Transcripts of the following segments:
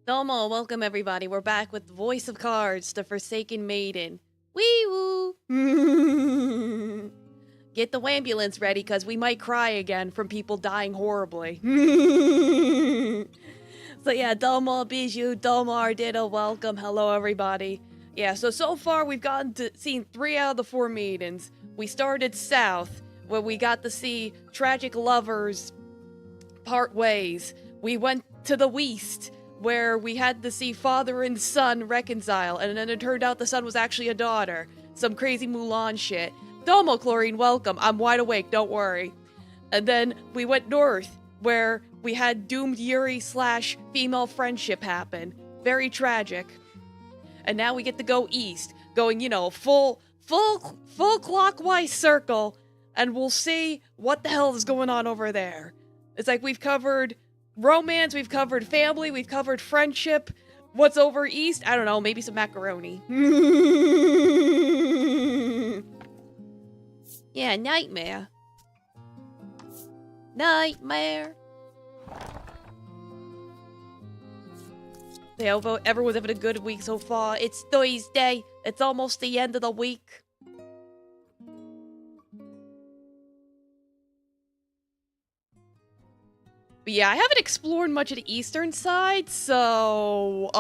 Domo, welcome everybody. We're back with Voice of Cards, the Forsaken Maiden. Wee woo! Get the ambulance ready, cause we might cry again from people dying horribly. So yeah, Domo Bijou, Domo Ardito, welcome. Hello everybody. Yeah, so far we've gotten to seen 3 out of the 4 maidens. We started south, where we got to see tragic lovers part ways. We went to the west, where we had to see father and son reconcile, and then it turned out the son was actually a daughter. Some crazy Mulan shit. Domo, Chlorine, welcome. I'm wide awake, don't worry. And then we went north, where we had doomed Yuri / female friendship happen. Very tragic. And now we get to go east, going, full clockwise circle, and we'll see what the hell is going on over there. It's like we've covered romance, we've covered family, we've covered friendship. What's over east? I don't know, maybe some macaroni. Yeah, nightmare. Nightmare. Yeah, everyone's having a good week so far. It's Thursday. It's almost the end of the week. But yeah, I haven't explored much of the eastern side, so,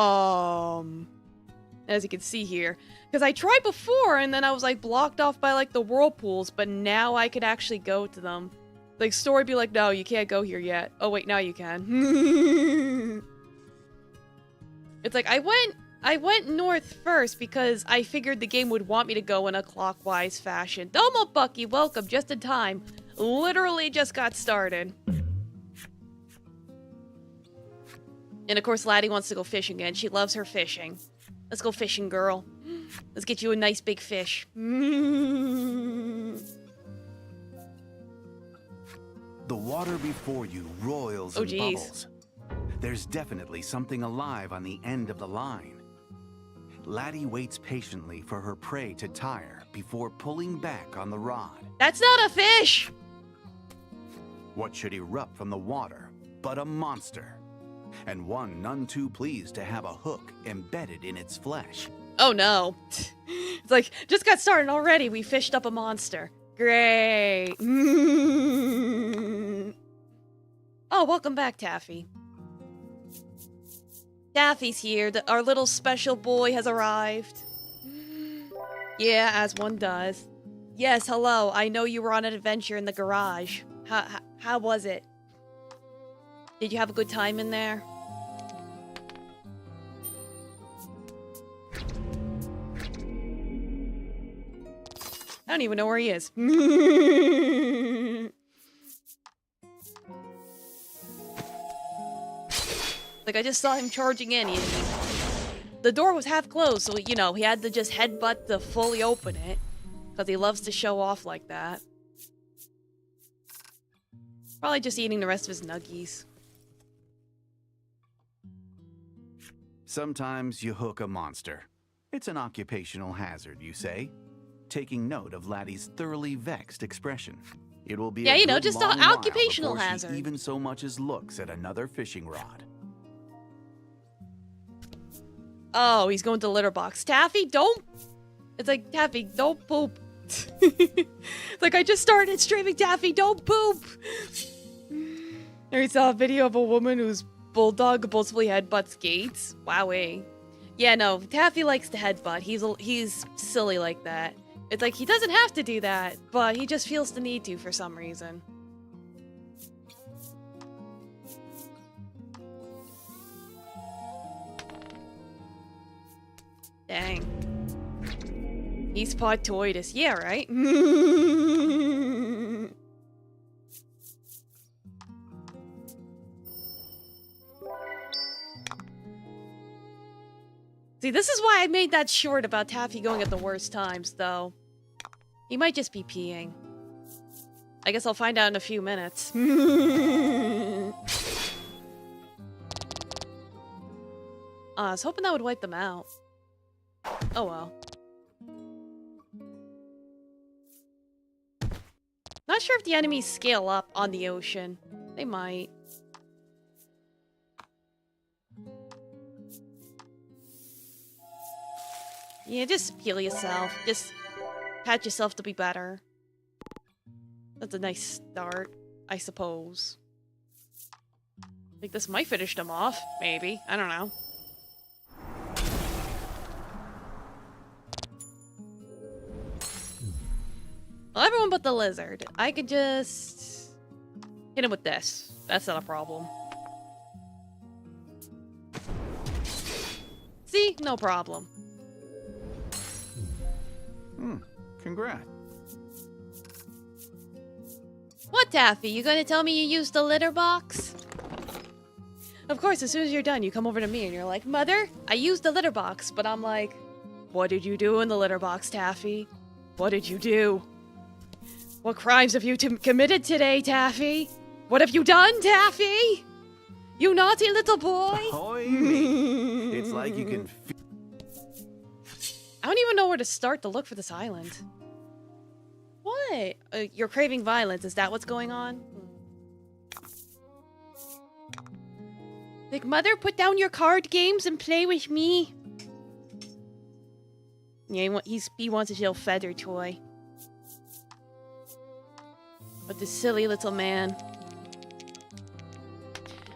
as you can see here. Because I tried before, and then I was, like, blocked off by, like, the whirlpools, but now I could actually go to them. Like, story be like, no, you can't go here yet. Oh, wait, now you can. It's like, I went north first because I figured the game would want me to go in a clockwise fashion. Domo Bucky, welcome, just in time. Literally just got started. And of course, Laddie wants to go fishing again. She loves her fishing. Let's go fishing, girl. Let's get you a nice big fish. The water before you roils and bubbles. There's definitely something alive on the end of the line. Laddie waits patiently for her prey to tire before pulling back on the rod. That's not a fish! What should erupt from the water but a monster? And one none too pleased to have a hook embedded in its flesh. Oh no. It's like, just got started already. We fished up a monster. Great. Oh, welcome back, Taffy. Taffy's here. Our little special boy has arrived. Yeah, as one does. Yes, hello. I know you were on an adventure in the garage. How was it? Did you have a good time in there? I don't even know where he is. Like, I just saw him charging in. The door was half closed, so, he had to just headbutt to fully open it. Because he loves to show off like that. Probably just eating the rest of his nuggies. Sometimes you hook a monster. It's an occupational hazard, you say, taking note of Laddie's thoroughly vexed expression. It will be just an occupational hazard. She even so much as looks at another fishing rod. Oh, he's going to the litter box. Taffy, don't... It's like, Taffy, don't poop. It's like, I just started streaming, Taffy, don't poop. I saw a video of a woman whose bulldog possibly headbutts gates. Wowee. Yeah, no, Taffy likes to headbutt. He's silly like that. It's like, he doesn't have to do that, but he just feels the need to for some reason. Dang. He's podtoidus. Yeah, right? See, this is why I made that short about Taffy going at the worst times, though. He might just be peeing. I guess I'll find out in a few minutes. I was hoping that would wipe them out. Oh well. Not sure if the enemies scale up on the ocean. They might. Yeah, just heal yourself. Just pat yourself to be better. That's a nice start, I suppose. Like, this might finish them off, maybe. I don't know. Well, everyone but the lizard. I could just hit him with this. That's not a problem. See? No problem. Congrats. What, Taffy? You gonna tell me you used the litter box? Of course, as soon as you're done, you come over to me and you're like, Mother, I used the litter box. But I'm like, what did you do in the litter box, Taffy? What did you do? What crimes have you committed today, Taffy? What have you done, Taffy? You naughty little boy? Ahoy, me. It's like you can I don't even know where to start to look for this island. What? You're craving violence. Is that what's going on? Like, Mother, put down your card games and play with me. Yeah, he wants his little feather toy. But this silly little man.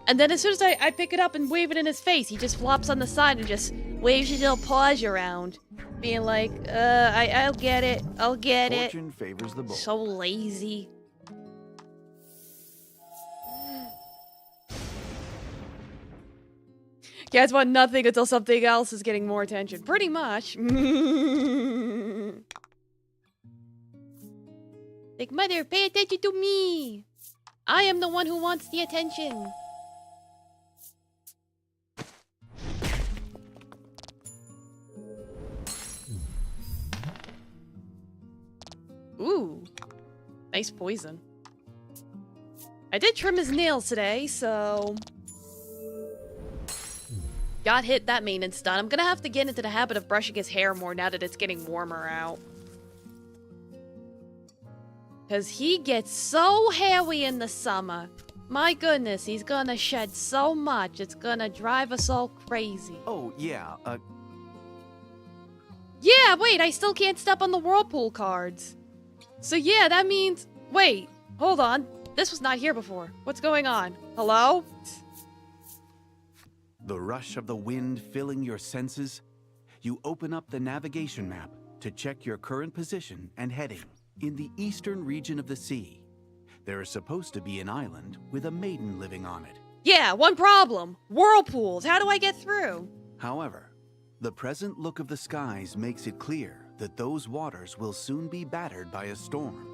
And then as soon as I pick it up and wave it in his face, he just flops on the side and just waves his little paws around. Being like, I'll get it. I'll get it. Fortune favors the bold. So lazy. Cats want nothing until something else is getting more attention. Pretty much. Like, Mother, pay attention to me. I am the one who wants the attention. Ooh. Nice poison. I did trim his nails today, so... Got hit, that maintenance done. I'm gonna have to get into the habit of brushing his hair more now that it's getting warmer out. Because he gets so hairy in the summer. My goodness, he's gonna shed so much, it's gonna drive us all crazy. Oh, yeah, Yeah, wait, I still can't step on the whirlpool cards. So yeah, that means... Wait, hold on. This was not here before. What's going on? Hello? the rush of the wind filling your senses, you open up the navigation map to check your current position and heading. In the eastern region of the sea, there is supposed to be an island with a maiden living on it. Yeah, one problem. Whirlpools. How do I get through? However, the present look of the skies makes it clear that those waters will soon be battered by a storm.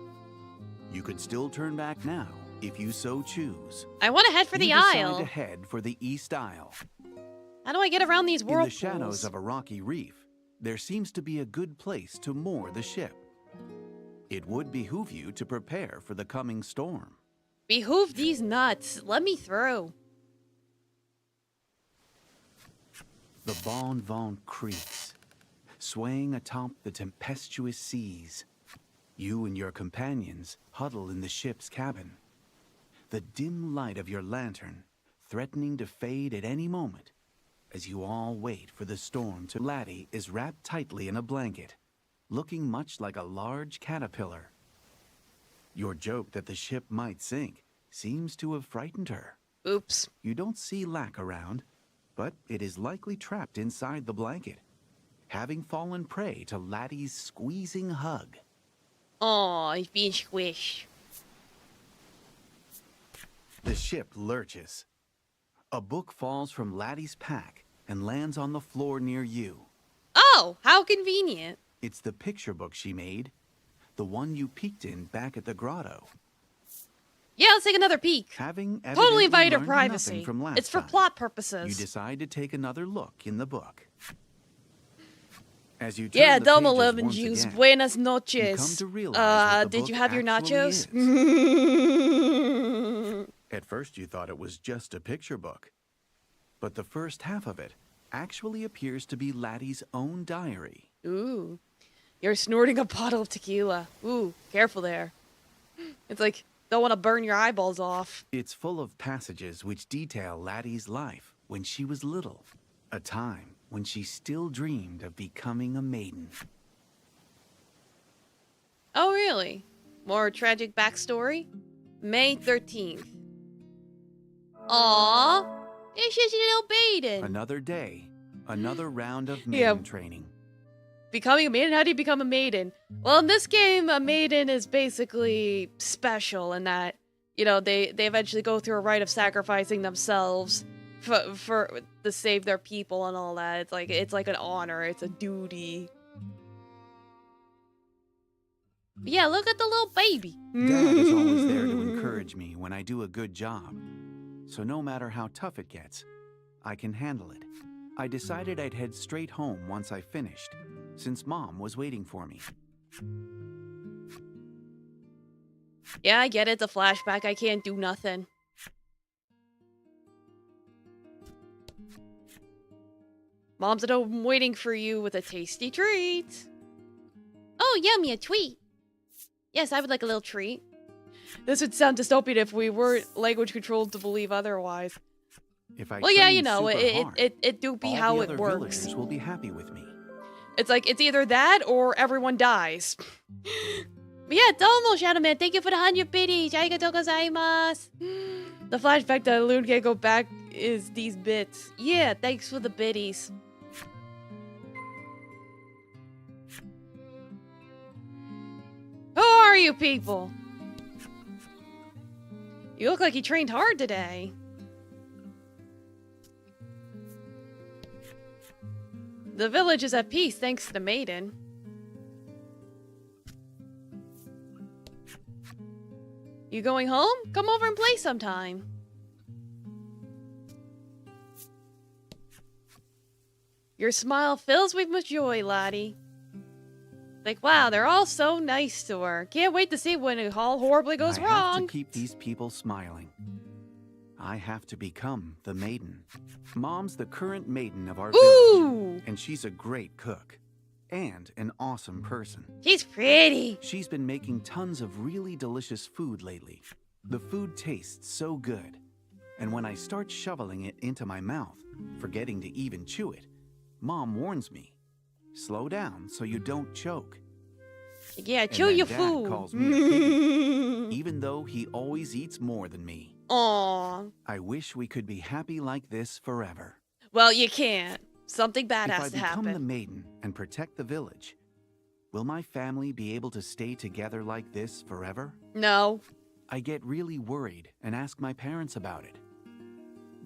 You could still turn back now if you so choose. I want to head for the You decide Isle. to head for the East Isle. How do I get around these In whirlpools? the shadows of a rocky reef, there seems to be a good place to moor the ship. It would behoove you to prepare for the coming storm. Behoove these nuts. Let me through. The Bon Vent creaks, swaying atop the tempestuous seas. You and your companions huddle in the ship's cabin. The dim light of your lantern threatening to fade at any moment as you all wait for the storm to... Laddie is wrapped tightly in a blanket, looking much like a large caterpillar. Your joke that the ship might sink seems to have frightened her. Oops. You don't see Lack around, but it is likely trapped inside the blanket, having fallen prey to Laddie's squeezing hug. Aw, he's being squished. The ship lurches. A book falls from Laddie's pack and lands on the floor near you. Oh, how convenient. It's the picture book she made, the one you peeked in back at the grotto. Yeah, let's take another peek. Having Totally evidently invite her learned privacy. nothing from last It's for time, plot you purposes. decide to take another look in the book. As you turn Yeah, the Domo pages Lemon once Juice. again, Buenas you come noches. to realize what the Did you book have your actually nachos? At first you thought it was just a picture book, but the first half of it actually appears to be Laddie's own diary. Ooh. You're snorting a bottle of tequila. Ooh, careful there. It's like, don't want to burn your eyeballs off. It's full of passages which detail Laddie's life when she was little, a time when she still dreamed of becoming a maiden. Oh, really? More tragic backstory? May 13th. Aww, it's just a little maiden. Another day, another round of maiden training. Becoming a maiden? How do you become a maiden? Well, in this game, a maiden is basically special in that, you know, they eventually go through a rite of sacrificing themselves for to save their people and all that. It's like an honor. It's a duty. But yeah, look at the little baby. Dad is always there to encourage me when I do a good job. So no matter how tough it gets, I can handle it. I decided I'd head straight home once I finished, since Mom was waiting for me. Yeah, I get it. The flashback. I can't do nothing. Mom's at home waiting for you with a tasty treat. Oh, yummy, a tweet. Yes, I would like a little treat. This would sound dystopian if we weren't language controlled to believe otherwise. Well, yeah, you know, it do be how it works. Villagers will be happy with me. It's like, it's either that or everyone dies. But yeah, domo, Shadow Man, thank you for the 100 biddies. Arigatou gozaimasu. The flashback that Loon can't go back is these bits. Yeah, thanks for the biddies. Who are you people? You look like you trained hard today. The village is at peace thanks to the maiden. You going home? Come over and play sometime. Your smile fills me with joy, laddie. Like, wow, they're all so nice to her. Can't wait to see when it all horribly goes wrong. I have to keep these people smiling. I have to become the maiden. Mom's the current maiden of our village, and she's a great cook and an awesome person. She's pretty. She's been making tons of really delicious food lately. The food tastes so good, and when I start shoveling it into my mouth, forgetting to even chew it, Mom warns me, slow down so you don't choke. Yeah, chew your Dad food. calls me a piggy, even though he always eats more than me. Aww. I wish we could be happy like this forever. Well, you can't. Something bad has to happen. If I become the maiden and protect the village, will my family be able to stay together like this forever? No. I get really worried and ask my parents about it.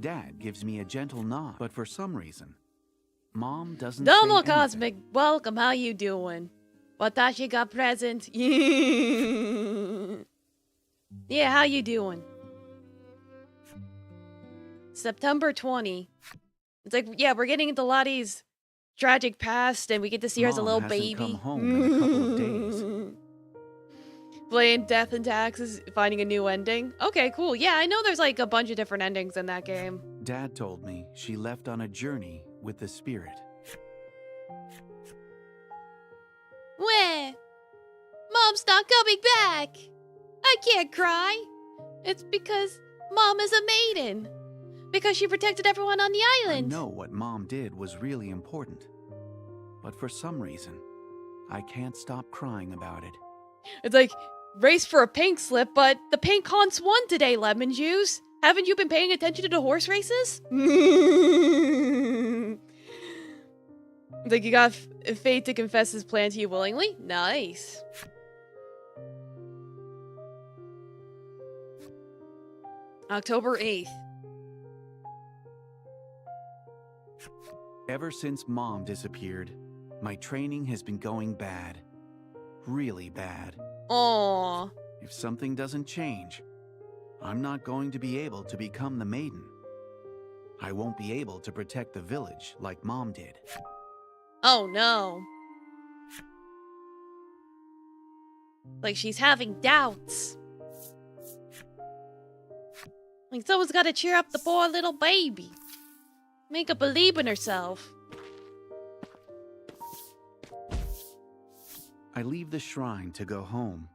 Dad gives me a gentle nod, but for some reason, Mom doesn't Domo say Cosmic, anything. welcome. How you doing? Watashi got present. Yeah, how you doing? September 20. It's like, yeah, we're getting into Lottie's tragic past, and we get to see her as a little baby. Come home in a couple of days. Playing Death and Taxes, finding a new ending. Okay, cool. Yeah, I know there's like a bunch of different endings in that game. Dad told me she left on a journey with the spirit. Where? Mom's not coming back. I can't cry. It's because Mom is a maiden. Because she protected everyone on the island. I know what Mom did was really important. But for some reason, I can't stop crying about it. It's like, race for a pink slip, but the pink Haunts won today, Lemon Juice. Haven't you been paying attention to the horse races? It's like, you got Fate to confess his plan to you willingly? Nice. October 8th. Ever since Mom disappeared, my training has been going bad. Really bad. Aww. If something doesn't change, I'm not going to be able to become the maiden. I won't be able to protect the village like Mom did. Oh no. Like she's having doubts. Like someone's gotta cheer up the poor little baby. Make her believe in herself. I leave the shrine to go home,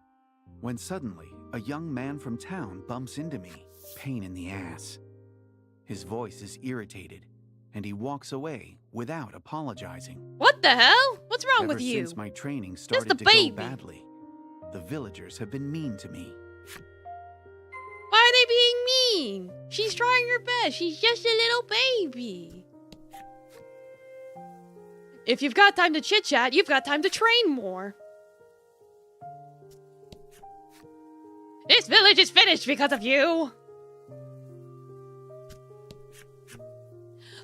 when suddenly a young man from town bumps into me, pain in the ass. His voice is irritated, and he walks away without apologizing. What the hell? What's wrong Ever with you? since my training started to baby. go badly, the villagers have been mean to me. Why are they being mean? She's trying her best. She's just a little baby. If you've got time to chit-chat, you've got time to train more. This village is finished because of you.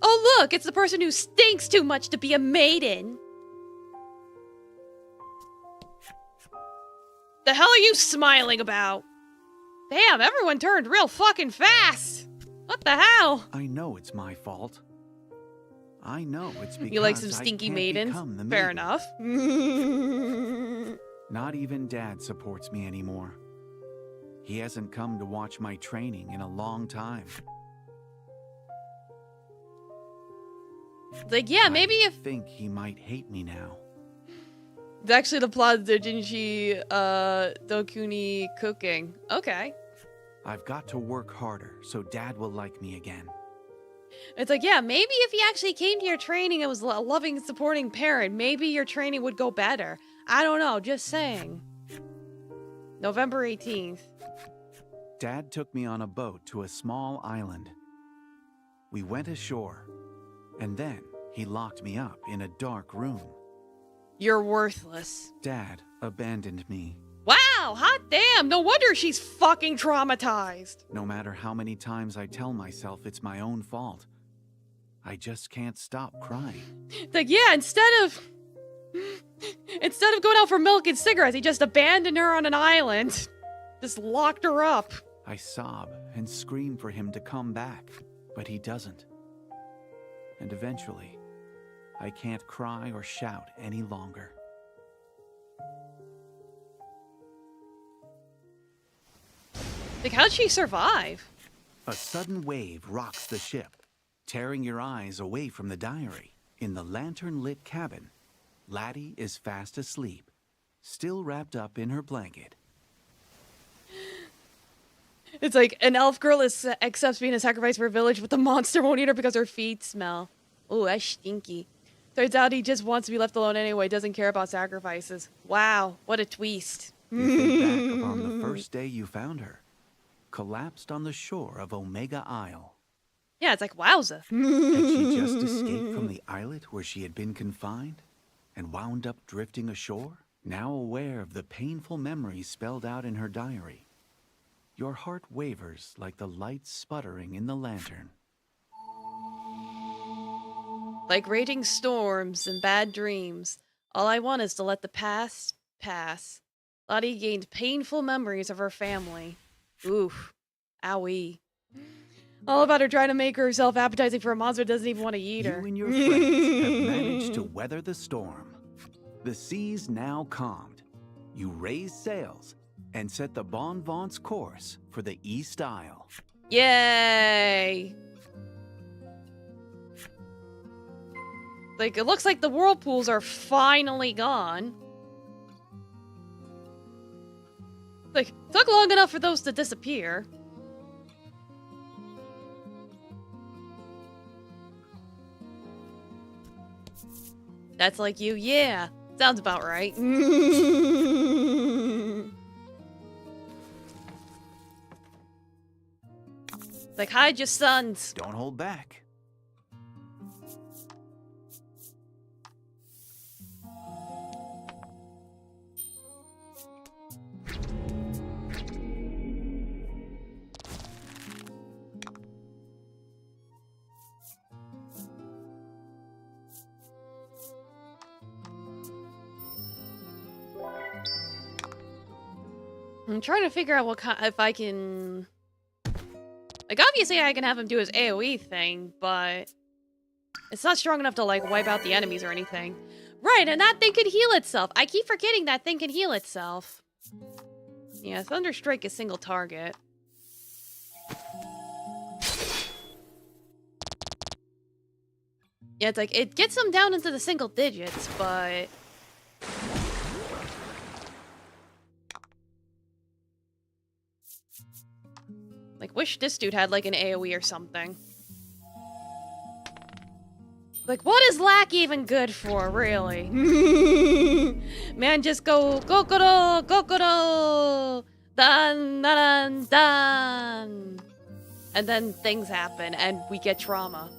Oh, look, it's the person who stinks too much to be a maiden. The hell are you smiling about? Damn, everyone turned real fucking fast. What the hell? I know it's my fault. I know it's because you like some I stinky can't maidens? become the Fair maiden. enough. Not even Dad supports me anymore. He hasn't come to watch my training in a long time. It's like, yeah, maybe I if... think he might hate me now. It's actually the plot of Dojinshi Dokuni cooking. Okay. I've got to work harder so Dad will like me again. It's like, yeah, maybe if he actually came to your training and was a loving, supporting parent, maybe your training would go better. I don't know, just saying. November 18th. Dad took me on a boat to a small island. We went ashore, and then he locked me up in a dark room. You're worthless. Dad abandoned me. Wow, hot damn, no wonder she's fucking traumatized. No matter how many times I tell myself it's my own fault, I just can't stop crying. Like, yeah, instead of going out for milk and cigarettes, he just abandoned her on an island. Just locked her up. I sob and scream for him to come back, but he doesn't. And eventually, I can't cry or shout any longer. Like, how'd she survive? A sudden wave rocks the ship, tearing your eyes away from the diary. In the lantern-lit cabin, Laddie is fast asleep, still wrapped up in her blanket. It's like, an elf girl accepts being a sacrifice for a village, but the monster won't eat her because her feet smell. Ooh, that's stinky. Turns out he just wants to be left alone anyway, doesn't care about sacrifices. Wow, what a twist. You think back upon the first day you found her, collapsed on the shore of Omega Isle. Yeah, it's like, wowza. Had she just escaped from the islet where she had been confined and wound up drifting ashore? Now aware of the painful memories spelled out in her diary, your heart wavers like the light sputtering in the lantern. Like raging storms and bad dreams, all I want is to let the past pass. Lottie gained painful memories of her family. Oof. Owie. All about her trying to make herself appetizing for a monster that doesn't even want to eat her. You and your friends have managed to weather the storm. The sea's now calmed. You raise sails and set the Bon Vent's course for the East Isle. Yay! Like, it looks like the whirlpools are finally gone. Like, took long enough for those to disappear. That's like you, yeah. Sounds about right. Like, hide your sons. Don't hold back. I'm trying to figure out what if I can... Like, obviously I can have him do his AoE thing, but... It's not strong enough to, like, wipe out the enemies or anything. Right, and that thing can heal itself. I keep forgetting that thing can heal itself. Yeah, Thunderstrike is single target. Yeah, it's like, it gets them down into the single digits, but... Like, wish this dude had, like, an AoE or something. Like, what is lack even good for, really? Man, just go, Kokoro, Kokoro, dun, dun, dun. And then things happen, and we get trauma.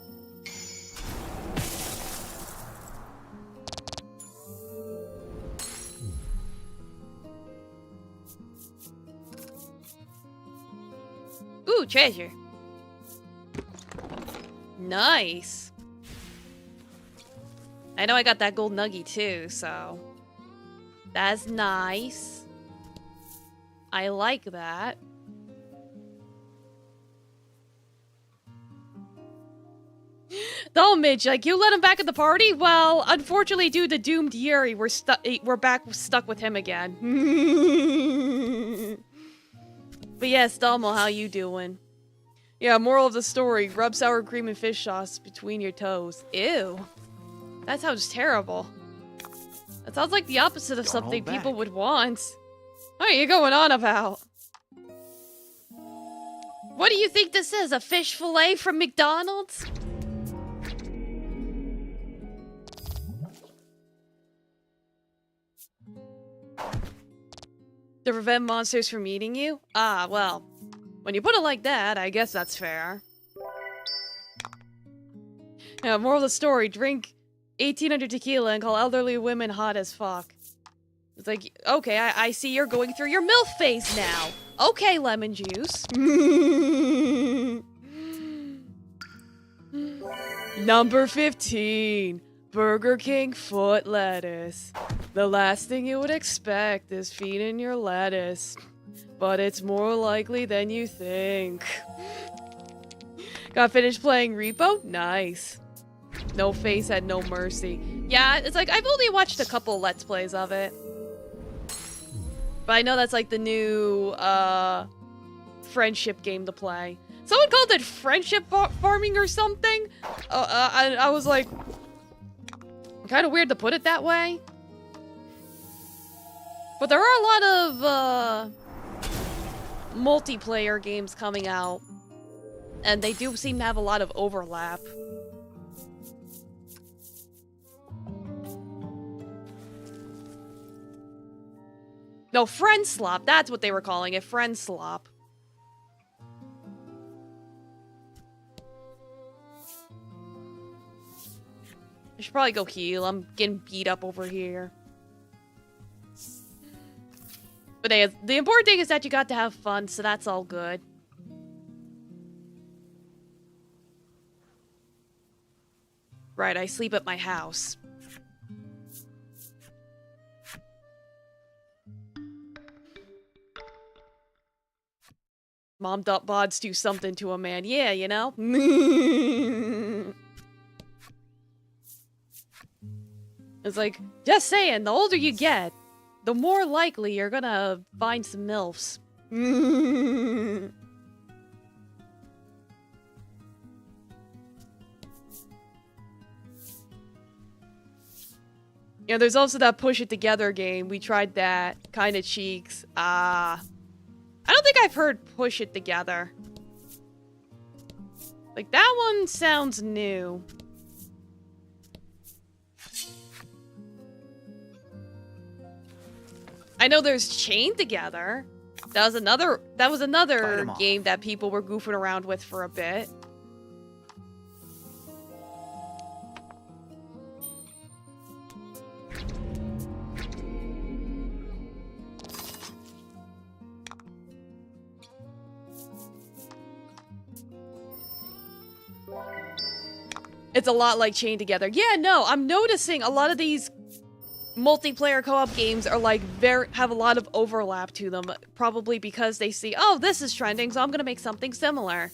Ooh, treasure. Nice. I know I got that gold nugget too, so that's nice. I like that. Oh, Midge, like, you let him back at the party? Well, unfortunately, due to doomed Yuri, we're stuck with him again. But yes, Domo, how you doing? Yeah, moral of the story, rub sour cream and fish sauce between your toes. Ew. That sounds terrible. That sounds like the opposite of something people would want. What are you going on about? What do you think this is? A fish fillet from McDonald's? To prevent monsters from eating you? Ah, well. When you put it like that, I guess that's fair. Yeah, moral of the story, drink 1800 tequila and call elderly women hot as fuck. It's like, okay, I see you're going through your MILF phase now. Okay, lemon juice. Number 15. Burger King foot lettuce. The last thing you would expect is feeding your lettuce. But it's more likely than you think. Got finished playing Repo? Nice. No face had no mercy. Yeah, it's like, I've only watched a couple Let's Plays of it. But I know that's like the new, friendship game to play. Someone called it friendship farming or something. I was like, kind of weird to put it that way. But there are a lot of, multiplayer games coming out. And they do seem to have a lot of overlap. No, friend slop. That's what they were calling it. Friend slop. I should probably go heal. I'm getting beat up over here. But the important thing is that you got to have fun, so that's all good. Right, I sleep at my house. Mom bods do something to a man. Yeah, you know? It's like, just saying, the older you get, the more likely you're gonna find some MILFs. Yeah, there's also that Push It Together game. We tried that. Kinda cheeks. I don't think I've heard Push It Together. Like, that one sounds new. I know there's Chained Together. That was another game that people were goofing around with for a bit. It's a lot like Chained Together. Yeah, no, I'm noticing a lot of these multiplayer co-op games are like have a lot of overlap to them, probably because they see, oh, this is trending, so I'm gonna make something similar.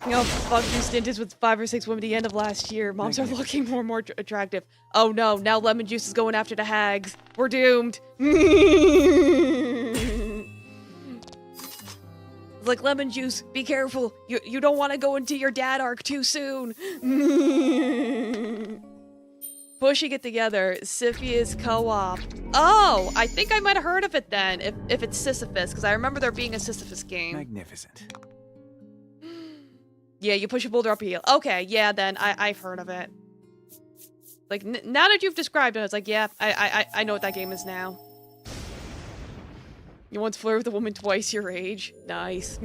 You know, fuck you stinted with 5 or 6 women at the end of last year. Moms are looking more and more attractive. Oh no, now lemon juice is going after the hags. We're doomed. Like, lemon juice, be careful. You don't want to go into your dad arc too soon. Pushing It Together, Sisyphus co-op. Oh, I think I might have heard of it then, if it's Sisyphus, because I remember there being a Sisyphus game. Magnificent. Yeah, you push a boulder up a hill. Okay, yeah, then I've heard of it. Like, now that you've described it, it's like, yeah, I know what that game is now. You once flirted with a woman twice your age. Nice.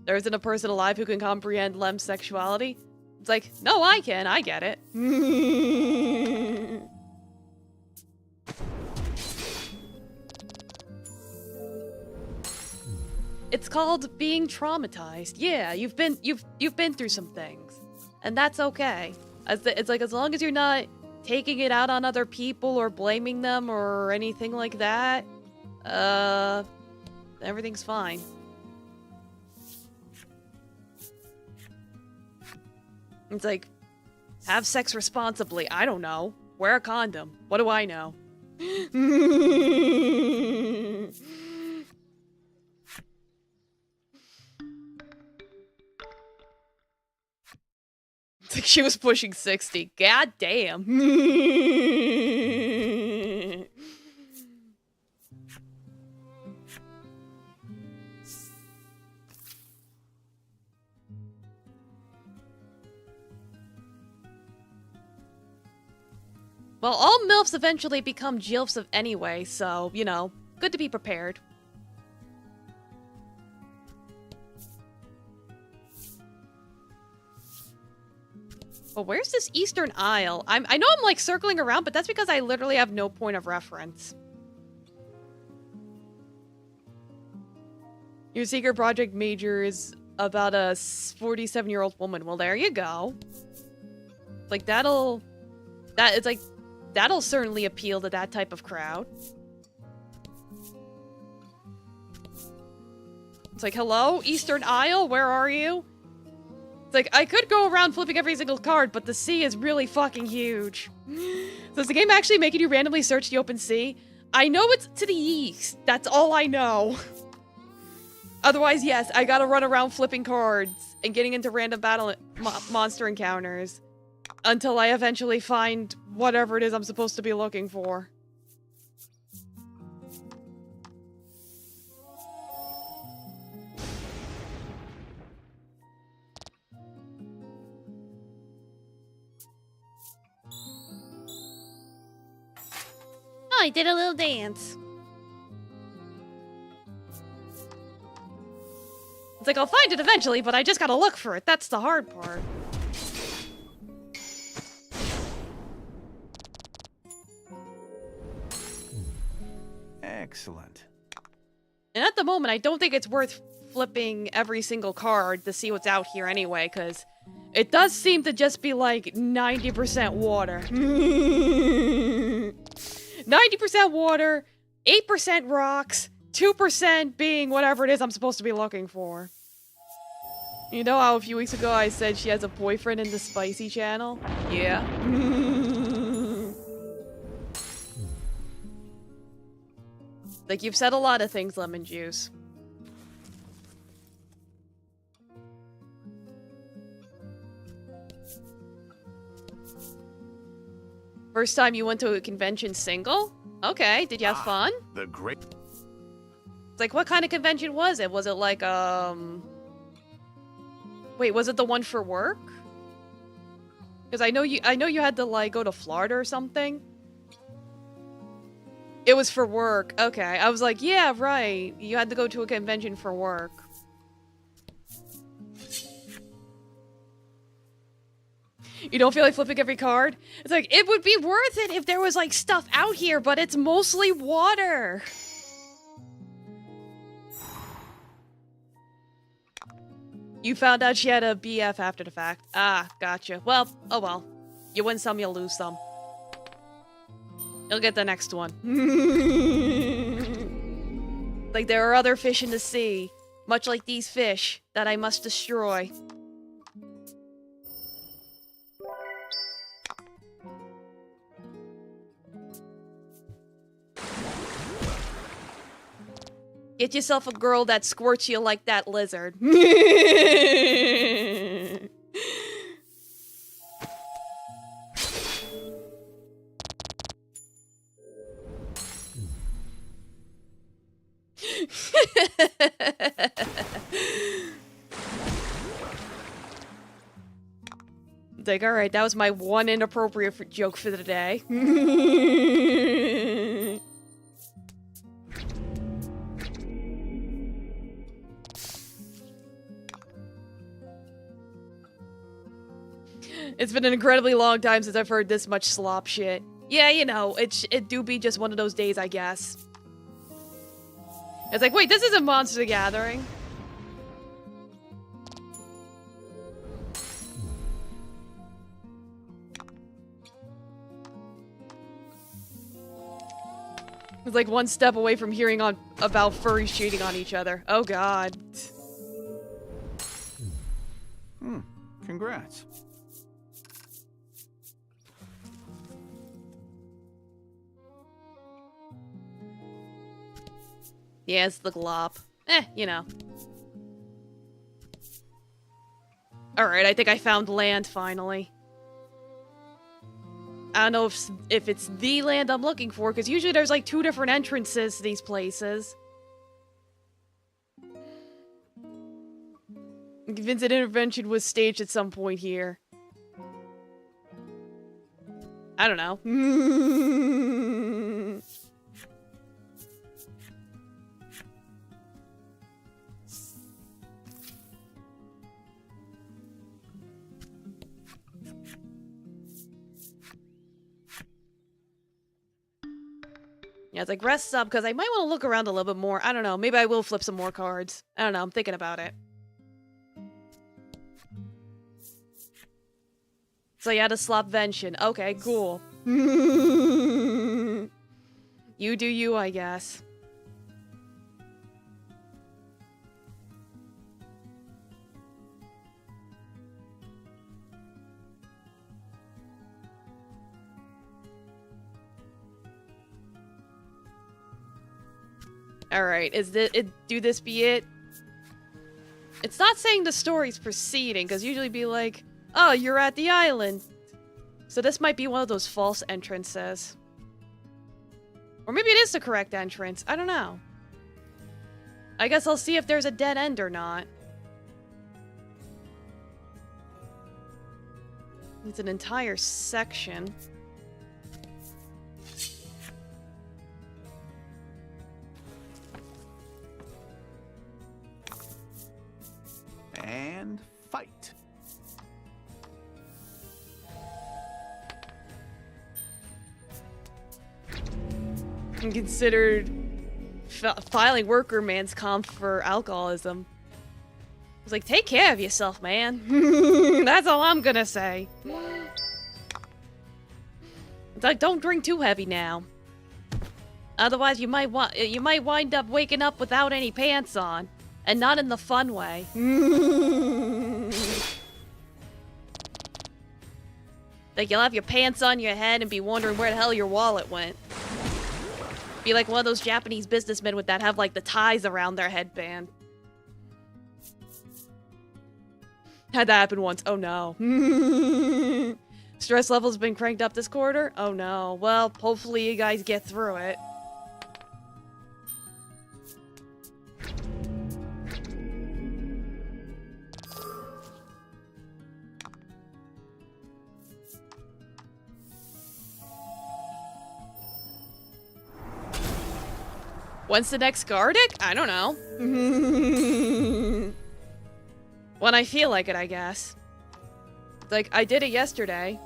There isn't a person alive who can comprehend Lem's sexuality. It's like, no, I can. I get it. It's called being traumatized. Yeah, you've been through some things, and that's okay. It's like, as long as you're not taking it out on other people or blaming them or anything like that, everything's fine. It's like, have sex responsibly. I don't know. Wear a condom. What do I know? It's like she was pushing 60. God damn. Well, all MILFs eventually become GILFs anyway, so, you know, good to be prepared. But where's this Eastern Isle? I know I'm, like, circling around, but that's because I literally have no point of reference. Your secret project major is about a 47-year-old woman. Well, there you go. Like, that'll certainly appeal to that type of crowd. It's like, hello, Eastern Isle, where are you? It's like, I could go around flipping every single card, but the sea is really fucking huge. So is the game actually making you randomly search the open sea? I know it's to the east. That's all I know. Otherwise, yes, I gotta run around flipping cards and getting into random battle monster encounters until I eventually find whatever it is I'm supposed to be looking for. Oh, I did a little dance. It's like, I'll find it eventually, but I just gotta look for it. That's the hard part. Excellent. And at the moment, I don't think it's worth flipping every single card to see what's out here anyway, because it does seem to just be like 90% water. 90% water, 8% rocks, 2% being whatever it is I'm supposed to be looking for. You know how a few weeks ago I said she has a boyfriend in the spicy channel? Yeah. Like, you've said a lot of things, Lemon Juice. First time you went to a convention single? Okay, did you have fun? The great... It's like, what kind of convention was it? Was it like, Wait, was it the one for work? Because I know you had to, like, go to Florida or something. It was for work. Okay. I was like, yeah, right. You had to go to a convention for work. You don't feel like flipping every card? It's like, it would be worth it if there was, like, stuff out here, but it's mostly water. You found out she had a BF after the fact. Ah, gotcha. Well, oh well. You win some, you'll lose some. You'll get the next one. Like, there are other fish in the sea, much like these fish, that I must destroy. Get yourself a girl that squirts you like that lizard. Like, alright, that was my one inappropriate joke for the day. It's been an incredibly long time since I've heard this much slop shit. Yeah, you know, it do be just one of those days, I guess. It's like, wait, this isn't Monster the Gathering. It's like one step away from hearing about furries cheating on each other. Oh god. Congrats. Yeah, it's the glop. You know. Alright, I think I found land finally. I don't know if it's the land I'm looking for, because usually there's like 2 different entrances to these places. I'm convinced an intervention was staged at some point here. I don't know. Yeah, it's like rest up, because I might want to look around a little bit more. I don't know. Maybe I will flip some more cards. I don't know. I'm thinking about it. So you had a slopvention. Okay, cool. You do you, I guess. Alright, do this be it? It's not saying the story's proceeding, because usually be like, oh, you're at the island. So this might be one of those false entrances. Or maybe it is the correct entrance. I don't know. I guess I'll see if there's a dead end or not. It's an entire section. And fight. I'm considered filing worker man's comp for alcoholism. It's like, take care of yourself, man. That's all I'm gonna say. It's like, don't drink too heavy now. Otherwise, you might wind up waking up without any pants on. And not in the fun way. Like, you'll have your pants on your head and be wondering where the hell your wallet went. Be like one of those Japanese businessmen with that have, like, the ties around their headband. Had that happen once. Oh, no. Stress level's been cranked up this quarter? Oh, no. Well, hopefully you guys get through it. When's the next Gardic? I don't know. When I feel like it, I guess. Like, I did it yesterday.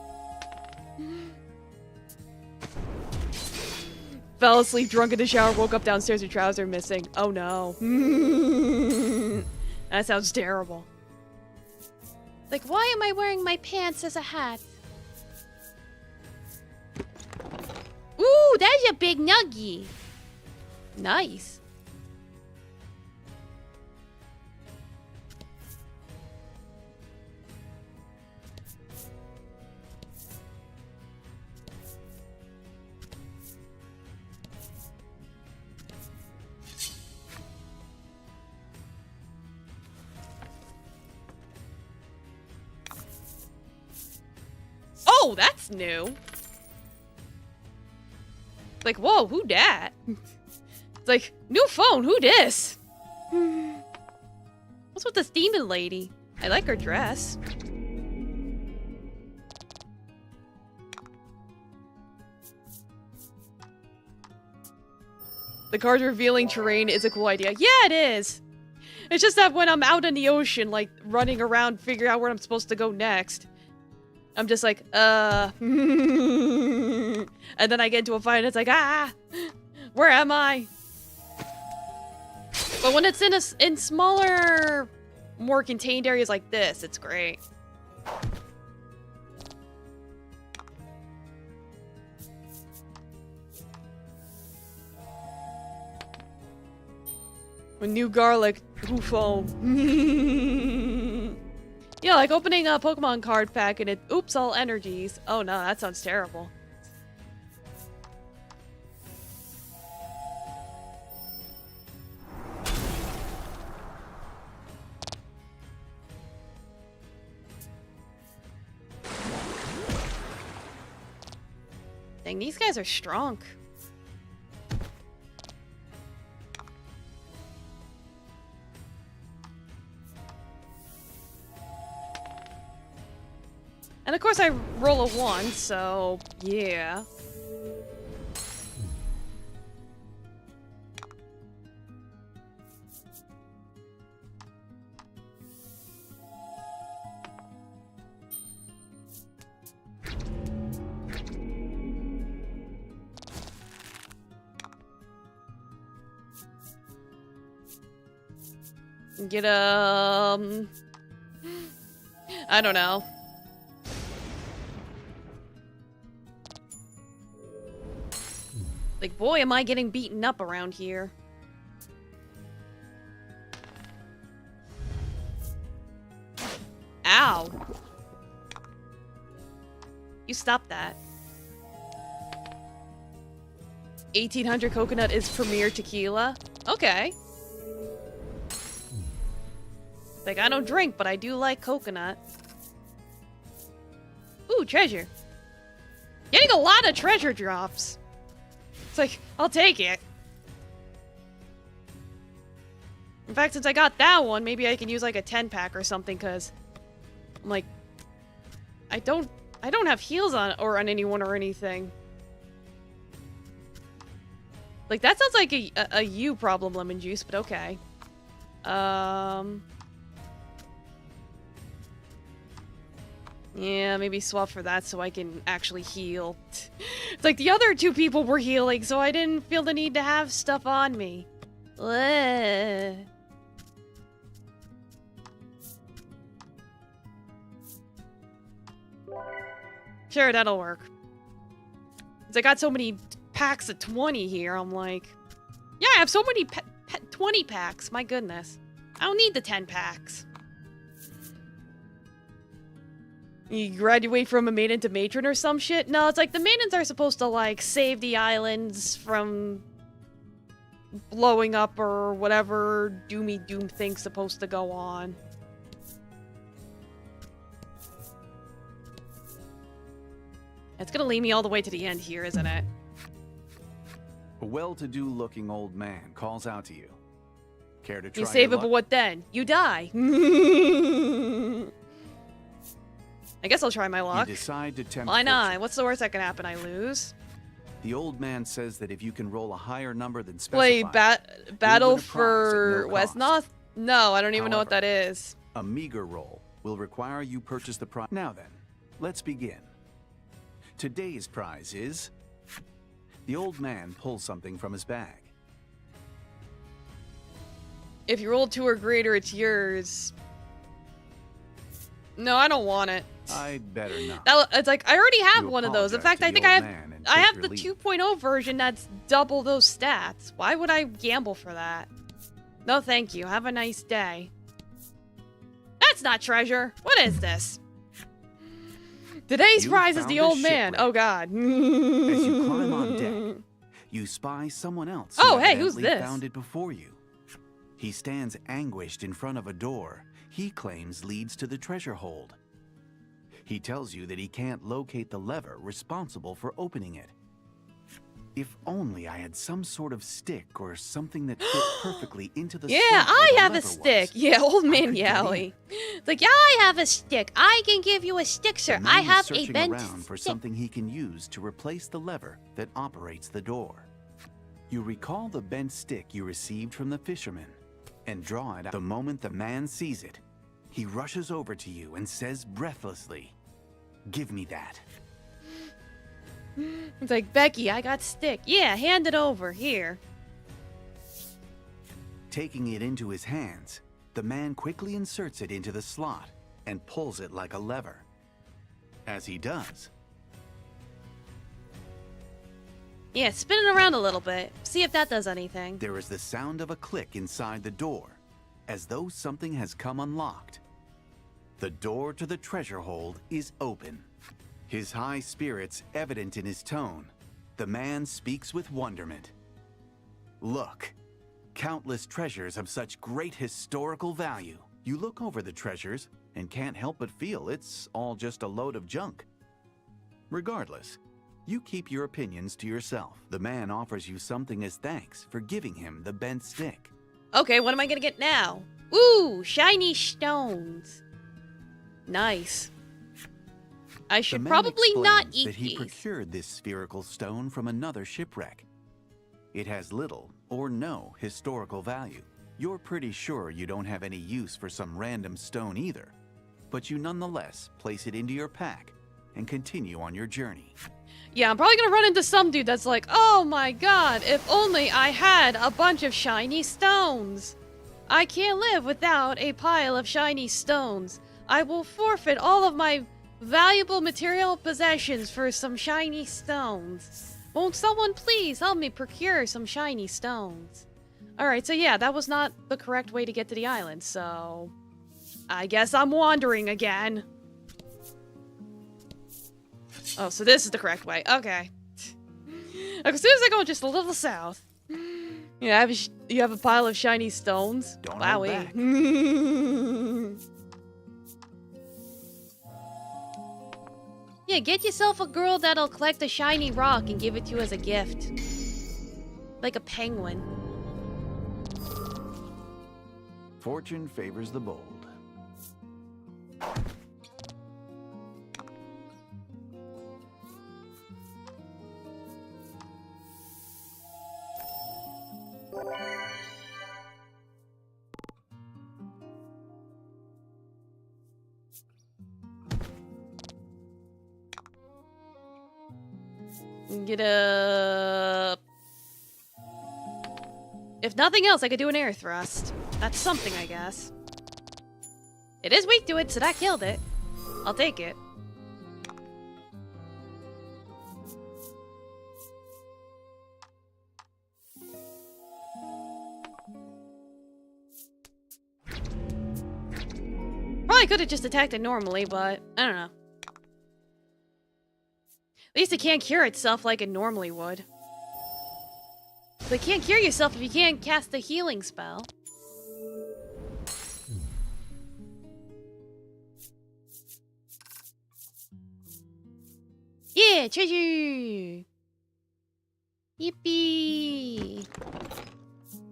Fell asleep drunk in the shower, woke up downstairs, with trouser missing. Oh no. That sounds terrible. Like, why am I wearing my pants as a hat? Ooh, that's a big nuggie. Nice. Oh, that's new. Like, whoa, who dat? It's like, new phone, who dis? What's with this demon lady? I like her dress. The card's revealing terrain is a cool idea. Yeah, it is. It's just that when I'm out in the ocean, like, running around, figuring out where I'm supposed to go next, I'm just like, and then I get into a fight and it's like, where am I? But when it's in smaller, more contained areas like this, it's great. With new garlic, oofo. Yeah, like opening a Pokemon card pack and it, oops, all energies. Oh no, that sounds terrible. Dang, these guys are strong. And of course I roll a 1, so yeah. Get I don't know. Like, boy, am I getting beaten up around here. Ow. You stop that. 1800 coconut is premier tequila? Okay. Like, I don't drink, but I do like coconut. Ooh, treasure. Getting a lot of treasure drops. It's like, I'll take it. In fact, since I got that one, maybe I can use like a 10-pack or something, because I'm like, I don't have heals on or on anyone or anything. Like, that sounds like a you problem, lemon juice, but okay. Yeah, maybe swap for that so I can actually heal. It's like the other 2 people were healing, so I didn't feel the need to have stuff on me. Ugh. Sure, that'll work. 'Cause I got so many packs of 20 here, I'm like... Yeah, I have so many 20 packs, my goodness. I don't need the 10 packs. You graduate from a maiden to matron or some shit? No, it's like the maidens are supposed to, like, save the islands from blowing up or whatever doomy doom thing's supposed to go on. It's gonna lead me all the way to the end here, isn't it? A well-to-do looking old man calls out to you. Care to try You save your it, but luck? what then? You die. I guess I'll try my luck. You decide to tempt Why not? fortune. What's the worst that can happen? I lose? The old man says that if you can roll a higher number than Play specified, battle win a prize for at no cost. Westnoth? No, I don't even know what However, that is. a meager roll will require you purchase the prize. Now then, let's begin. Today's prize is... The old man pulls something from his bag. If you roll 2 or greater, it's yours. No, I don't want it. I'd better not. It's like, I already have You one of those. In apologize fact, to I the think old man and I take have your the leave. 2.0 version that's double those stats. Why would I gamble for that? No, thank you. Have a nice day. That's not treasure. What is this? Today's You prize is found the a old man. shipwreck. Oh, God. As you climb on deck, you spy someone else Oh, who hey, who's evidently this? found it before you. He stands anguished in front of a door he claims leads to the treasure hold. He tells you that he can't locate the lever responsible for opening it. If only I had some sort of stick or something that fit perfectly into the Yeah, slot where I the have a lever stick. was. Yeah, old I man could get in. Yowie. It's like, yeah, I have a stick. I can give you a stick, sir. The man I is have a searching bent around for stick. something he can use to replace the lever that operates the door. You recall the bent stick you received from the fisherman and draw it out. The moment the man sees it, he rushes over to you and says breathlessly, "Give me that." It's like, Becky, I got stick. Yeah, hand it over. Here. Taking it into his hands, the man quickly inserts it into the slot and pulls it like a lever. As he does, Yeah, spin it around a little bit. See if that does anything. there is the sound of a click inside the door, as though something has come unlocked. The door to the treasure hold is open. His high spirits evident in his tone, the man speaks with wonderment. "Look, countless treasures of such great historical value." You look over the treasures and can't help but feel it's all just a load of junk. Regardless, you keep your opinions to yourself. The man offers you something as thanks for giving him the bent stick. Okay, what am I gonna get now? Ooh, shiny stones. Nice. I The should man probably not explains eat that he these. procured this spherical stone from another shipwreck. It has little or no historical value. You're pretty sure you don't have any use for some random stone either, but you nonetheless place it into your pack and continue on your journey. Yeah, I'm probably gonna run into some dude that's like, oh my god, if only I had a bunch of shiny stones. I can't live without a pile of shiny stones. I will forfeit all of my valuable material possessions for some shiny stones. Won't someone please help me procure some shiny stones? Alright, so yeah, that was not the correct way to get to the island, so I guess I'm wandering again. Oh, so this is the correct way. Okay. As soon as I go just a little south. Yeah, you have a pile of shiny stones. Don't hold Wowie. back. Yeah, get yourself a girl that'll collect a shiny rock and give it to you as a gift. Like a penguin. Fortune favors the bold. Get up. If nothing else, I could do an air thrust. That's something, I guess. It is weak to it, so that killed it. I'll take it. Probably could have just attacked it normally, but I don't know. At least it can't cure itself like it normally would. But it can't cure yourself if you can't cast a healing spell. Yeah, treasure! Yippee!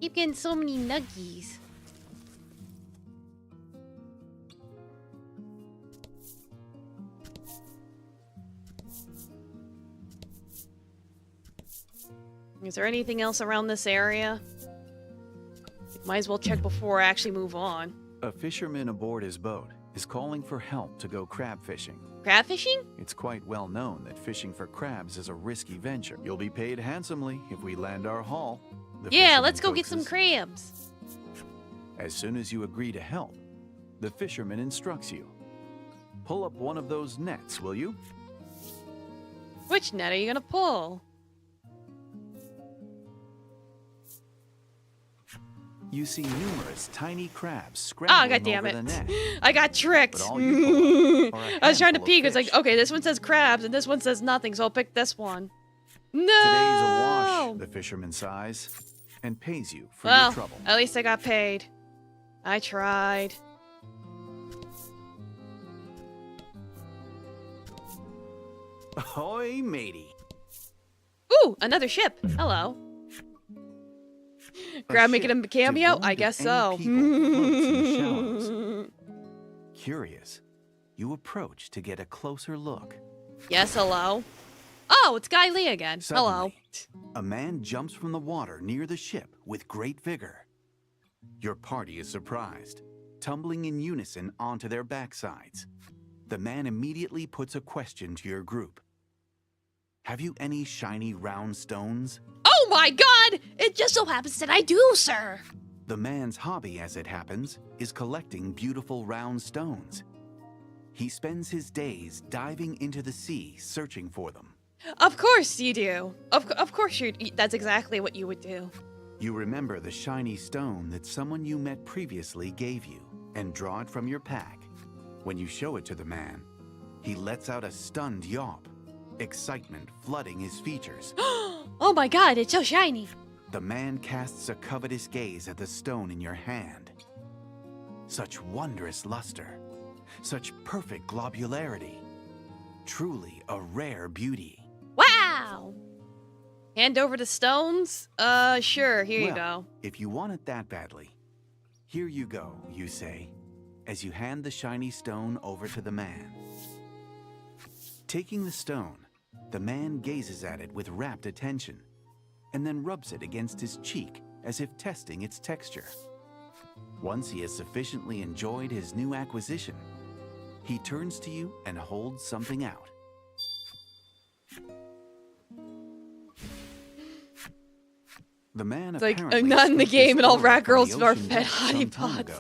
Keep getting so many nuggies. Is there anything else around this area? Might as well check before I actually move on. A fisherman aboard his boat is calling for help to go crab fishing. Crab fishing? It's quite well known that fishing for crabs is a risky venture. You'll be paid handsomely if we land our haul. the Yeah, fisherman let's go get some coaxes. crabs. As soon as you agree to help, the fisherman instructs you. Pull up one of those nets, will you? Which net are you gonna pull? You see numerous tiny crabs Oh, scrambling god damn over it. the net. I got tricked. But all you pull up are a I was trying to handful of peek. It's like, fish. okay, this one says crabs and this one says nothing, so I'll pick this one. No! Today's a wash, the fisherman sighs, and pays you for your Well, trouble. at least I got paid. I tried. Ahoy, matey. Ooh, another ship. Hello. Grab making a cameo? I guess so. Curious, you approach to get a closer look. Yes, hello. Oh, it's Guy Lee again. Suddenly, hello. A man jumps from the water near the ship with great vigor. Your party is surprised, tumbling in unison onto their backsides. The man immediately puts a question to your group. Have you any shiny round stones? Oh my god! It just so happens that I do, sir. The man's hobby, as it happens, is collecting beautiful round stones. He spends his days diving into the sea searching for them. Of course you do. Of course that's exactly what you would do. You remember the shiny stone that someone you met previously gave you and draw it from your pack. When you show it to the man, he lets out a stunned yawp, excitement flooding his features. Oh my god, it's so shiny. The man casts a covetous gaze at the stone in your hand. Such wondrous luster, such perfect globularity, truly a rare beauty. Wow! Hand over the stones? Sure, here you go. If you want it that badly, here you go, you say, as you hand the shiny stone over to the man. Taking the stone, the man gazes at it with rapt attention, and then rubs it against his cheek as if testing its texture. Once he has sufficiently enjoyed his new acquisition, he turns to you and holds something out. The man it's like, I'm not in the game and all rat girls are fed honey pots.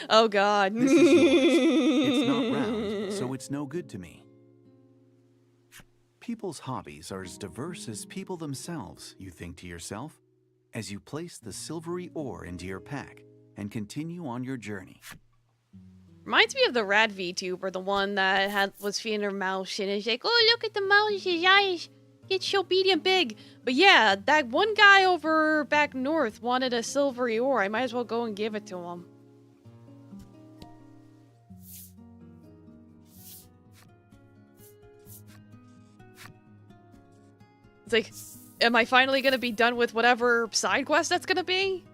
Oh god. This is yours. It's not round, so it's no good to me. People's hobbies are as diverse as people themselves, you think to yourself, as you place the silvery ore into your pack and continue on your journey. Reminds me of the rat VTuber, the one that was feeding her mouse and it's like, oh, look at the mouse's eyes. It's so beady and big. But yeah, that one guy over back north wanted a silvery ore. I might as well go and give it to him. It's like, am I finally gonna be done with whatever side quest that's gonna be?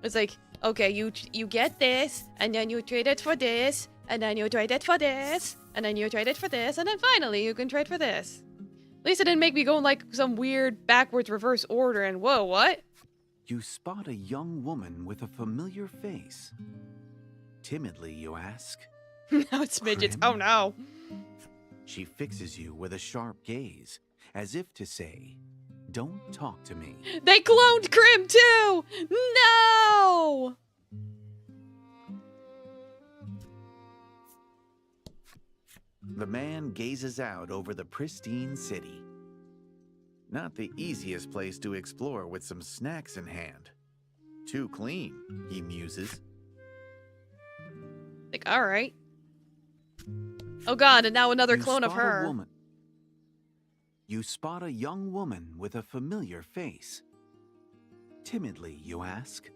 It's like, okay, you get this, and then you trade it for this, and then you trade it for this, and then you trade it for this, and then finally you can trade for this. At least it didn't make me go in like some weird backwards reverse order and whoa, what? You spot a young woman with a familiar face. Timidly, you ask. Now it's midgets. Oh no. She fixes you with a sharp gaze, as if to say, don't talk to me. They cloned Krim too! No! The man gazes out over the pristine city. Not the easiest place to explore with some snacks in hand. Too clean, he muses. Like, alright. Oh god, and now another clone of her. You spot a young woman with a familiar face. Timidly, you ask.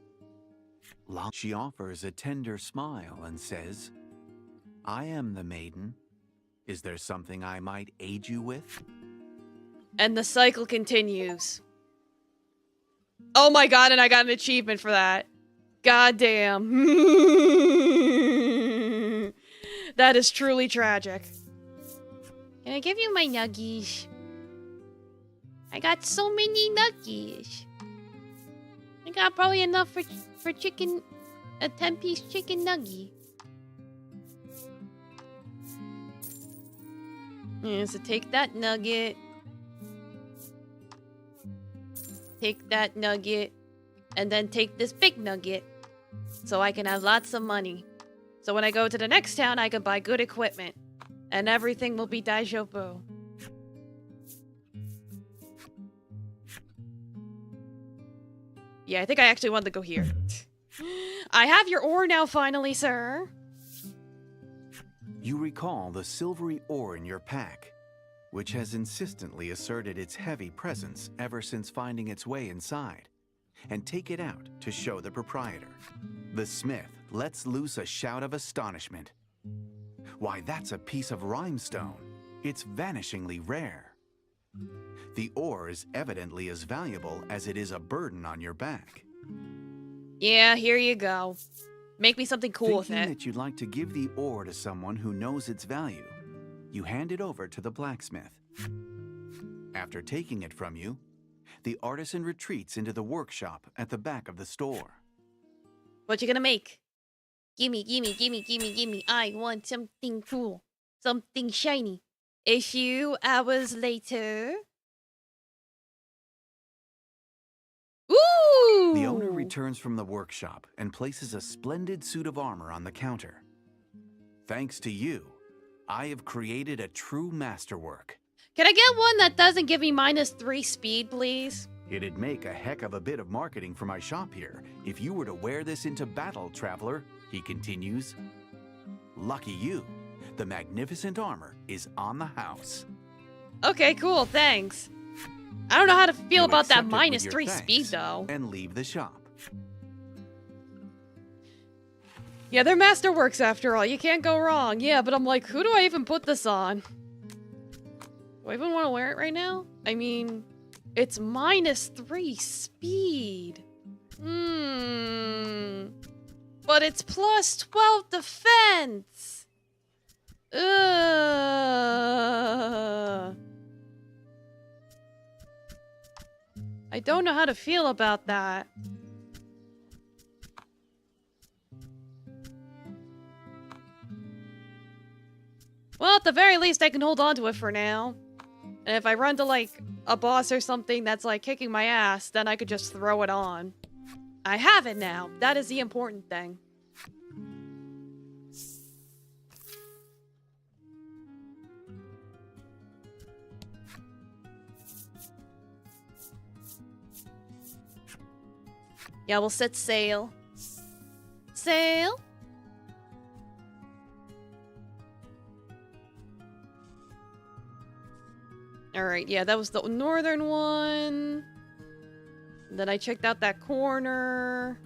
She offers a tender smile and says, I am the maiden. Is there something I might aid you with? And the cycle continues. Oh my god, and I got an achievement for that. God damn. That is truly tragic. Can I give you my nuggies? I got so many nuggies. I got probably enough for chicken, a 10-piece chicken nuggie. Yeah, so take that nugget. Take that nugget. And then take this big nugget. So I can have lots of money. So when I go to the next town, I can buy good equipment. And everything will be déjà vu. Yeah, I think I actually wanted to go here. I have your ore now, finally, sir. You recall the silvery ore in your pack, which has insistently asserted its heavy presence ever since finding its way inside, and take it out to show the proprietor. The smith lets loose a shout of astonishment. Why, that's a piece of rhinestone. It's vanishingly rare. The ore is evidently as valuable as it is a burden on your back. Yeah, here you go. Make me something cool with Thinking it. that you'd like to give the ore to someone who knows its value, you hand it over to the blacksmith. After taking it from you, the artisan retreats into the workshop at the back of the store. What you gonna make? Gimme, gimme, gimme, gimme, gimme. I want something cool. Something shiny. A few hours later. Ooh! The owner returns from the workshop and places a splendid suit of armor on the counter. Thanks to you, I have created a true masterwork. Can I get one that doesn't give me -3 speed, please? It'd make a heck of a bit of marketing for my shop here if you were to wear this into battle, traveler, he continues. Lucky you, the magnificent armor is on the house. Okay, cool, thanks. I don't know how to feel You about that accept it with your -3 speed, thanks though. And leave the shop. Yeah, they're masterworks after all. You can't go wrong. Yeah, but I'm like, who do I even put this on? Do I even want to wear it right now? I mean, it's -3 speed. But it's +12 defense. I don't know how to feel about that. Well, at the very least, I can hold on to it for now. And if I run to, like, a boss or something that's, like, kicking my ass, then I could just throw it on. I have it now. That is the important thing. Yeah, we'll set sail. Sail? Alright, yeah, that was the northern one. Then I checked out that corner.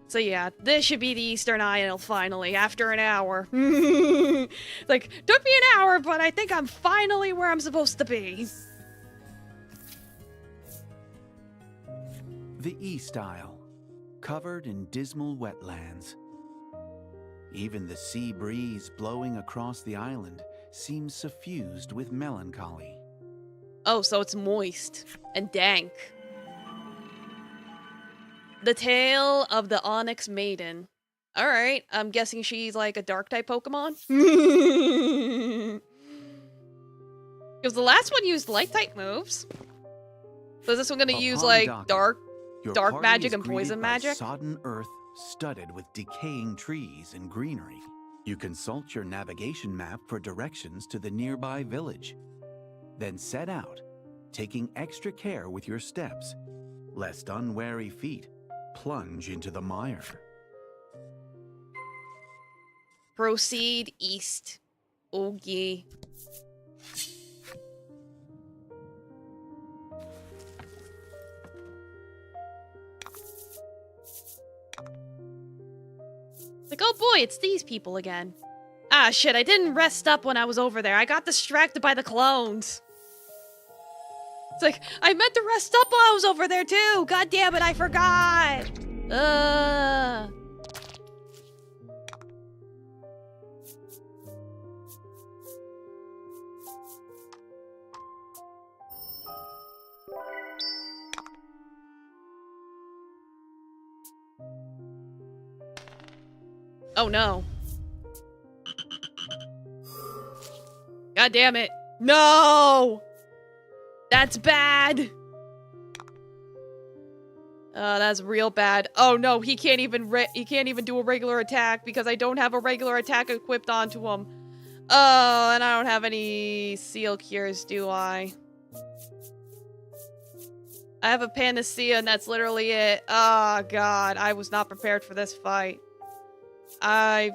So yeah, this should be the Eastern Isle finally, after an hour. Like, took me an hour, but I think I'm finally where I'm supposed to be. The East Isle, covered in dismal wetlands. Even the sea breeze blowing across the island seems suffused with melancholy. Oh, so it's moist and dank. The Tale of the Onyx Maiden. Alright, I'm guessing she's like a dark type Pokemon. Because the last one used light type moves. So is this one gonna use like dark magic and poison magic? Sodden earth studded with decaying trees and greenery. You consult your navigation map for directions to the nearby village. Then set out, taking extra care with your steps, lest unwary feet plunge into the mire. Proceed east. Okay. Like, oh boy, it's these people again. Ah, shit, I didn't rest up when I was over there. I got distracted by the clones. It's like, I meant to rest up while I was over there too! God damn it, I forgot! Oh no. God damn it. No! That's bad! That's real bad. Oh no, he can't even do a regular attack because I don't have a regular attack equipped onto him. Oh, and I don't have any seal cures, do I? I have a panacea and that's literally it. Oh god, I was not prepared for this fight. I'll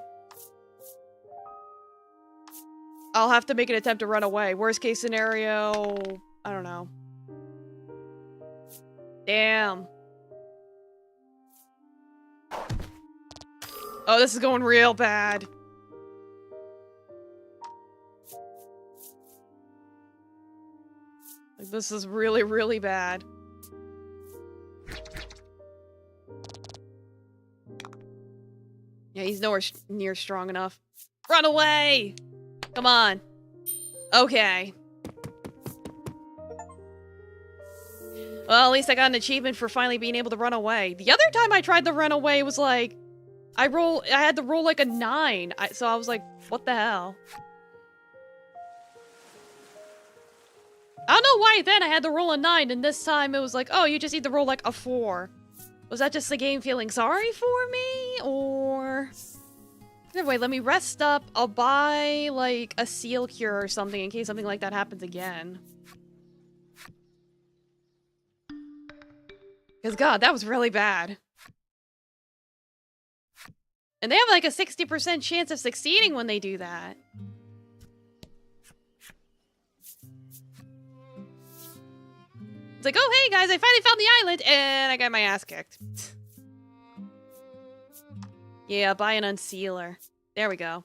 have to make an attempt to run away. Worst case scenario, I don't know. Damn. Oh, this is going real bad. This is really, really bad. Yeah, he's nowhere near strong enough. Run away! Come on. Okay. Well, at least I got an achievement for finally being able to run away. The other time I tried to run away was like... I had to roll like a 9. So I was like, what the hell? I don't know why then I had to roll a 9, and this time it was like, oh, you just need to roll like a 4. Was that just the game feeling sorry for me? Or... Either way, let me rest up. I'll buy, like, a seal cure or something in case something like that happens again. Because, God, that was really bad. And they have, like, a 60% chance of succeeding when they do that. It's like, oh, hey, guys, I finally found the island, and I got my ass kicked. Yeah, buy an unsealer. There we go.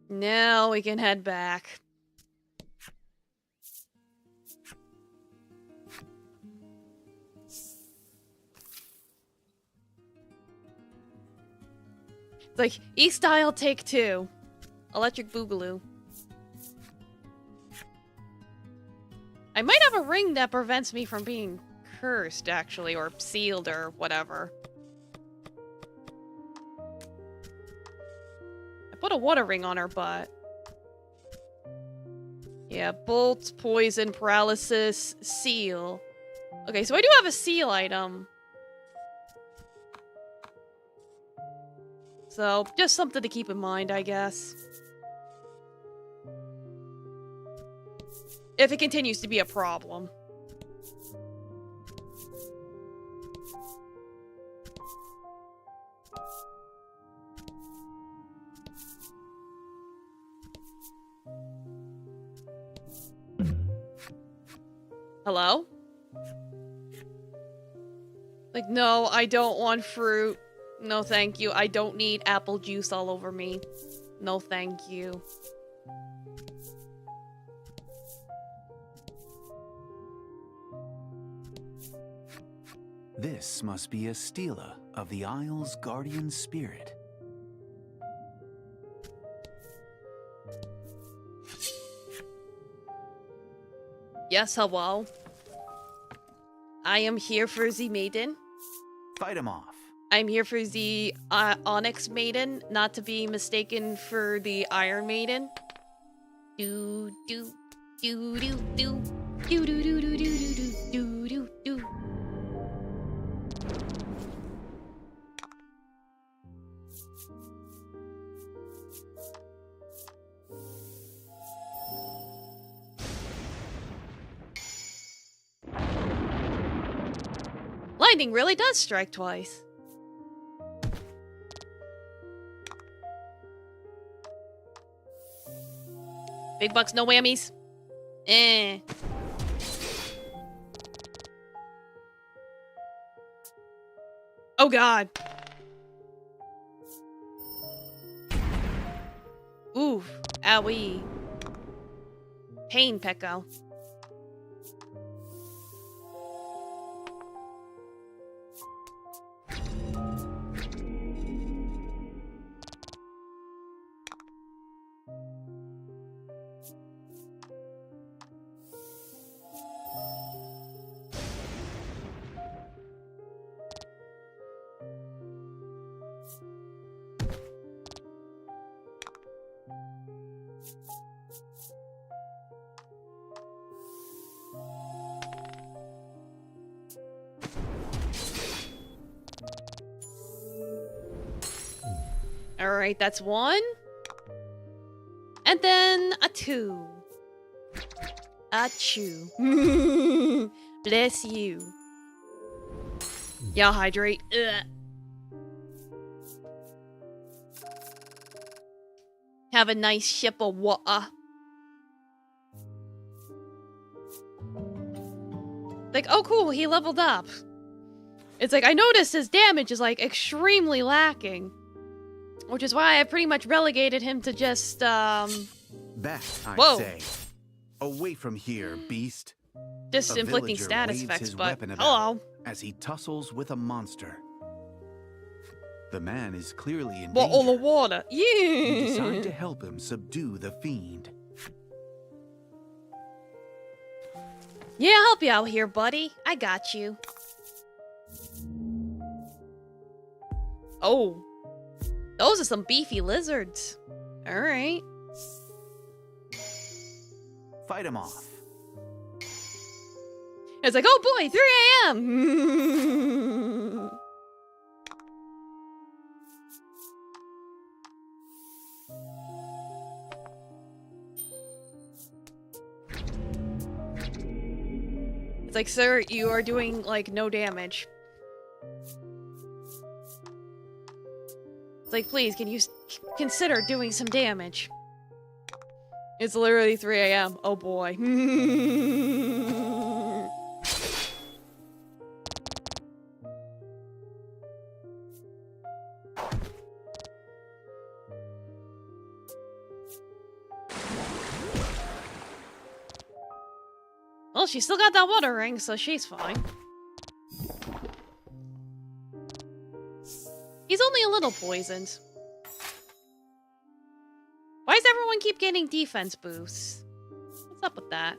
Now we can head back. It's like, East Isle take 2. Electric Boogaloo. I might have a ring that prevents me from being cursed, actually, or sealed, or whatever. I put a water ring on her butt. Yeah, bolt, poison, paralysis, seal. Okay, so I do have a seal item. So, just something to keep in mind, I guess. If it continues to be a problem. Hello? Like, no, I don't want fruit. No, thank you. I don't need apple juice all over me. No, thank you. This must be a stela of the Isle's guardian spirit. Yes, hello. I am here for the maiden. Fight him off. I'm here for the Onyx Maiden, not to be mistaken for the Iron Maiden. Do do do do do do do do do do do do do. Lightning really does strike twice. Big bucks, no whammies. Eh. Oh god. Oof. Owie. Pain, Pecco. Alright, that's 1. And then a 2. Achoo. Bless you. Y'all hydrate. Ugh. Have a nice sip of water. Like, oh cool, he leveled up. It's like, I noticed his damage is, like, extremely lacking. Which is why I pretty much relegated him to just, Back, I say. Away from here, beast. Just inflicting status effects, but hello. As he tussles with a monster. The man is clearly in danger. All the water. Yeah. You decide to help him subdue the fiend. Yeah, I'll help you out here, buddy. I got you. Oh. Those are some beefy lizards. Alright. Fight him off. It's like, oh boy, 3 a.m. It's like, sir, you are doing, like, no damage. It's like, please, can you consider doing some damage? It's literally 3 a.m. Oh boy. Well, she still got that water ring, so she's fine. He's only a little poisoned. Why does everyone keep getting defense boosts? What's up with that?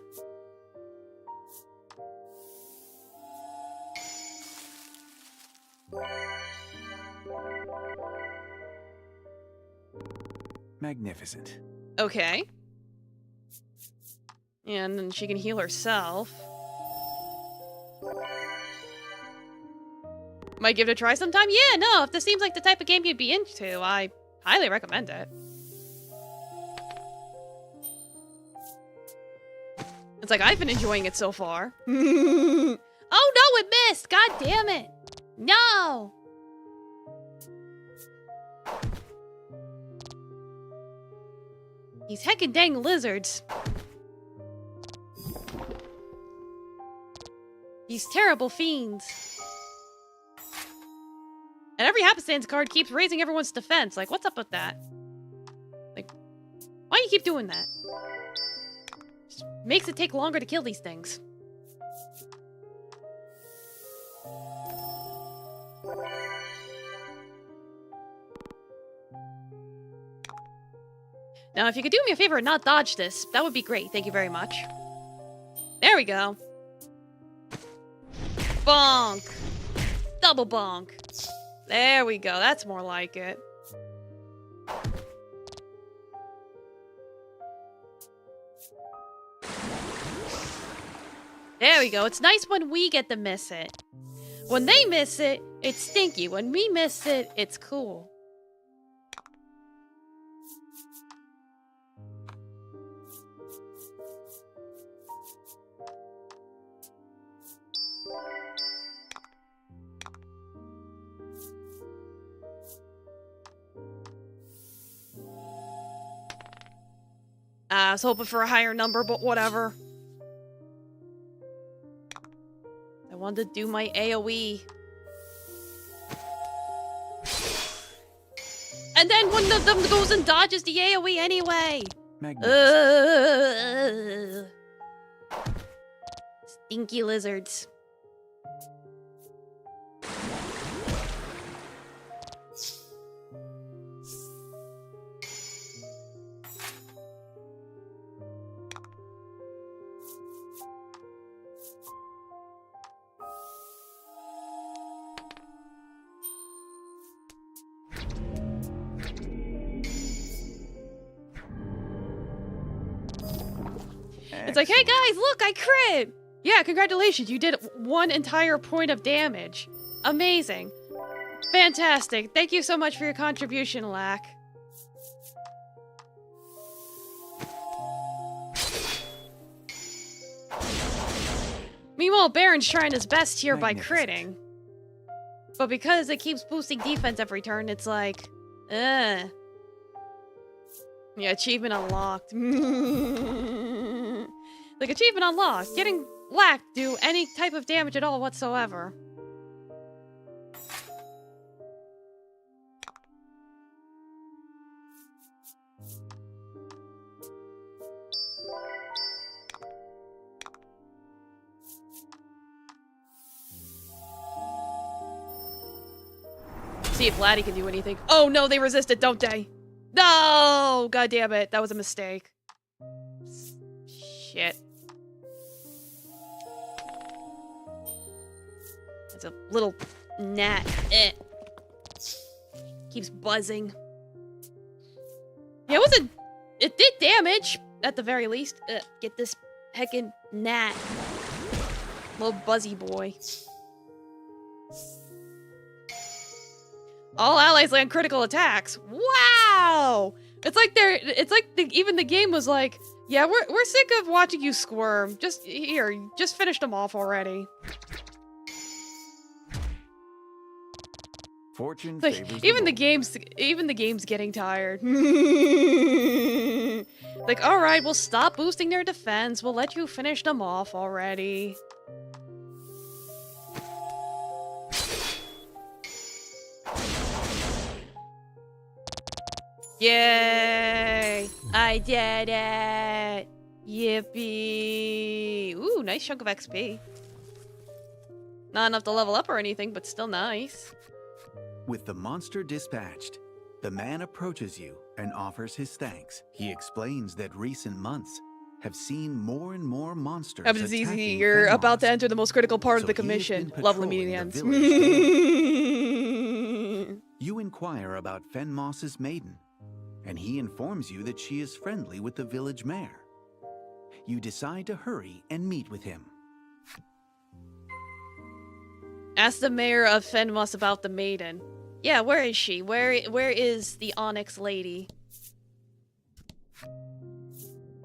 Magnificent. Okay. And then she can heal herself. Might give it a try sometime? Yeah, no, if this seems like the type of game you'd be into, I highly recommend it. It's like, I've been enjoying it so far. Oh no, it missed! God damn it! No! These heckin' dang lizards. These terrible fiends. And every happenstance card keeps raising everyone's defense. Like, what's up with that? Like, why do you keep doing that? Just makes it take longer to kill these things. Now, if you could do me a favor and not dodge this, that would be great. Thank you very much. There we go. Bonk! Double bonk. There we go. That's more like it. There we go. It's nice when we get to miss it. When they miss it, it's stinky. When we miss it, it's cool. I was hoping for a higher number, but whatever. I wanted to do my AoE. And then one of them goes and dodges the AoE anyway. Stinky lizards. It's like, hey guys, look, I crit! Yeah, congratulations, you did 1 entire point of damage. Amazing. Fantastic. Thank you so much for your contribution, Lack. Meanwhile, Baron's trying his best here by critting. But because it keeps boosting defense every turn, it's like, Yeah, achievement unlocked. Like, achievement unlocked. Getting lack do any type of damage at all whatsoever. See if Laddie can do anything. Oh no, they resisted, don't they? No! God damn it, that was a mistake. Shit. It's a little gnat. Keeps buzzing. Yeah, it did damage, at the very least. Get this heckin' gnat. Little buzzy boy. All allies land critical attacks. Wow! It's like even the game was like, yeah, we're sick of watching you squirm. Just finish them off already. Fortune like, favors even the game's getting tired. Like, all right, we'll stop boosting their defense. We'll let you finish them off already. Yay! I did it! Yippee! Ooh, nice chunk of XP. Not enough to level up or anything, but still nice. With the monster dispatched, the man approaches you and offers his thanks. He explains that recent months have seen more and more monsters It's easy. attacking You're Fenris. about to enter the most critical part of So the he has commission. been Lovely patrolling meeting the ends. village daily. You inquire about Fenris's maiden, and he informs you that she is friendly with the village mayor. You decide to hurry and meet with him. Ask the mayor of Fenris about the maiden. Yeah, where is she? Where is the Onyx lady?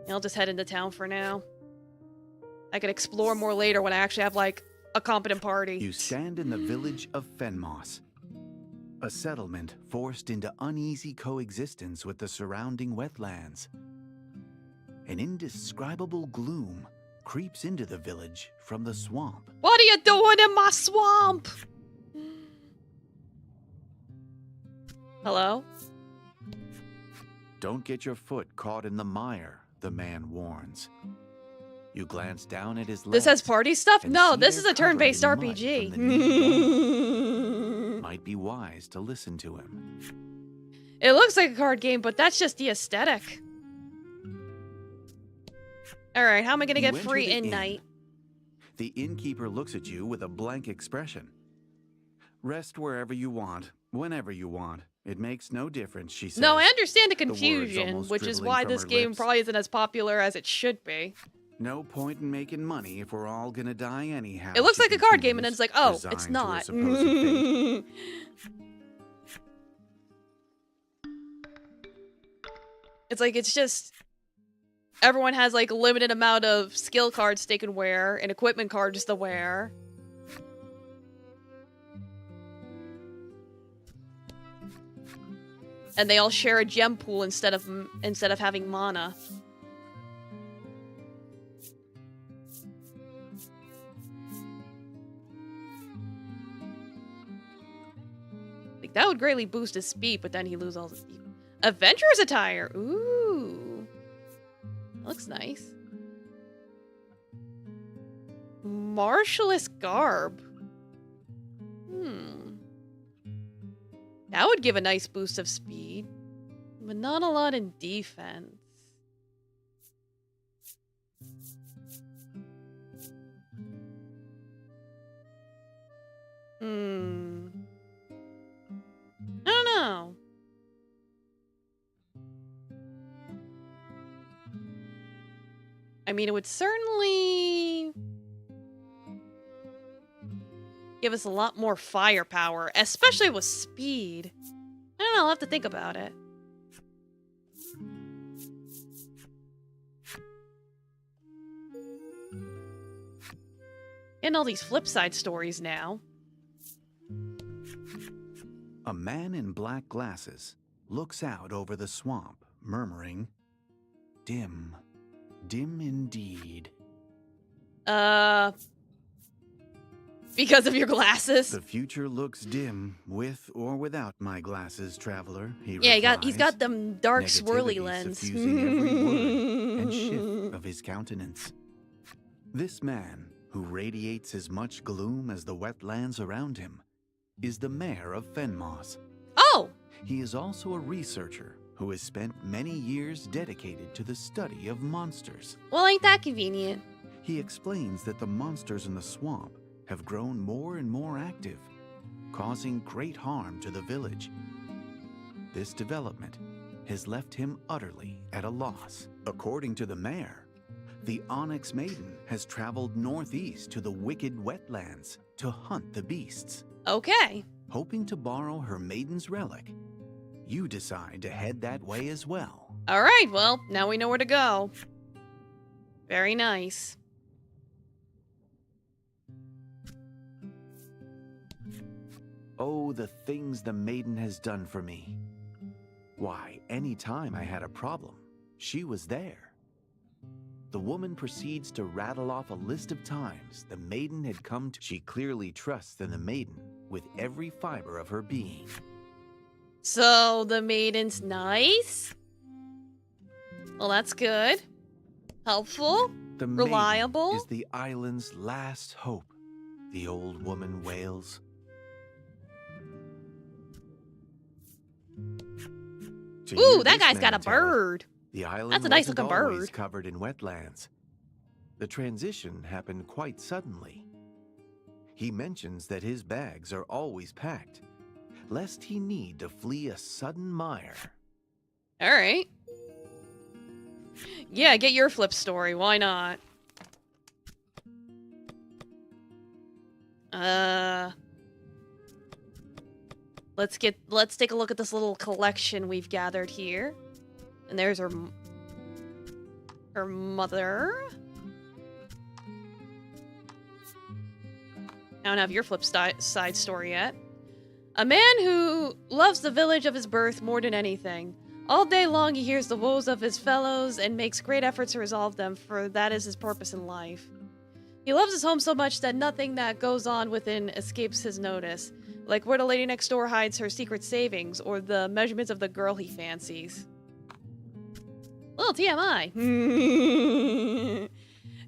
I'll just head into town for now. I can explore more later when I actually have, like, a competent party. You stand in the village of Fenris, a settlement forced into uneasy coexistence with the surrounding wetlands. An indescribable gloom creeps into the village from the swamp. What are you doing in my swamp? Hello? Don't get your foot caught in the mire, the man warns. You glance down at his legs. This has party stuff? and No, see this they're is a turn-based covered in mud RPG. from the knee down. Might be wise to listen to him. It looks like a card game, but that's just the aesthetic. Alright, how am I gonna You get enter free the in inn. night? The innkeeper looks at you with a blank expression. Rest wherever you want, whenever you want. It makes no difference, she says. No, I understand the the words confusion, almost which is dribbling why from this her game lips. probably isn't as popular as it should be. No point in making money if we're all gonna die anyhow. It looks she like a card game, and then continues, it's like, oh, resigned it's to her not. supposed fate. It's like, it's just... Everyone has, like, a limited amount of skill cards they can wear, and equipment cards to wear. And they all share a gem pool instead of having mana. Like, that would greatly boost his speed, but then he loses all his speed. Adventurer's attire! Ooh. That looks nice. Martialist garb. That would give a nice boost of speed, but not a lot in defense. I don't know. I mean, it would certainly give us a lot more firepower, especially with speed. I don't know, I'll have to think about it. Getting all these flip side stories now. A man in black glasses looks out over the swamp, murmuring, "Dim, dim indeed." Because of your glasses? The future looks dim with or without my glasses, traveler, Yeah, he's got them dark swirly lens. Suffusing every word and shift of his countenance. This man, who radiates as much gloom as the wetlands around him, is the mayor of Fenmoss. Oh! He is also a researcher who has spent many years dedicated to the study of monsters. Well, ain't that convenient? He explains that the monsters in the swamp have grown more and more active, causing great harm to the village. This development has left him utterly at a loss. According to the mayor, the Onyx Maiden has traveled northeast to the wicked wetlands to hunt the beasts. Okay. Hoping to borrow her maiden's relic, you decide to head that way as well. All right, well, now we know where to go. Very nice. Oh, the things the maiden has done for me. Why, any time I had a problem, she was there. The woman proceeds to rattle off a list of times the maiden had come to. She clearly trusts in the maiden with every fiber of her being. So, the maiden's nice? Well, that's good. Helpful? The Reliable? maiden is the island's last hope, the old woman wails. Ooh, that guy's got a bird. The island That's a nice looking always bird. Covered in wetlands. The transition happened quite suddenly. He mentions that his bags are always packed, lest he need to flee a sudden mire. All right. Yeah, get your flip story. Why not? Let's take a look at this little collection we've gathered here. And there's her mother. I don't have your flip side story yet. A man who loves the village of his birth more than anything. All day long he hears the woes of his fellows and makes great efforts to resolve them, for that is his purpose in life. He loves his home so much that nothing that goes on within escapes his notice, like where the lady next door hides her secret savings, or the measurements of the girl he fancies. Little TMI.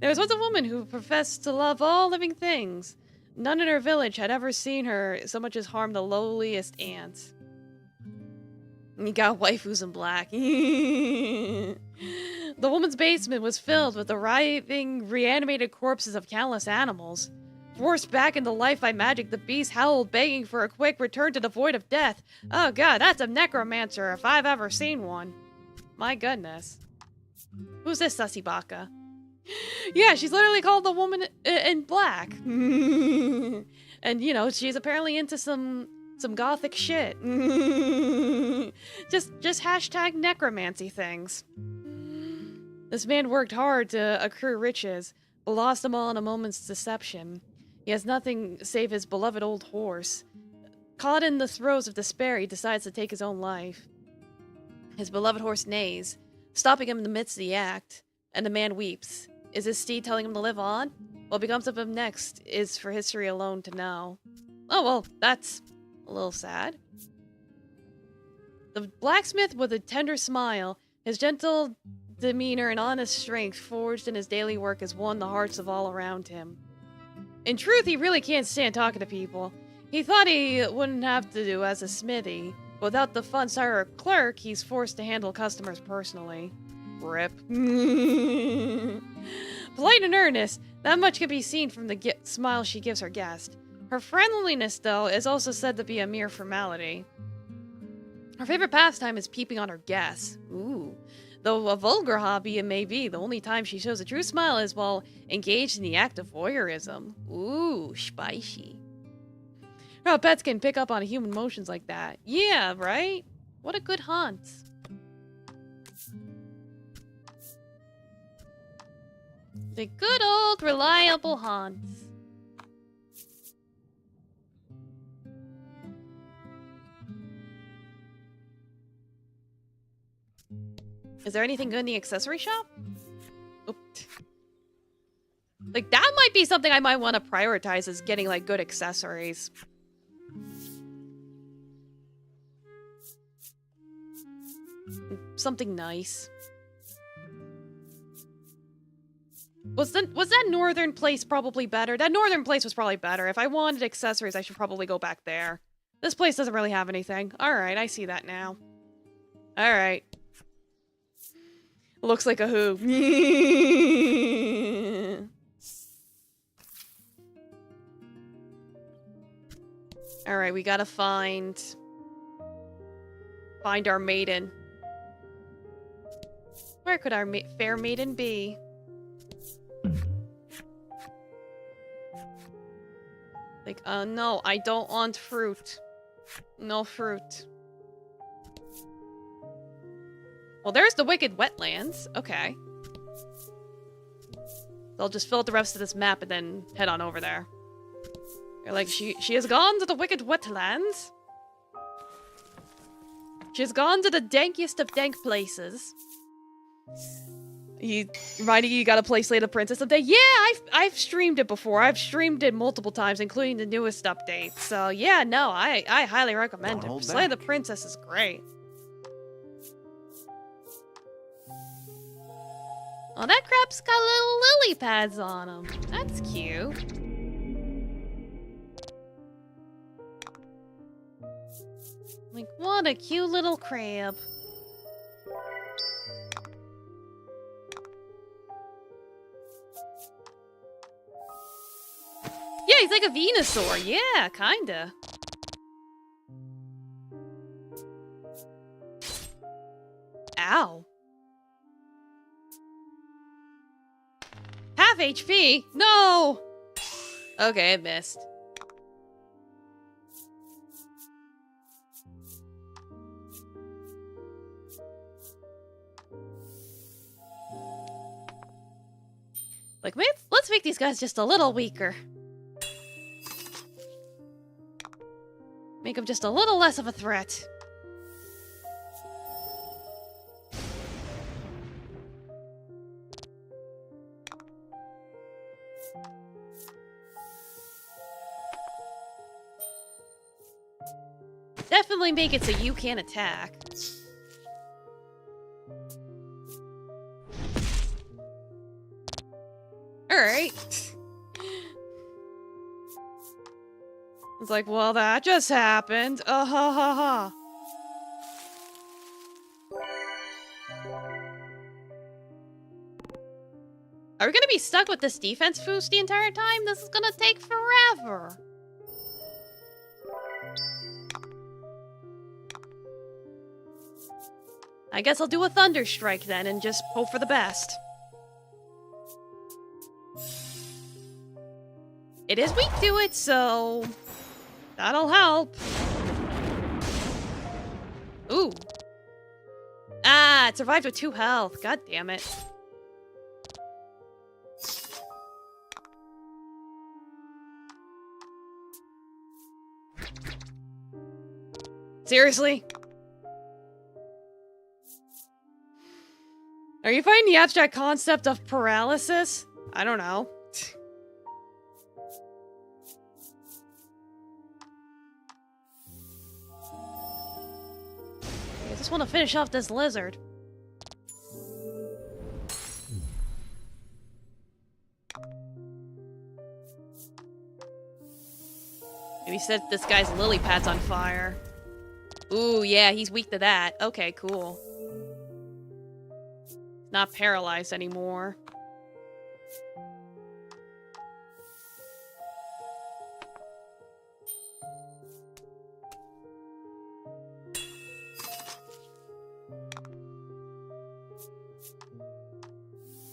There was once a woman who professed to love all living things. None in her village had ever seen her so much as harm the lowliest ants. You got waifus in black. The woman's basement was filled with the writhing, reanimated corpses of countless animals. Forced back into life by magic, the beast howled, begging for a quick return to the void of death. Oh god, that's a necromancer if I've ever seen one. My goodness. Who's this sussy baka? Yeah, she's literally called the woman in black. And, you know, she's apparently into some gothic shit. Just hashtag necromancy things. This man worked hard to accrue riches, but lost them all in a moment's deception. He has nothing save his beloved old horse. Caught in the throes of despair, he decides to take his own life. His beloved horse neighs, stopping him in the midst of the act, and the man weeps. Is his steed telling him to live on? What becomes of him next is for history alone to know. Oh, well, that's a little sad. The blacksmith with a tender smile, his gentle demeanor and honest strength forged in his daily work has won the hearts of all around him. In truth, he really can't stand talking to people. He thought he wouldn't have to do as a smithy. Without the fun sire clerk, he's forced to handle customers personally. Rip. Polite and earnest, that much can be seen from the smile she gives her guest. Her friendliness, though, is also said to be a mere formality. Her favorite pastime is peeping on her guests. Ooh. Though a vulgar hobby it may be, the only time she shows a true smile is while engaged in the act of voyeurism. Ooh, spicy. How pets can pick up on human emotions like that. Yeah, right? What a good hunt. The good old reliable Hans. Is there anything good in the accessory shop? Oop. Like, that might be something I might want to prioritize is getting, like, good accessories. Something nice. Was that northern place probably better? That northern place was probably better. If I wanted accessories, I should probably go back there. This place doesn't really have anything. Alright, I see that now. Alright. Looks like a who. Alright, we gotta find our maiden. Where could our fair maiden be? Like, no, I don't want fruit. No fruit. Well, there's the Wicked Wetlands. Okay. I'll just fill out the rest of this map and then head on over there. You're like, she has gone to the Wicked Wetlands. She has gone to the dankiest of dank places. Reminding you gotta play Slay the Princess someday. Yeah, I've streamed it before. I've streamed it multiple times, including the newest update. So yeah, no, I highly recommend it. Slay the Princess is great. Oh, that crap's got little lily pads on them. That's cute. Like, what a cute little crab. Yeah, he's like a Venusaur. Yeah, kinda. Ow. Half HP? No! Okay, it missed. Like, let's make these guys just a little weaker. Make them just a little less of a threat. Definitely make it so you can't attack. Alright. It's like, well, that just happened. Ha ha ha. Are we gonna be stuck with this defense boost the entire time? This is gonna take forever. I guess I'll do a Thunder Strike then and just hope for the best. It is weak to it, so that'll help. Ooh. Ah, it survived with 2 health. God damn it. Seriously? Are you finding the abstract concept of paralysis? I don't know. I just want to finish off this lizard. Maybe set this guy's lily pads on fire. Ooh, yeah, he's weak to that. Okay, cool. Not paralyzed anymore.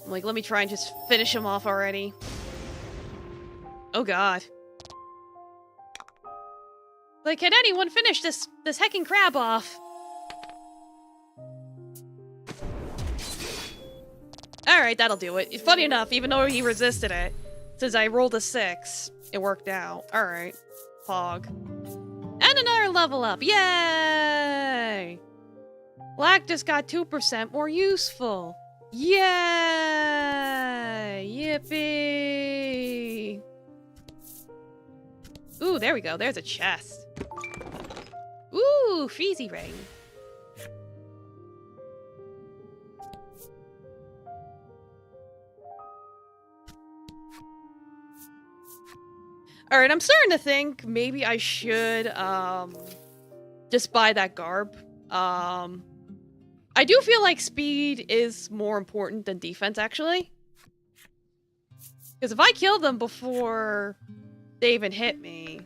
I'm like, let me try and just finish him off already. Oh god. Like, can anyone finish this heckin' crab off? Alright, that'll do it. Funny enough, even though he resisted it, since I rolled a 6, it worked out. Alright. Pog. And another level up. Yay! Black just got 2% more useful. Yay! Yippee! Ooh, there we go. There's a chest. Ooh, Freezy Ring. Alright, I'm starting to think maybe I should, just buy that garb. I do feel like speed is more important than defense, actually. Because if I kill them before they even hit me,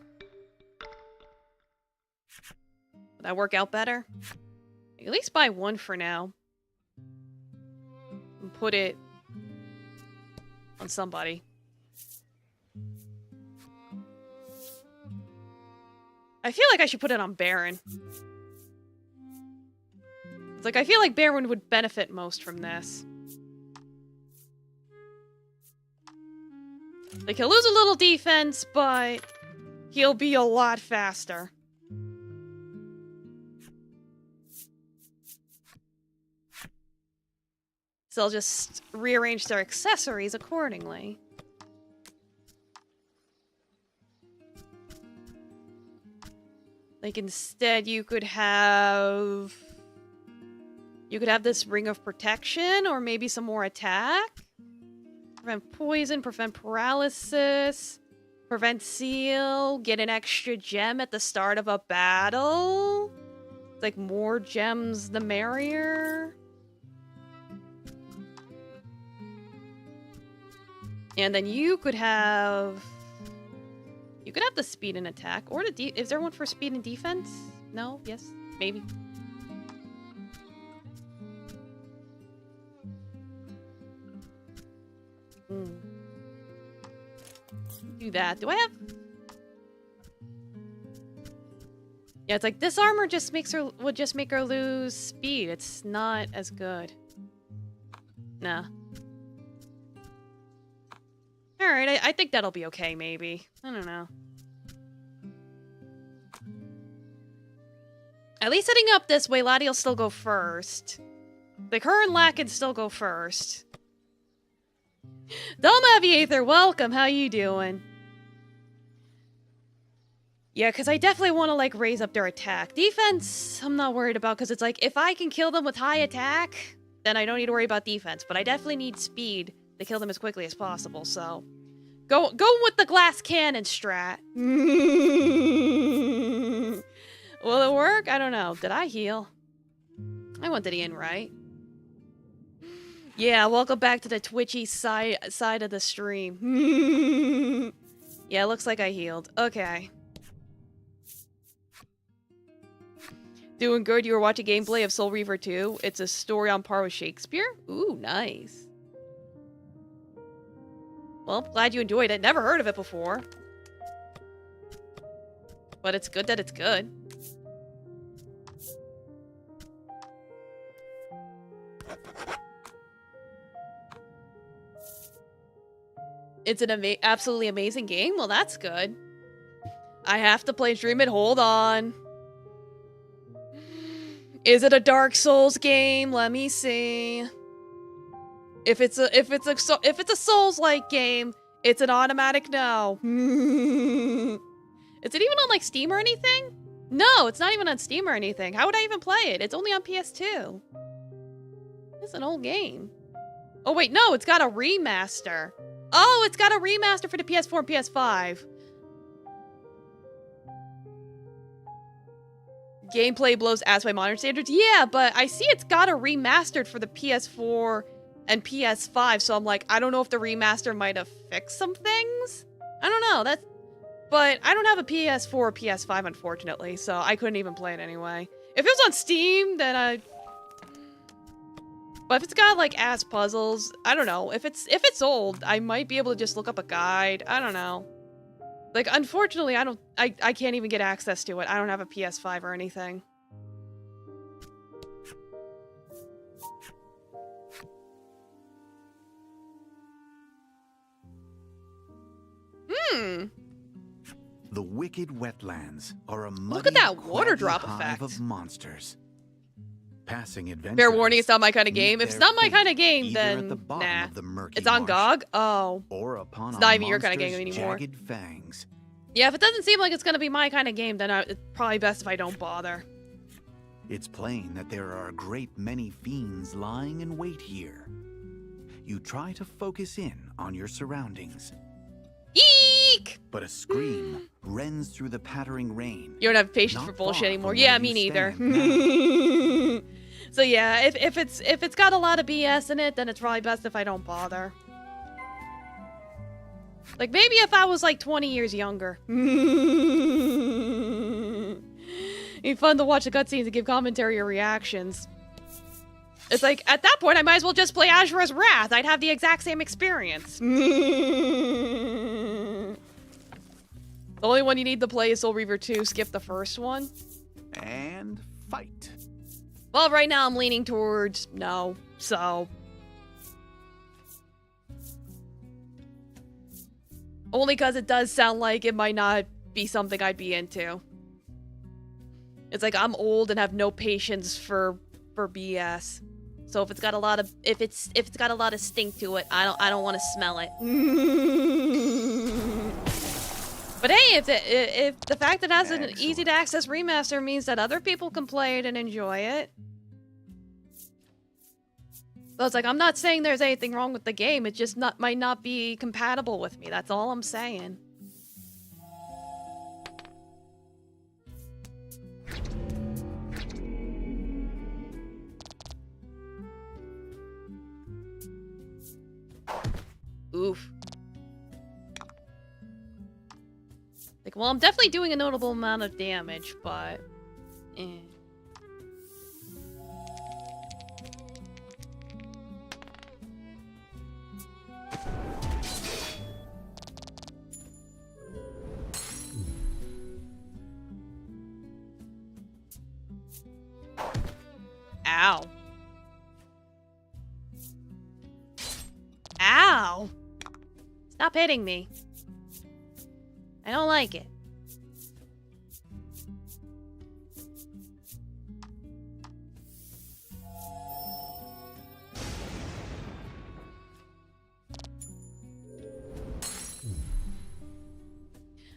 would that work out better? At least buy one for now. And put it on somebody. I feel like I should put it on Baron. It's like, I feel like Baron would benefit most from this. Like, he'll lose a little defense, but he'll be a lot faster. So I'll just rearrange their accessories accordingly. Like, instead, you could have this Ring of Protection, or maybe some more attack. Prevent poison, prevent paralysis, prevent seal, get an extra gem at the start of a battle. Like, more gems the merrier. And then you could have the speed and attack, or is there one for speed and defense? No? Yes? Maybe. Do that. Do I have... Yeah, it's like, this armor just would just make her lose speed. It's not as good. Nah. Alright, I think that'll be okay, maybe. I don't know. At least heading up this way, Lottie will still go first. Like, her and Lack can still go first. Dome Aviator, welcome! How you doing? Yeah, because I definitely want to, like, raise up their attack. Defense, I'm not worried about, because it's like, if I can kill them with high attack, then I don't need to worry about defense. But I definitely need speed to kill them as quickly as possible, so... Go with the glass cannon strat. Will it work? I don't know. Did I heal? I went to the end, right? Yeah, welcome back to the twitchy side of the stream. Yeah, looks like I healed. Okay. Doing good. You were watching gameplay of Soul Reaver 2. It's a story on par with Shakespeare. Ooh, nice. Well, glad you enjoyed it. Never heard of it before. But it's good that it's good. It's an absolutely amazing game? Well, that's good. I have to play stream it. Hold on. Is it a Dark Souls game? Let me see. If it's a Souls-like game, it's an automatic no. Is it even on, like, Steam or anything? No, it's not even on Steam or anything. How would I even play it? It's only on PS2. It's an old game. Oh, wait, no, it's got a remaster. Oh, it's got a remaster for the PS4 and PS5. Gameplay blows ass by modern standards. Yeah, but I see it's got a remastered for the PS4 and PS5, so I'm like, I don't know if the remaster might have fixed some things. I don't know. But I don't have a PS4 or PS5, unfortunately, so I couldn't even play it anyway. If it was on Steam, then but if it's got, like, ass puzzles, I don't know. If it's old, I might be able to just look up a guide. I don't know. Like, unfortunately, I can't even get access to it. I don't have a PS5 or anything. The wicked wetlands are a muddy, look at that water drop hive effect of monsters. Passing adventures. Fair warning, it's not my kind of game. If it's not my kind of game, then nah. It's on GOG? Oh. Or upon it's not even your kind of game anymore. Jagged fangs, Yeah, if it doesn't seem like it's gonna be my kind of game, then it's probably best if I don't bother. It's plain that there are a great many fiends lying in wait here. You try to focus in on your surroundings. Eek! But a scream rends through the pattering rain. You don't have patience for bullshit anymore. Yeah, me neither. So yeah, if it's got a lot of BS in it, then it's probably best if I don't bother. Like maybe if I was like 20 years younger. It'd be fun to watch the cutscenes and give commentary or reactions. It's like, at that point, I might as well just play Ashura's Wrath. I'd have the exact same experience. The only one you need to play is Soul Reaver 2. Skip the first one. And fight. Well, right now I'm leaning towards no, so... Only because it does sound like it might not be something I'd be into. It's like I'm old and have no patience for BS. So if it's got a lot of got a lot of stink to it, I don't want to smell it. But hey, if the fact that it has an easy to access remaster means that other people can play it and enjoy it. So it's like I'm not saying there's anything wrong with the game. It just might not be compatible with me. That's all I'm saying. Oof. Like, well, I'm definitely doing a notable amount of damage, but... Ow. Ow! Stop hitting me. I don't like it.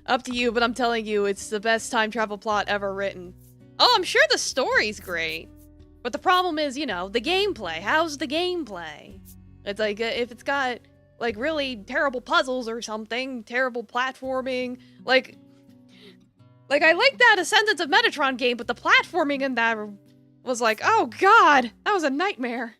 Up to you, but I'm telling you, it's the best time travel plot ever written. Oh, I'm sure the story's great. But the problem is, you know, the gameplay. How's the gameplay? It's like, if it's got, like, really terrible puzzles or something, terrible platforming, like I like that Ascendance of Metatron game, but the platforming in that was like, oh god, that was a nightmare.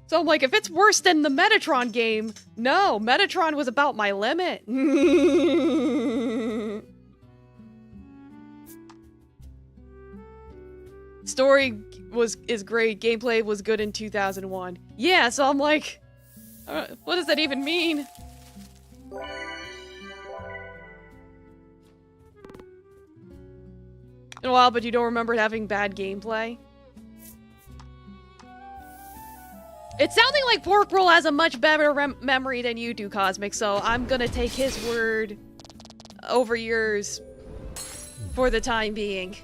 So I'm like, if it's worse than the Metatron game, no, Metatron was about my limit. Story is great, gameplay was good in 2001. Yeah, so I'm like, what does that even mean? In a while, but you don't remember having bad gameplay? It's sounding like Pork Roll has a much better memory than you do, Cosmic, so I'm gonna take his word over yours for the time being.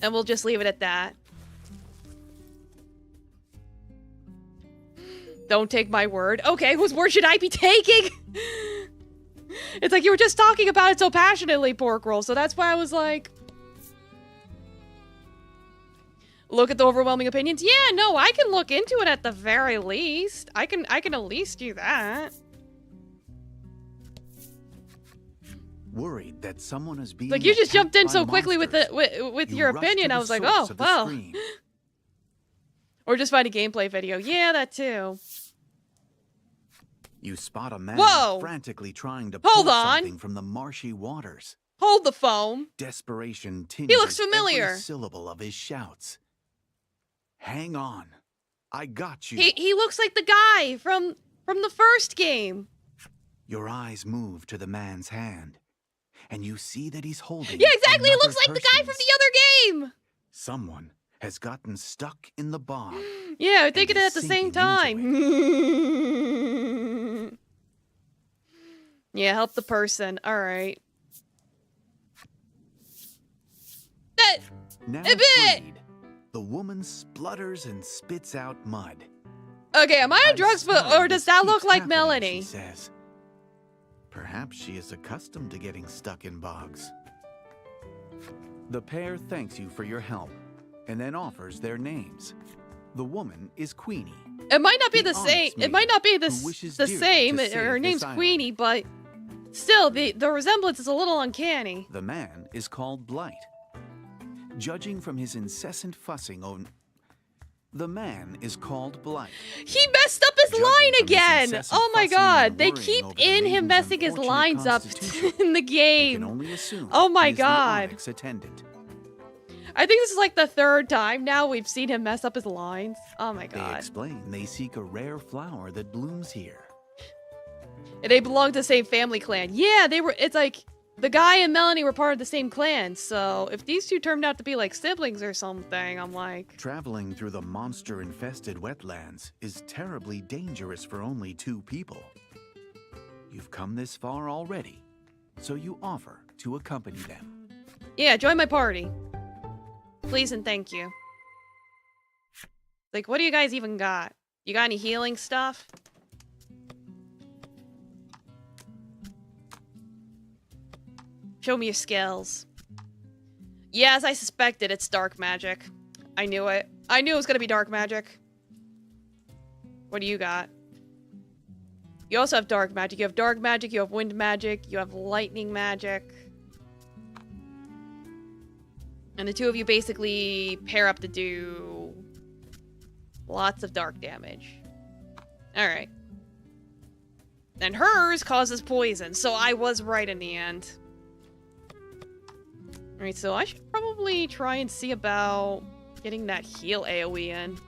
And we'll just leave it at that. Don't take my word. Okay, whose word should I be taking? It's like you were just talking about it so passionately, Pork Roll, so that's why I was like... Look at the overwhelming opinions. Yeah, no, I can look into it at the very least. I can at least do that. Worried that someone is being like you just jumped in so quickly monsters. with your opinion. I was like, oh, well. Or just find a gameplay video. Yeah, that too. You spot a man frantically trying to Hold pull on. something from the marshy waters. Hold the phone. Desperation tinges He looks familiar. every syllable of his shouts. Hang on. I got you. He looks like the guy from the first game. Your eyes move to the man's hand, and you see that he's holding Yeah, exactly. He another looks like the guy from the other game. Someone has gotten stuck in the bog. Yeah, we're thinking it at the same time. Yeah, help the person. All right. Now freed, the woman splutters and spits out mud. Okay, am I on drugs, or does that look like happening, Melanie? She says. Perhaps she is accustomed to getting stuck in bogs. The pair thanks you for your help and then offers their names. The woman is Queenie. It might not be the same. It might not be the same. to Her save name's this Queenie, but still, the resemblance is a little uncanny. The man is called Blight. Judging from his incessant fussing on... The man is called Blight. He messed up his line again! Oh my god, they keep in him messing his lines up in the game. Oh my god. Attendant. I think this is like the third time now we've seen him mess up his lines. Oh my god. They explain they seek a rare flower that blooms here. They belong to the same family clan. Yeah, they were. It's like the guy and Melanie were part of the same clan. So if these two turned out to be like siblings or something, I'm like... Traveling through the monster-infested wetlands is terribly dangerous for only two people. You've come this far already, so you offer to accompany them. Yeah, join my party. Please and thank you. Like, what do you guys even got? You got any healing stuff? Show me your skills. Yeah, as I suspected, it's dark magic. I knew it. I knew it was gonna be dark magic. What do you got? You also have dark magic. You have dark magic, you have wind magic, you have lightning magic. And the two of you basically pair up to do lots of dark damage. Alright. And hers causes poison, so I was right in the end. Alright, so I should probably try and see about getting that heal AoE in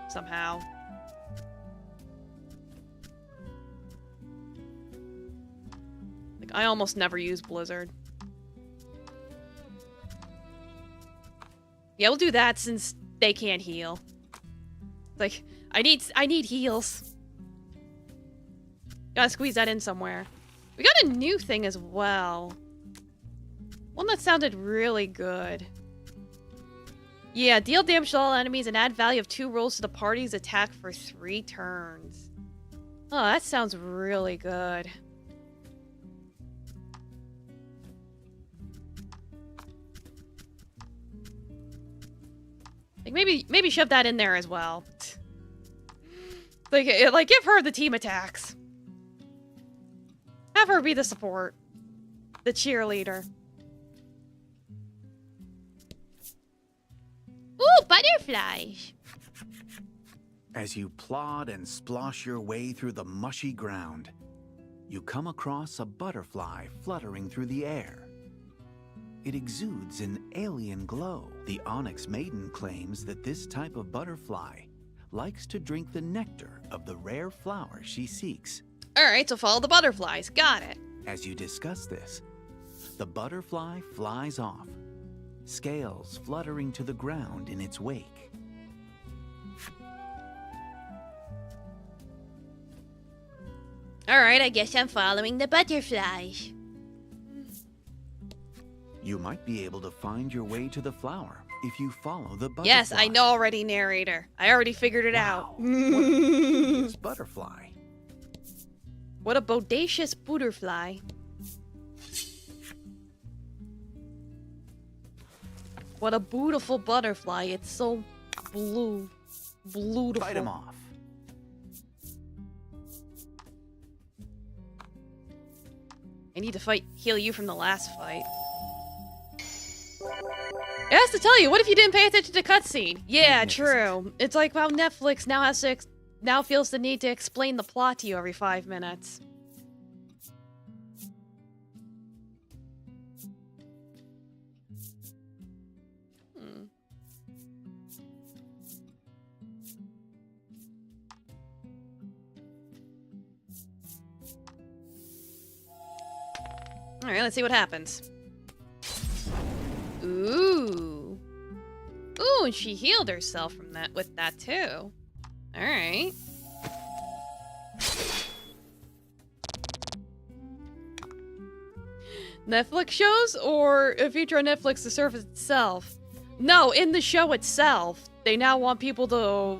somehow. Like, I almost never use Blizzard. Yeah, we'll do that since they can't heal. Like, I need heals. Gotta squeeze that in somewhere. We got a new thing as well. One that sounded really good. Yeah, deal damage to all enemies and add value of 2 rolls to the party's attack for 3 turns. Oh, that sounds really good. Like maybe shove that in there as well. Like give her the team attacks. Have her be the support. The cheerleader. Ooh, butterflies! As you plod and splosh your way through the mushy ground, you come across a butterfly fluttering through the air. It exudes an alien glow. The Onyx Maiden claims that this type of butterfly likes to drink the nectar of the rare flower she seeks. Alright, so follow the butterflies. Got it. As you discuss this, the butterfly flies off, scales fluttering to the ground in its wake. Alright, I guess I'm following the butterflies. You might be able to find your way to the flower if you follow the butterfly. Yes, I know already, narrator. I already figured it out. What a bodacious butterfly. What a bodacious butterfly. What a beautiful butterfly. It's so blue. Beautiful. Fight him off. I need to heal you from the last fight. It has to tell you, what if you didn't pay attention to cutscene? Yeah, true. It's like how Netflix now feels the need to explain the plot to you every 5 minutes. Alright, let's see what happens. Ooh. Ooh, and she healed herself from that with that too. Alright. Netflix shows or a feature on Netflix the service itself? No, in the show itself. They now want people to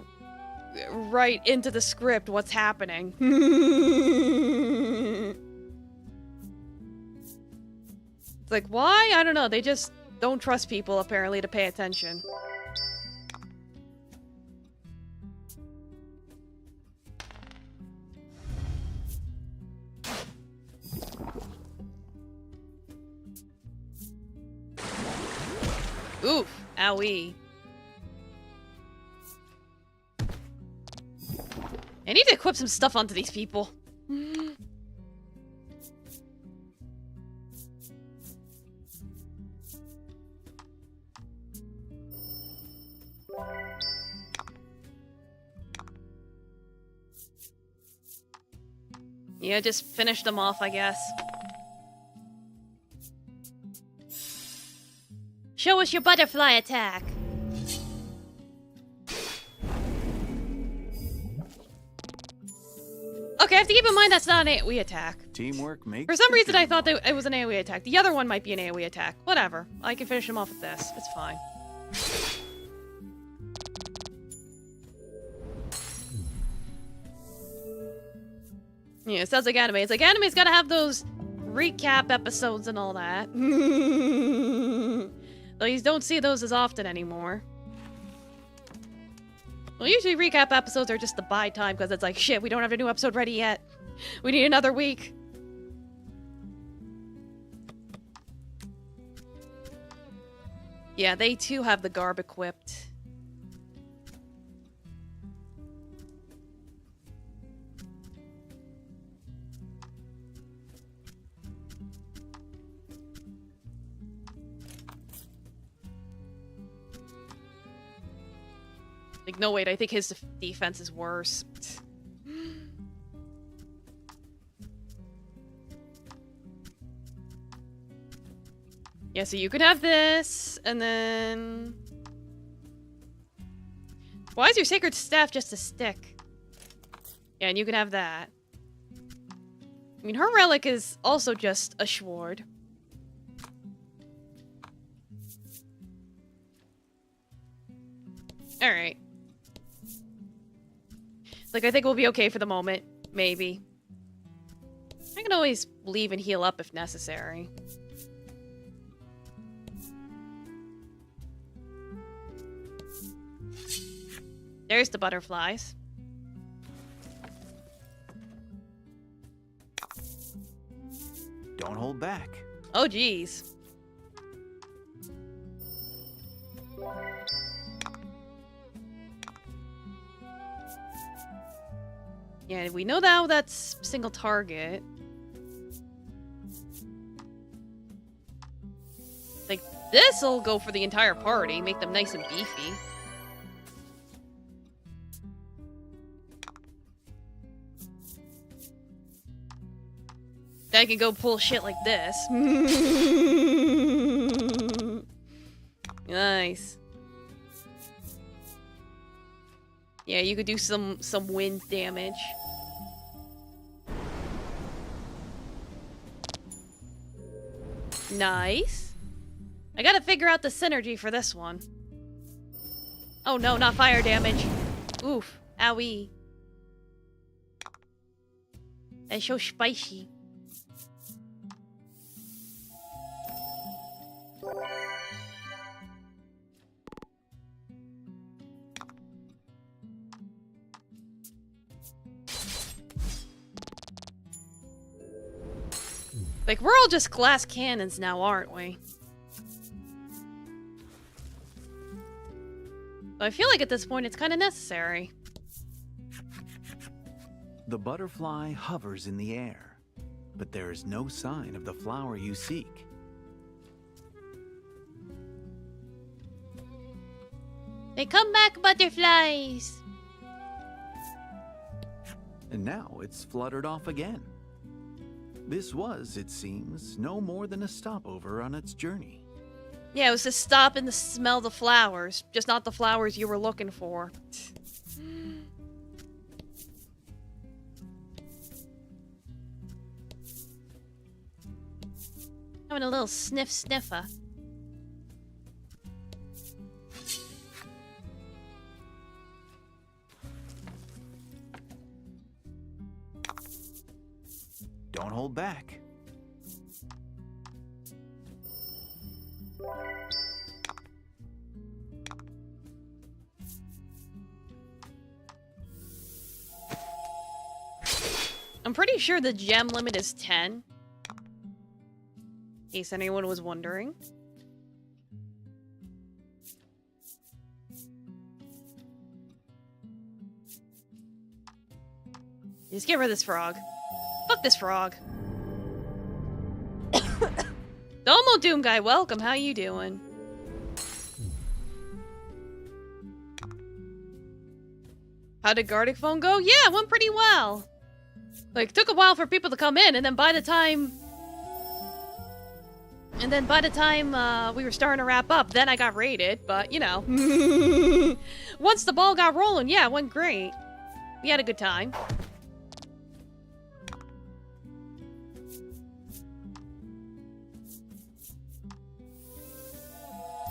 right into the script what's happening. It's like, why? I don't know. They just don't trust people, apparently, to pay attention. Oof. Owie. I need to equip some stuff onto these people. Yeah, just finish them off, I guess. Show us your butterfly attack. Okay, I have to keep in mind that's not an AoE attack. Teamwork makes. For some reason, I thought that it was an AoE attack. The other one might be an AoE attack. Whatever. I can finish him off with this. It's fine. Yeah, it sounds like anime. It's like anime's gotta have those recap episodes and all that. Though you don't see those as often anymore. Well, usually recap episodes are just the buy time because it's like, shit, we don't have a new episode ready yet. We need another week. Yeah, they too have the garb equipped. Like, no, wait, I think his defense is worse. Yeah, so you could have this, and then... Why is your sacred staff just a stick? Yeah, and you can have that. I mean, her relic is also just a sword. Alright. Like, I think we'll be okay for the moment. Maybe. I can always leave and heal up if necessary. There's the butterflies. Don't hold back. Oh, geez. Yeah, we know now that's single target. Like, this'll go for the entire party, make them nice and beefy. I can go pull shit like this. Nice. Yeah, you could do some wind damage. Nice. I gotta figure out the synergy for this one. Oh no, not fire damage. Oof. Owie. That's so spicy. Like, we're all just glass cannons now, aren't we? But I feel like at this point it's kind of necessary. The butterfly hovers in the air, but there is no sign of the flower you seek. They come back, butterflies! And now it's fluttered off again. This was, it seems, no more than a stopover on its journey. Yeah, it was to stop and to smell the flowers, just not the flowers you were looking for. Having a little sniffer. Don't hold back. I'm pretty sure the gem limit is 10. In case anyone was wondering. Just get rid of this frog. Fuck this frog. Domo Doom Guy, welcome. How you doing? How did Gardic Phone go? Yeah, it went pretty well. Like, took a while for people to come in, and then by the time... we were starting to wrap up, then I got raided, but, you know. Once the ball got rolling, yeah, it went great. We had a good time.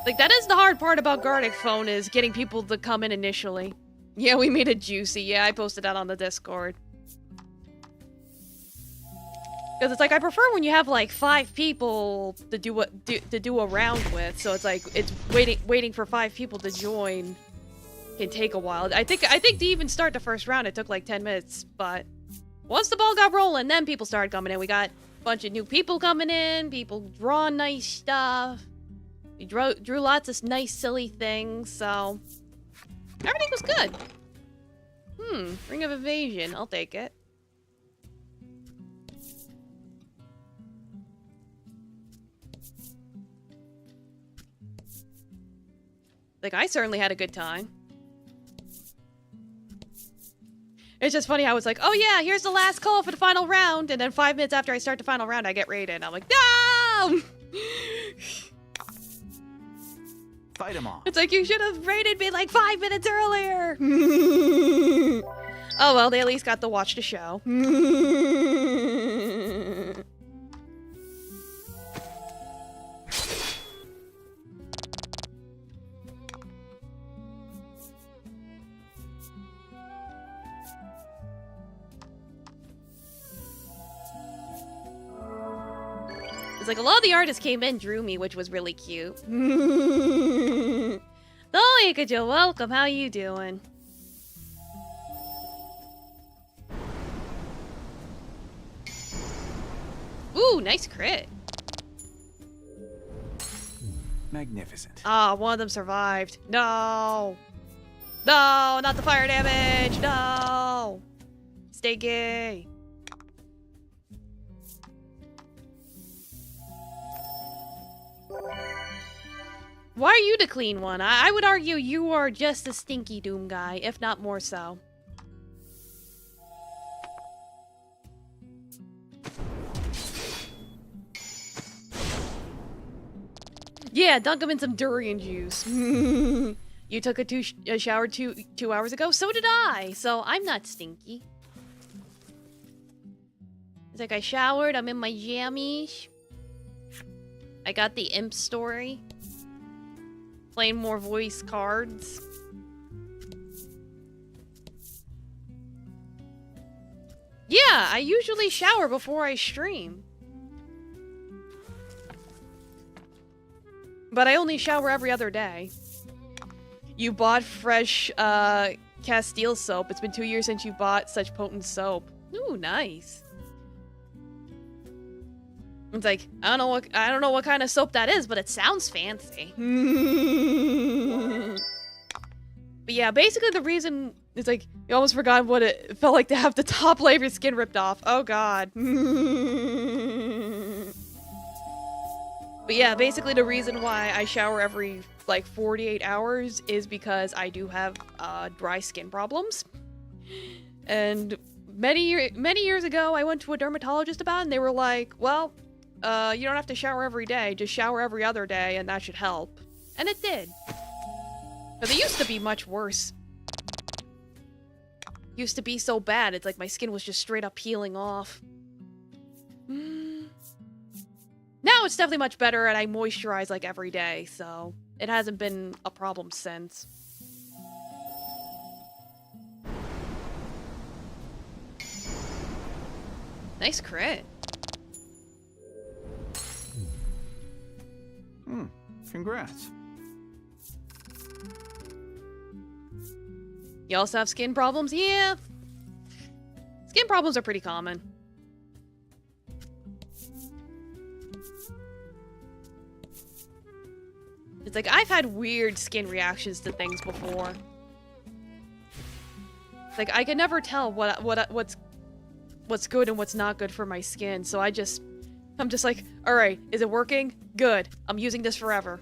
Like, that is the hard part about Gardic Phone, is getting people to come in initially. Yeah, we made it juicy. Yeah, I posted that on the Discord. Because it's like, I prefer when you have like 5 people to do a round with. So it's like, it's waiting for 5 people to join can take a while. I think to even start the first round, it took like 10 minutes. But once the ball got rolling, then people started coming in. We got a bunch of new people coming in. People drawing nice stuff. We drew lots of nice, silly things. So everything was good. Ring of Evasion. I'll take it. Like, I certainly had a good time. It's just funny how it's like, oh yeah, here's the last call for the final round, and then 5 minutes after I start the final round, I get raided. I'm like, no! Fight him off. It's like, you should have raided me like 5 minutes earlier! Oh well, they at least got to watch the show. Like, a lot of the artists came in, drew me, which was really cute. Oh, Ikajo, welcome. How you doing? Ooh, nice crit. Magnificent. Ah, one of them survived. No. No, not the fire damage. No. Stay gay. Why are you the clean one? I would argue you are just a stinky Doom Guy, if not more so. Yeah, dunk him in some durian juice. You took a shower two hours ago? So did I. So I'm not stinky. It's like I showered, I'm in my jammies. I got the imp story. Playing more voice cards. Yeah, I usually shower before I stream. But I only shower every other day. You bought fresh Castile soap. It's been 2 years since you bought such potent soap. Ooh, nice. It's like, I don't know what kind of soap that is, but it sounds fancy. But yeah, basically the reason it's like you almost forgot what it felt like to have the top layer of your skin ripped off. Oh god. But yeah, basically the reason why I shower every like 48 hours is because I do have dry skin problems. And many years ago I went to a dermatologist about it, and they were like, well, you don't have to shower every day, just shower every other day and that should help. And it did. But it used to be much worse. Used to be so bad, it's like my skin was just straight up peeling off. Now it's definitely much better, and I moisturize like every day, so it hasn't been a problem since. Nice crit. Congrats. You also have skin problems? Yeah. Skin problems are pretty common. It's like, I've had weird skin reactions to things before. Like, I can never tell what's good and what's not good for my skin, so I'm just like, alright, is it working? Good. I'm using this forever.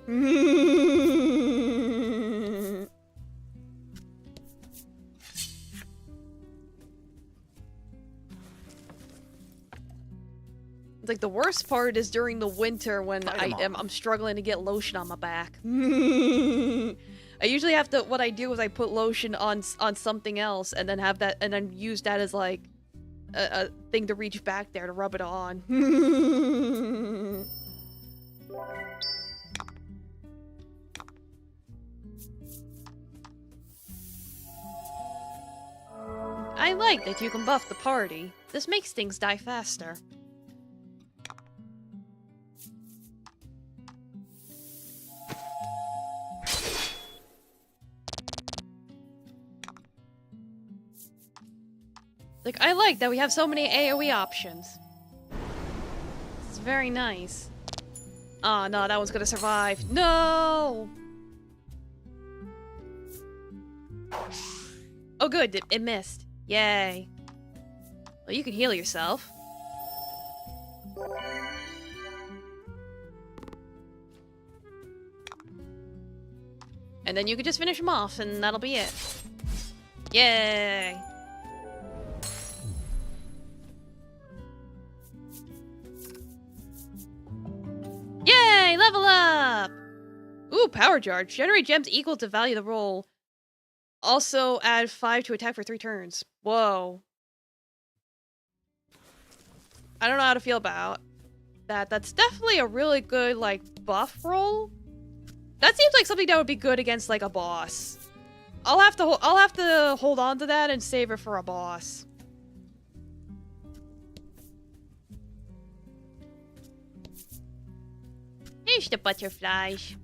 It's like the worst part is during the winter when I'm struggling to get lotion on my back. I usually have to, what I do is I put lotion on something else and then have that, and then use that as like a thing to reach back there to rub it on. I like that you can buff the party. This makes things die faster. Like, I like that we have so many AoE options. It's very nice. Oh, no, that one's gonna survive. No! Oh, good. It missed. Yay. Well, you can heal yourself. And then you can just finish him off, and that'll be it. Yay! Yay! Level up! Ooh, power charge. Generate gems equal to value of the roll. Also add 5 to attack for 3 turns. Whoa. I don't know how to feel about that. That's definitely a really good, like, buff roll. That seems like something that would be good against, like, a boss. I'll have to hold on to that and save it for a boss. Here's the butterflies.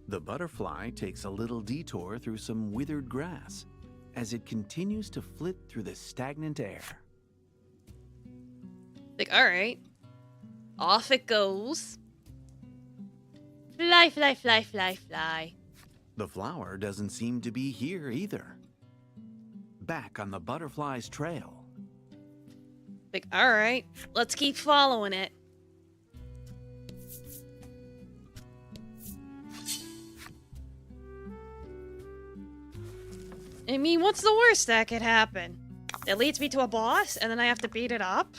The butterfly takes a little detour through some withered grass as it continues to flit through the stagnant air. Like, alright. Off it goes. Fly, fly, fly, fly, fly. The flower doesn't seem to be here either. Back on the butterfly's trail. Like, alright. Let's keep following it. I mean, what's the worst that could happen? It leads me to a boss, and then I have to beat it up?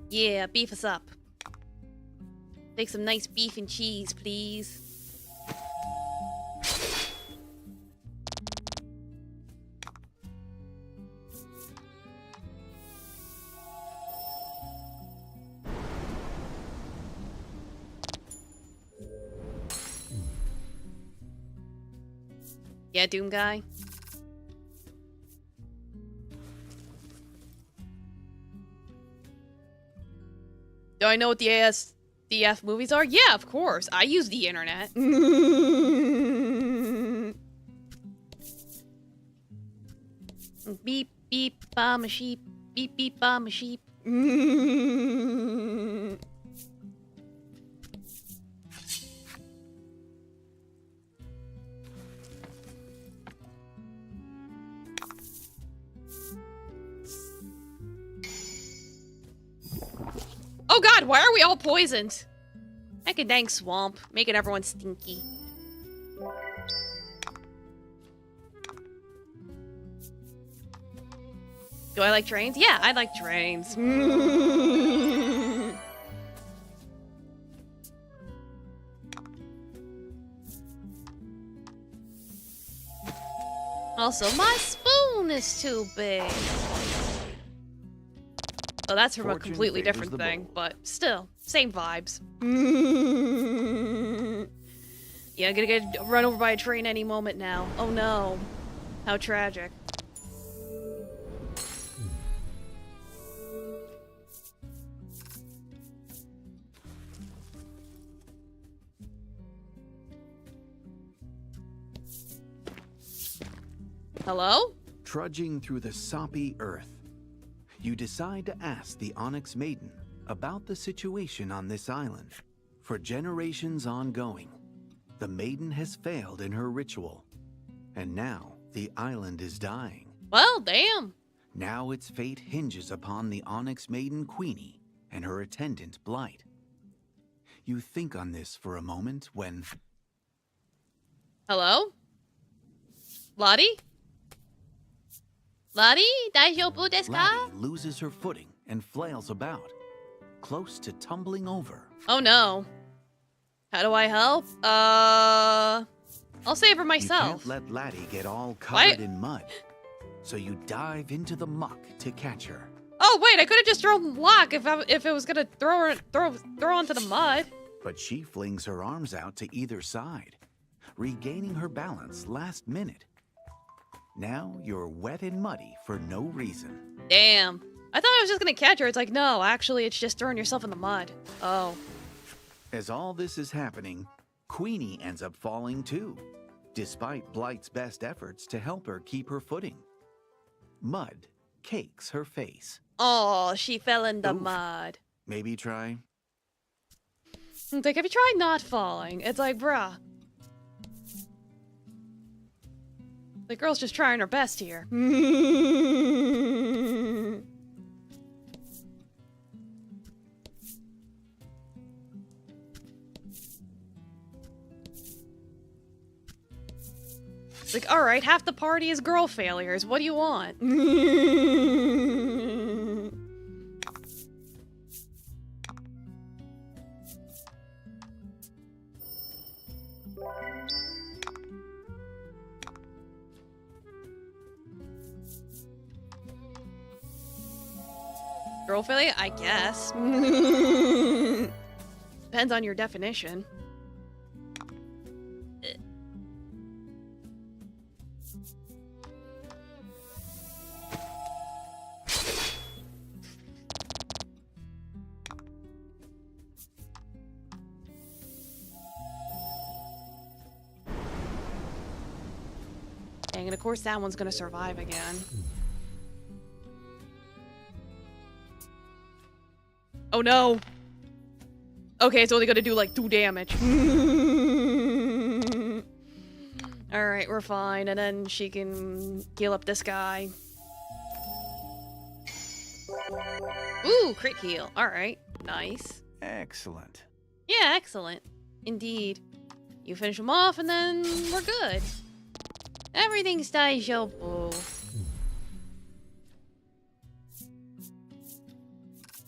Yeah, beef us up. Take some nice beef and cheese, please. Yeah, Doom guy. Do I know what the ASDF movies are? Yeah, of course. I use the internet. Beep, beep, I'm a sheep. Beep, beep, I'm a sheep. Oh god, why are we all poisoned? Heck a dang swamp, making everyone stinky. Do I like trains? Yeah, I like trains. Also, my spoon is too big. Oh, that's from a completely different thing, but still, same vibes. Yeah, I'm gonna get run over by a train any moment now. Oh no. How tragic. Hello? Trudging through the soppy earth, you decide to ask the Onyx Maiden about the situation on this island. For generations ongoing, the maiden has failed in her ritual, and now the island is dying. Well, damn. Now its fate hinges upon the Onyx Maiden Queenie and her attendant Blight. You think on this for a moment when... Hello? Lottie? Lottie? Daijoubu desu ka? Laddie loses her footing and flails about, close to tumbling over. Oh no. How do I help? I'll save her myself. You can't let Laddie get all covered in mud, so you dive into the muck to catch her. Oh wait, I could have just thrown block if it was gonna throw onto the mud. But she flings her arms out to either side, regaining her balance last minute. Now you're wet and muddy for no reason. Damn. I thought I was just gonna catch her. It's like, no, actually, it's just throwing yourself in the mud. Oh. As all this is happening, Queenie ends up falling too, despite Blight's best efforts to help her keep her footing. Mud cakes her face. Oh, she fell in the Oof. mud. Maybe try. It's like, have you tried not falling? It's like, bruh. The girl's just trying her best here. It's like, alright, half the party is girl failures. What do you want? Girl failure? I guess. Depends on your definition. Dang, and of course that one's gonna survive again. Oh no! Okay, it's only gonna do like 2 damage. Alright, we're fine. And then she can heal up this guy. Ooh, crit heal. Alright, nice. Excellent. Yeah, excellent. Indeed. You finish him off and then we're good. Everything's daijoubu.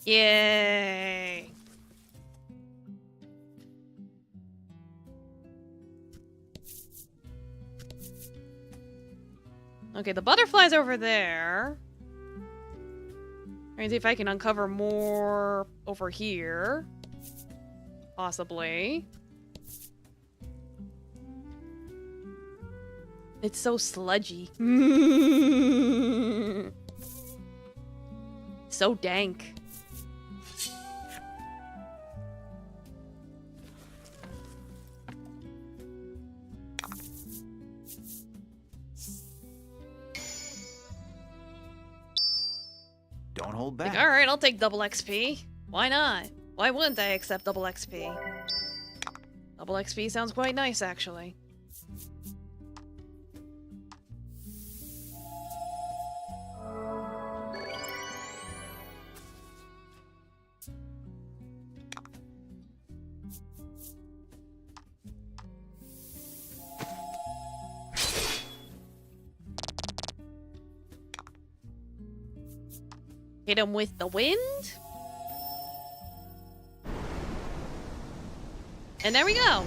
Yay! Okay, the butterfly's over there. Let me see if I can uncover more over here. Possibly. It's so sludgy. So dank. Don't hold back. Like, alright, I'll take double XP. Why not? Why wouldn't I accept double XP? Double XP sounds quite nice, actually. Hit him with the wind. And there we go.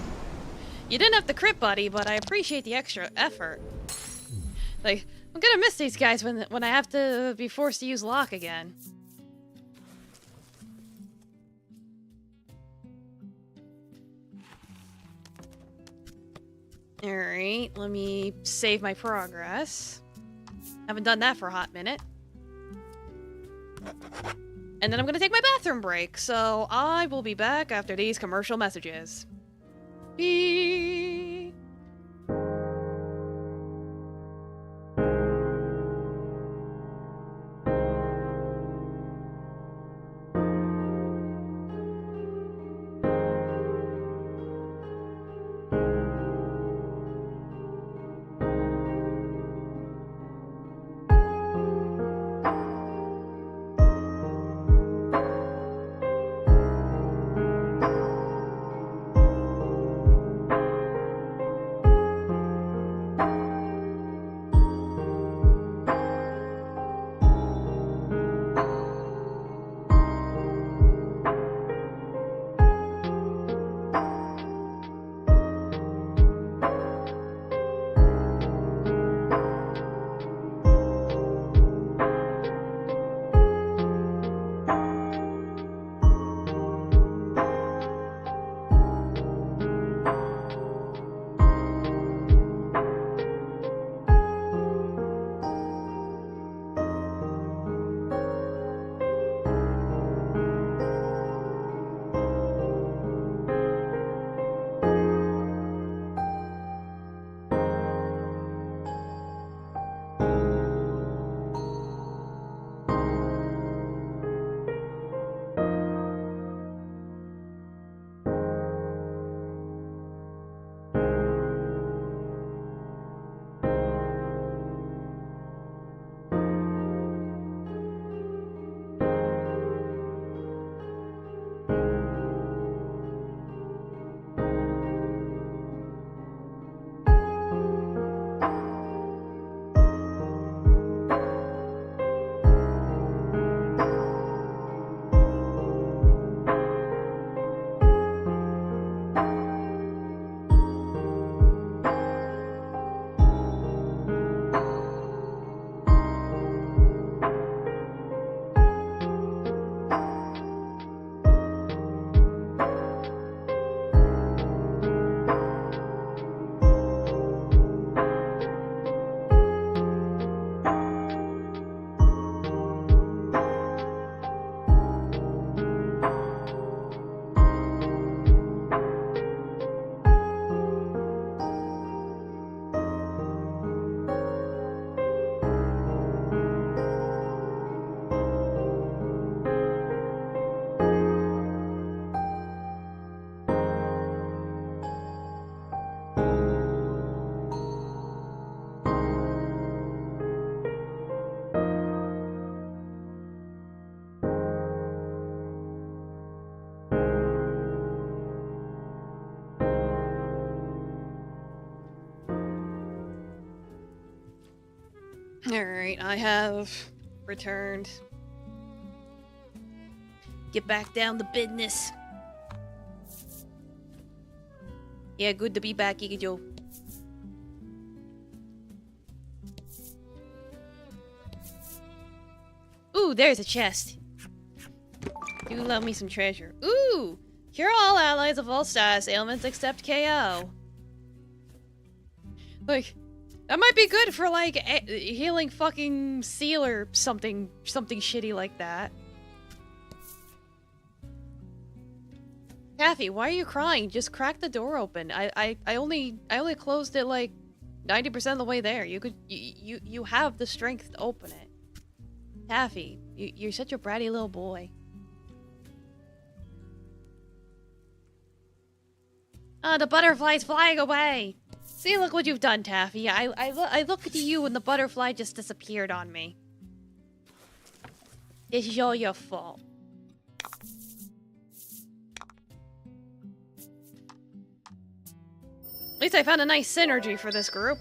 You didn't have to crit, buddy, but I appreciate the extra effort. Like, I'm gonna miss these guys when I have to be forced to use lock again. Alright, let me save my progress. Haven't done that for a hot minute. And then I'm gonna take my bathroom break, so I will be back after these commercial messages. Beep. Alright, I have returned. Get back down to business. Yeah, good to be back, Ikijo. Ooh, there's a chest. Do love me some treasure. Ooh! Cure all allies of all status ailments except KO. Like, that might be good for, like, healing fucking seal or something shitty like that. Kathy, why are you crying? Just crack the door open. I only closed it, like, 90% of the way there. You have the strength to open it. Taffy, you're such a bratty little boy. Oh, the butterfly's flying away. See, look what you've done, Taffy. I look at you and the butterfly just disappeared on me. This is all your fault. At least I found a nice synergy for this group.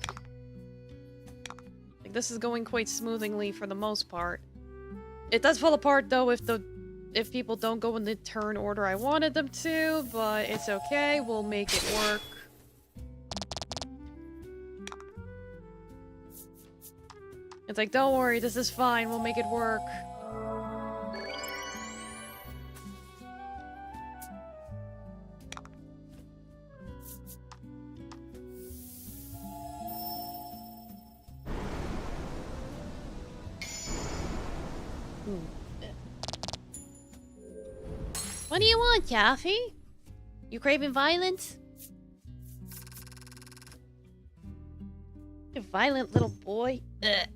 Like, this is going quite smoothly for the most part. It does fall apart though if people don't go in the turn order I wanted them to, but it's okay. We'll make it work. It's like, don't worry, this is fine. We'll make it work. What do you want, Kathy? You craving violence? You violent little boy. Ugh.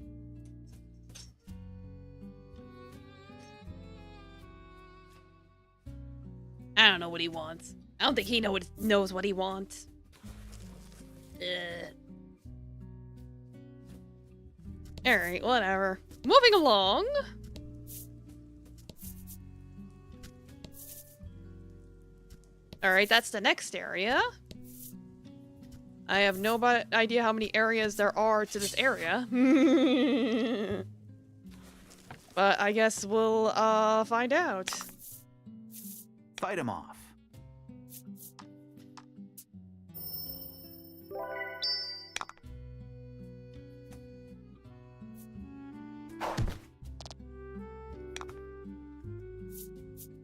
I don't know what he wants. I don't think he knows what he wants. Alright, whatever. Moving along. Alright, that's the next area. I have no idea how many areas there are to this area. But I guess we'll find out. Fight him off.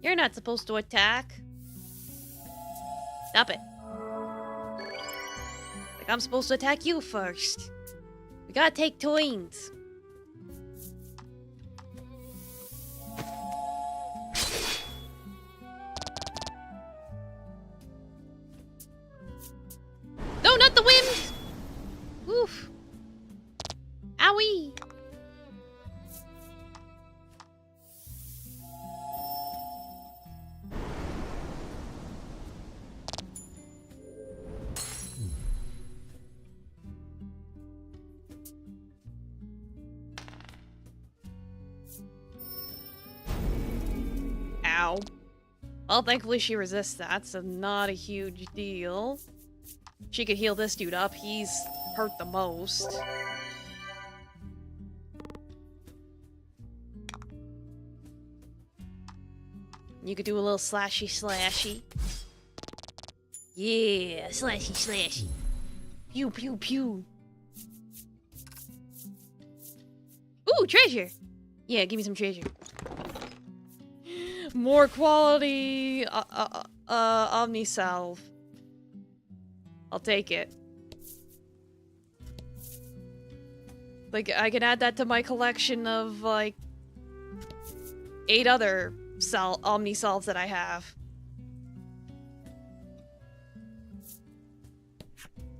You're not supposed to attack. Stop it. Like I'm supposed to attack you first. We gotta take turns. No, not the wind! Oof. Owie. Ow. Well, thankfully she resists that, so not a huge deal. She could heal this dude up. He's hurt the most. You could do a little slashy slashy. Yeah, slashy slashy. Pew pew pew. Ooh, treasure! Yeah, give me some treasure. More quality Omni Salve. I'll take it. Like, I can add that to my collection of, like, 8 other Omni Salves that I have.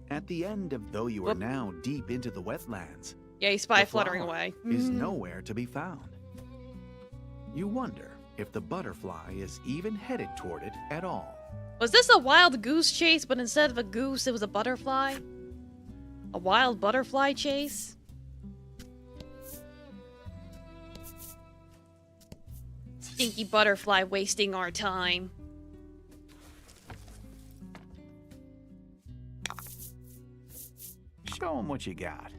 At the end of though you are now deep into the wetlands. Yeah, you spy fluttering away. Is nowhere to be found. You wonder if the butterfly is even headed toward it at all. Was this a wild goose chase, but instead of a goose, it was a butterfly? A wild butterfly chase? Stinky butterfly wasting our time. Show him what you got.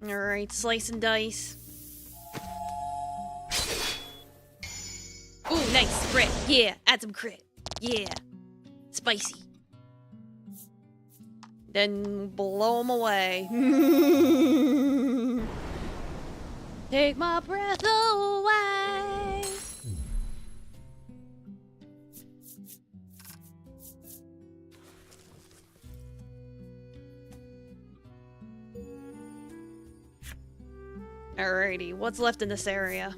Alright, slice and dice. Ooh, nice, crit. Yeah, add some crit. Yeah. Spicy. Then blow them away. Take my breath away. Alrighty, what's left in this area?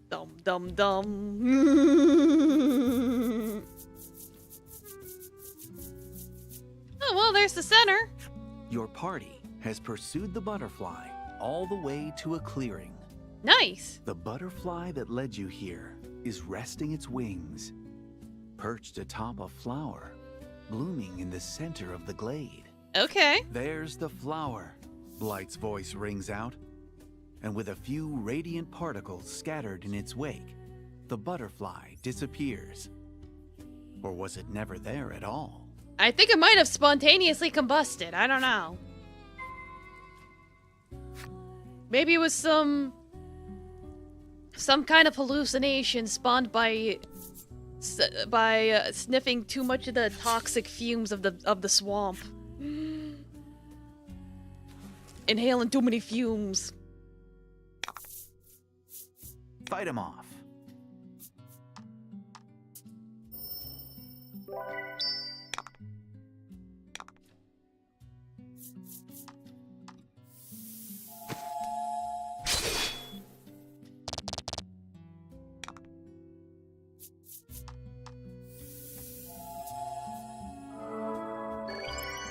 Dum dum dum. Oh, well, there's the center. Your party has pursued the butterfly all the way to a clearing. Nice. The butterfly that led you here is resting its wings, perched atop a flower, blooming in the center of the glade. Okay. There's the flower, Blight's voice rings out, and with a few radiant particles scattered in its wake, the butterfly disappears. Or was it never there at all? I think it might have spontaneously combusted. I don't know. Maybe it was some kind of hallucination spawned by sniffing too much of the toxic fumes of the swamp. Inhaling too many fumes. Fight him off.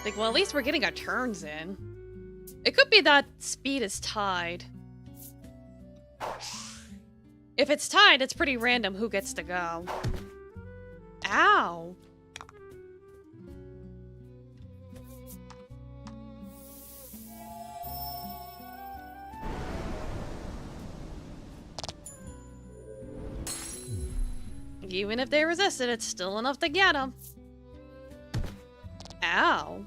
Like, well, at least we're getting our turns in. It could be that speed is tied. If it's tied, it's pretty random who gets to go. Ow. Even if they resist it, it's still enough to get them. Ow.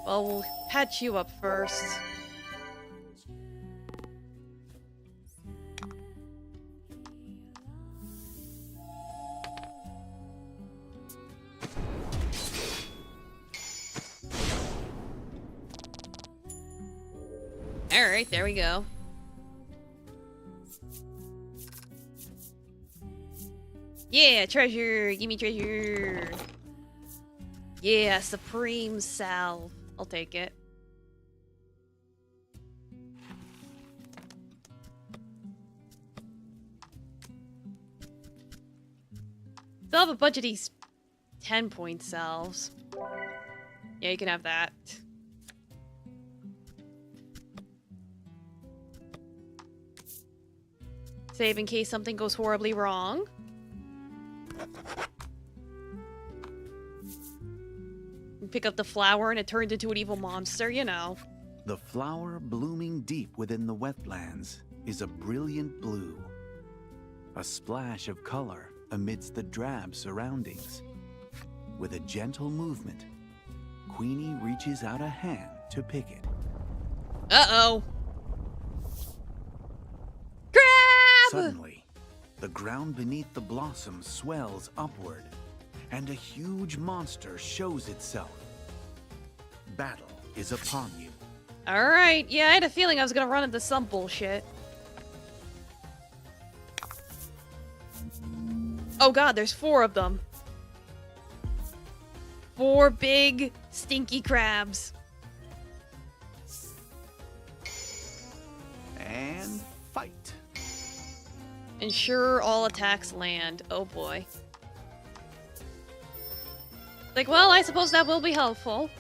Well, we'll patch you up first. Alright, there we go. Yeah, treasure! Give me treasure! Yeah, supreme salve. I'll take it. Still have a bunch of these 10-point salves. Yeah, you can have that. Save in case something goes horribly wrong. Pick up the flower and it turned into an evil monster, you know. The flower blooming deep within the wetlands is a brilliant blue. A splash of color amidst the drab surroundings. With a gentle movement, Queenie reaches out a hand to pick it. Uh-oh. Grab! Suddenly, the ground beneath the blossom swells upward, and a huge monster shows itself. Battle is upon you. Alright, yeah, I had a feeling I was gonna run into some bullshit. Oh god, there's 4 of them. 4 big, stinky crabs. And fight. Ensure all attacks land. Oh boy. Like, well, I suppose that will be helpful.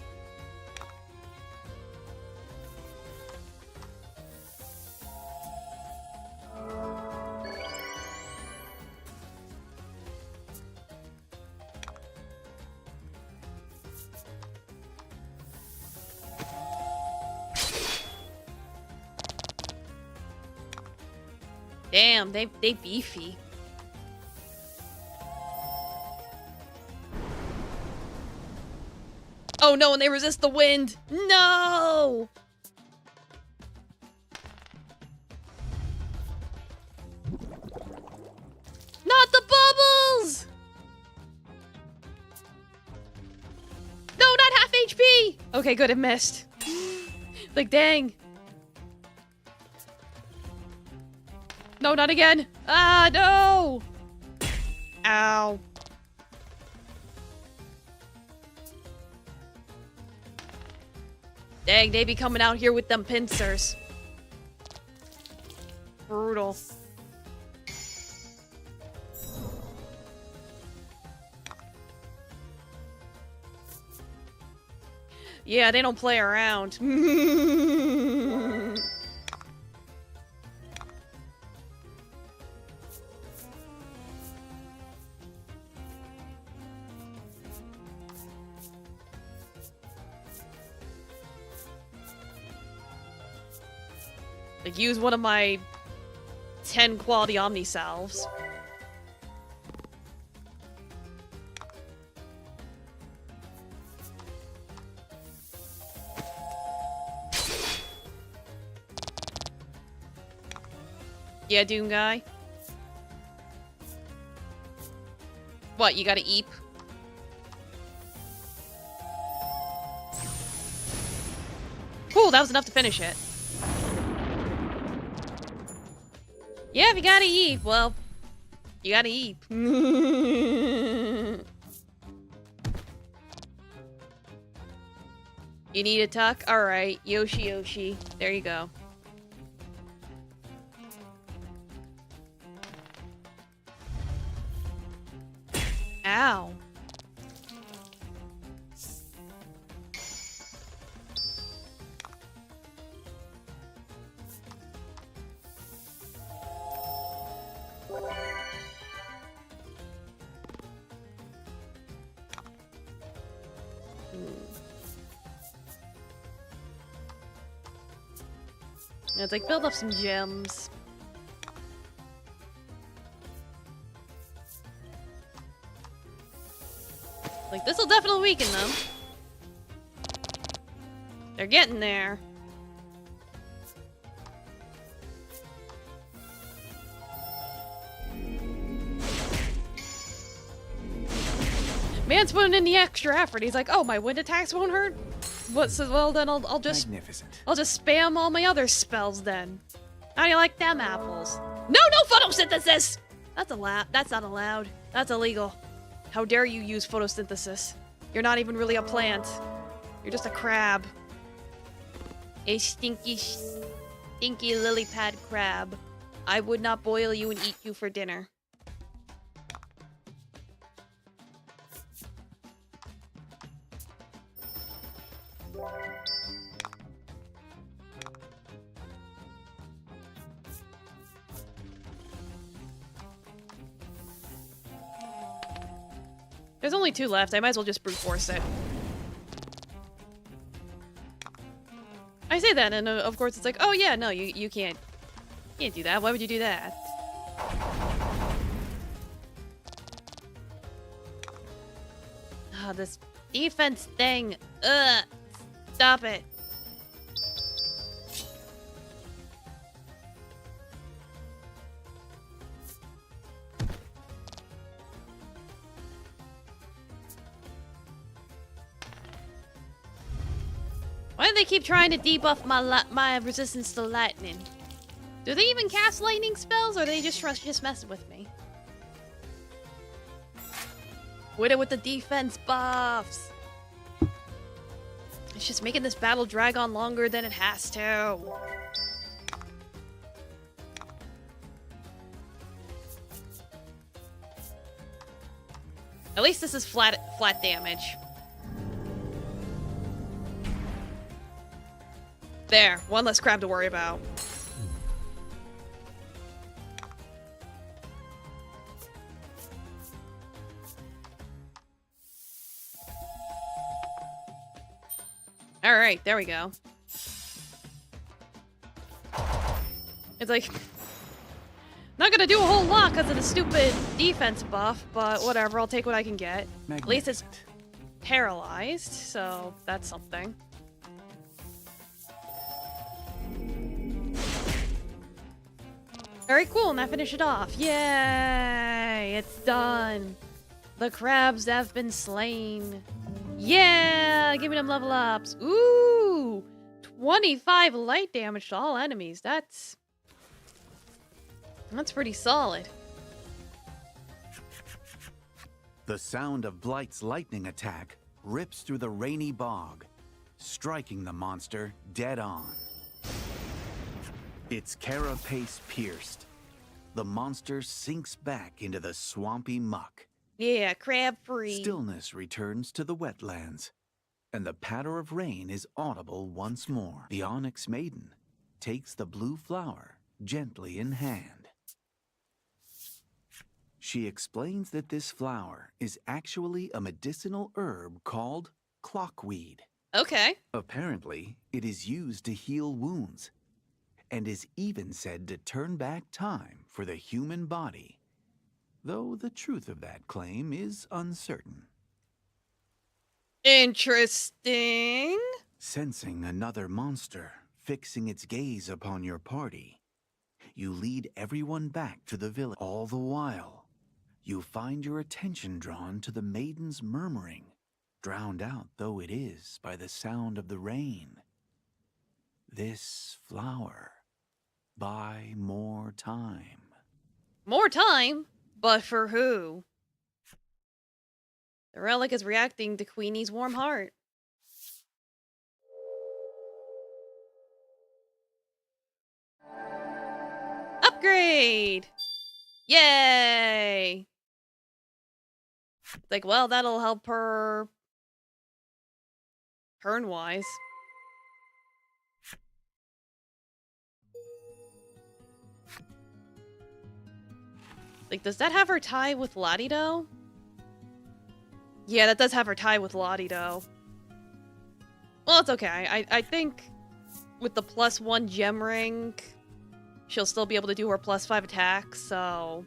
Damn, they beefy. Oh no, and they resist the wind. No! Not the bubbles! No, not half HP! Okay, good, it missed. Like, dang. No, not again. Ah, no! Ow. Dang, they be coming out here with them pincers. Brutal. Yeah, they don't play around. Like, use one of my 10 quality Omni salves. Yeah, Doom guy. What, you gotta eep? Cool, that was enough to finish it. Yeah, if you gotta eep, well, you gotta eep. You need a tuck? Alright, Yoshi Yoshi. There you go. Ow. It's like build up some gems. Like, this'll definitely weaken them. They're getting there. Man's putting in the extra effort. He's like, oh, my wind attacks won't hurt? What, so, well, then I'll just... Magnificent. I'll just spam all my other spells then. How do you like them apples? No photosynthesis! That's not allowed. That's illegal. How dare you use photosynthesis? You're not even really a plant. You're just a crab. A stinky lily pad crab. I would not boil you and eat you for dinner. There's only 2 left. I might as well just brute force it. I say that, and of course it's like, oh yeah, no, you can't do that. Why would you do that? Ah, this defense thing. Ugh. Stop it. Why do they keep trying to debuff my resistance to lightning? Do they even cast lightning spells, or are they just messing with me? With it with the defense buffs. It's just making this battle drag on longer than it has to. At least this is flat damage. There, one less crab to worry about. Alright, there we go. It's like... not gonna do a whole lot because of the stupid defense buff, but whatever, I'll take what I can get. At least it's paralyzed, so that's something. Very cool, and that finished it off. Yay! It's done. The crabs have been slain. Yeah! Give me them level ups. Ooh! 25 light damage to all enemies. That's pretty solid. The sound of Blight's lightning attack rips through the rainy bog, striking the monster dead on. Its carapace pierced, the monster sinks back into the swampy muck. Yeah, crab free. Stillness returns to the wetlands, and the patter of rain is audible once more. The Onyx Maiden takes the blue flower gently in hand. She explains that this flower is actually a medicinal herb called clockweed. Okay. Apparently, it is used to heal wounds, and is even said to turn back time for the human body, though the truth of that claim is uncertain. Interesting. Sensing another monster fixing its gaze upon your party, you lead everyone back to the village. All the while, you find your attention drawn to the maiden's murmuring, drowned out though it is by the sound of the rain. This flower, buy more time. More time? But for who? The relic is reacting to Queenie's warm heart. Upgrade! Yay! Like, well, that'll help her turn-wise. Like, does that have her tie with Latido? Yeah, that does have her tie with Latido. Well, it's okay. I think with the +1 gem ring, she'll still be able to do her +5 attack, so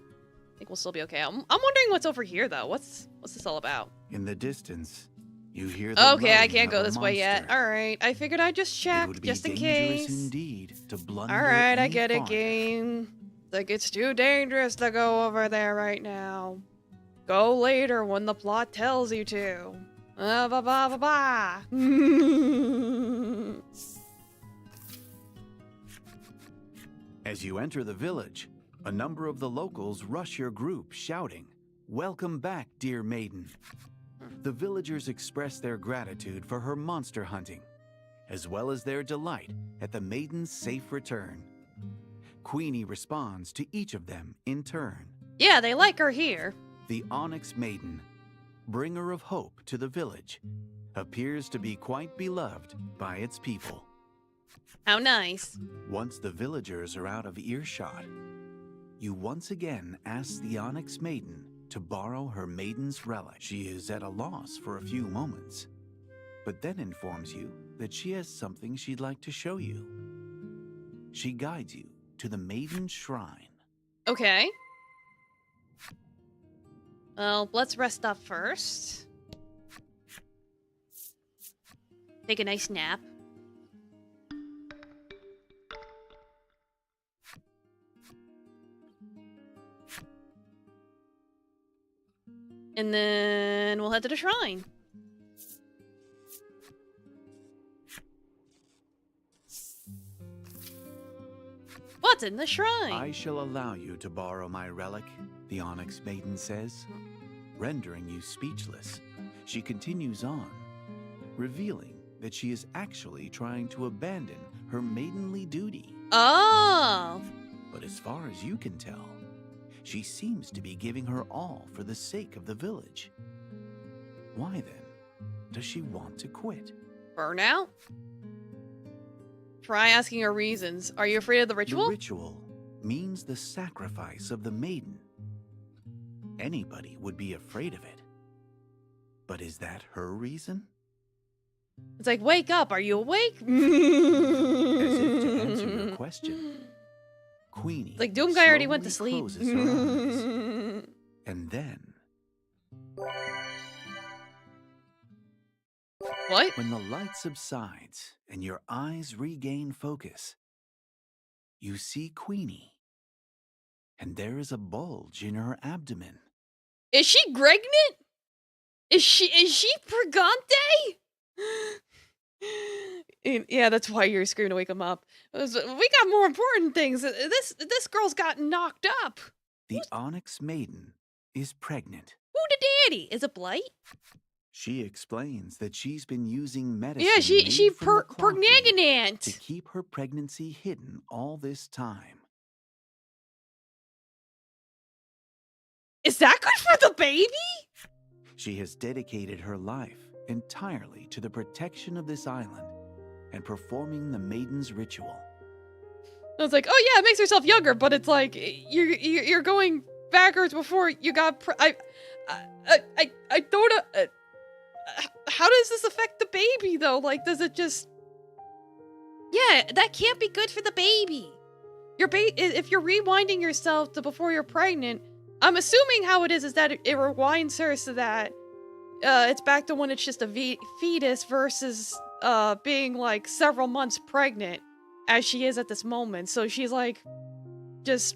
I think we'll still be okay. I'm wondering what's over here, though. What's this all about? In the distance, you hear the Okay, I moaning can't of go a this way yet. monster. Alright, I figured I'd just check, It would be just in dangerous case. indeed to blunder Alright, I any get it, farther. game. Like, it's too dangerous to go over there right now. Go later when the plot tells you to. Ba ba ba ba. As you enter the village, a number of the locals rush your group, shouting, "Welcome back, dear maiden." The villagers express their gratitude for her monster hunting, as well as their delight at the maiden's safe return. Queenie responds to each of them in turn. Yeah, they like her here. The Onyx Maiden, bringer of hope to the village, appears to be quite beloved by its people. How nice. Once the villagers are out of earshot, you once again ask the Onyx Maiden to borrow her maiden's relic. She is at a loss for a few moments, but then informs you that she has something she'd like to show you. She guides you to the Maiden's Shrine. Okay. Well, let's rest up first. Take a nice nap. And then we'll head to the shrine. What's in the shrine? I shall allow you to borrow my relic, the Onyx Maiden says. Rendering you speechless, she continues on, revealing that she is actually trying to abandon her maidenly duty. Oh! But as far as you can tell, she seems to be giving her all for the sake of the village. Why then does she want to quit? Burnout? Try asking her reasons. Are you afraid of the ritual? The ritual means the sacrifice of the maiden. Anybody would be afraid of it. But is that her reason? It's like, wake up, are you awake? As if to answer your question, Queenie Like, Doom Guy already went to slowly sleep. closes her eyes, and then, What? when the light subsides and your eyes regain focus, you see Queenie, and there is a bulge in her abdomen. Is she pregnant? Is she pregante? Yeah, that's why you're screaming to wake him up. We got more important things. This girl's got knocked up. The Onyx Maiden is pregnant. Who the daddy? Is it Blight? She explains that she's been using medicine Yeah, she made from the cloth weed to pregnant. keep her pregnancy hidden all this time. Is that good for the baby? She has dedicated her life entirely to the protection of this island and performing the maiden's ritual. I was like, oh yeah, it makes herself younger, but it's like you're going backwards before you got. I don't. How does this affect the baby though? Like, does it just Yeah, that can't be good for the baby. If you're rewinding yourself to before you're pregnant, I'm assuming how it is that it rewinds her so that it's back to when it's just a fetus versus being like several months pregnant as she is at this moment. So she's like just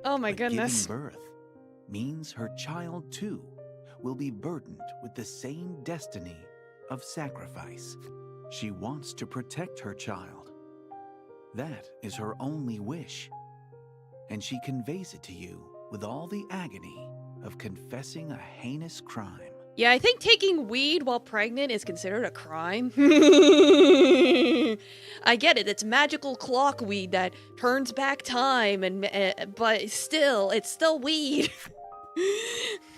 oh my goodness. Giving birth means her child too will be burdened with the same destiny of sacrifice. She wants to protect her child. That is her only wish. And she conveys it to you with all the agony of confessing a heinous crime. Yeah, I think taking weed while pregnant is considered a crime. I get it. It's magical clock weed that turns back time, but it's still weed.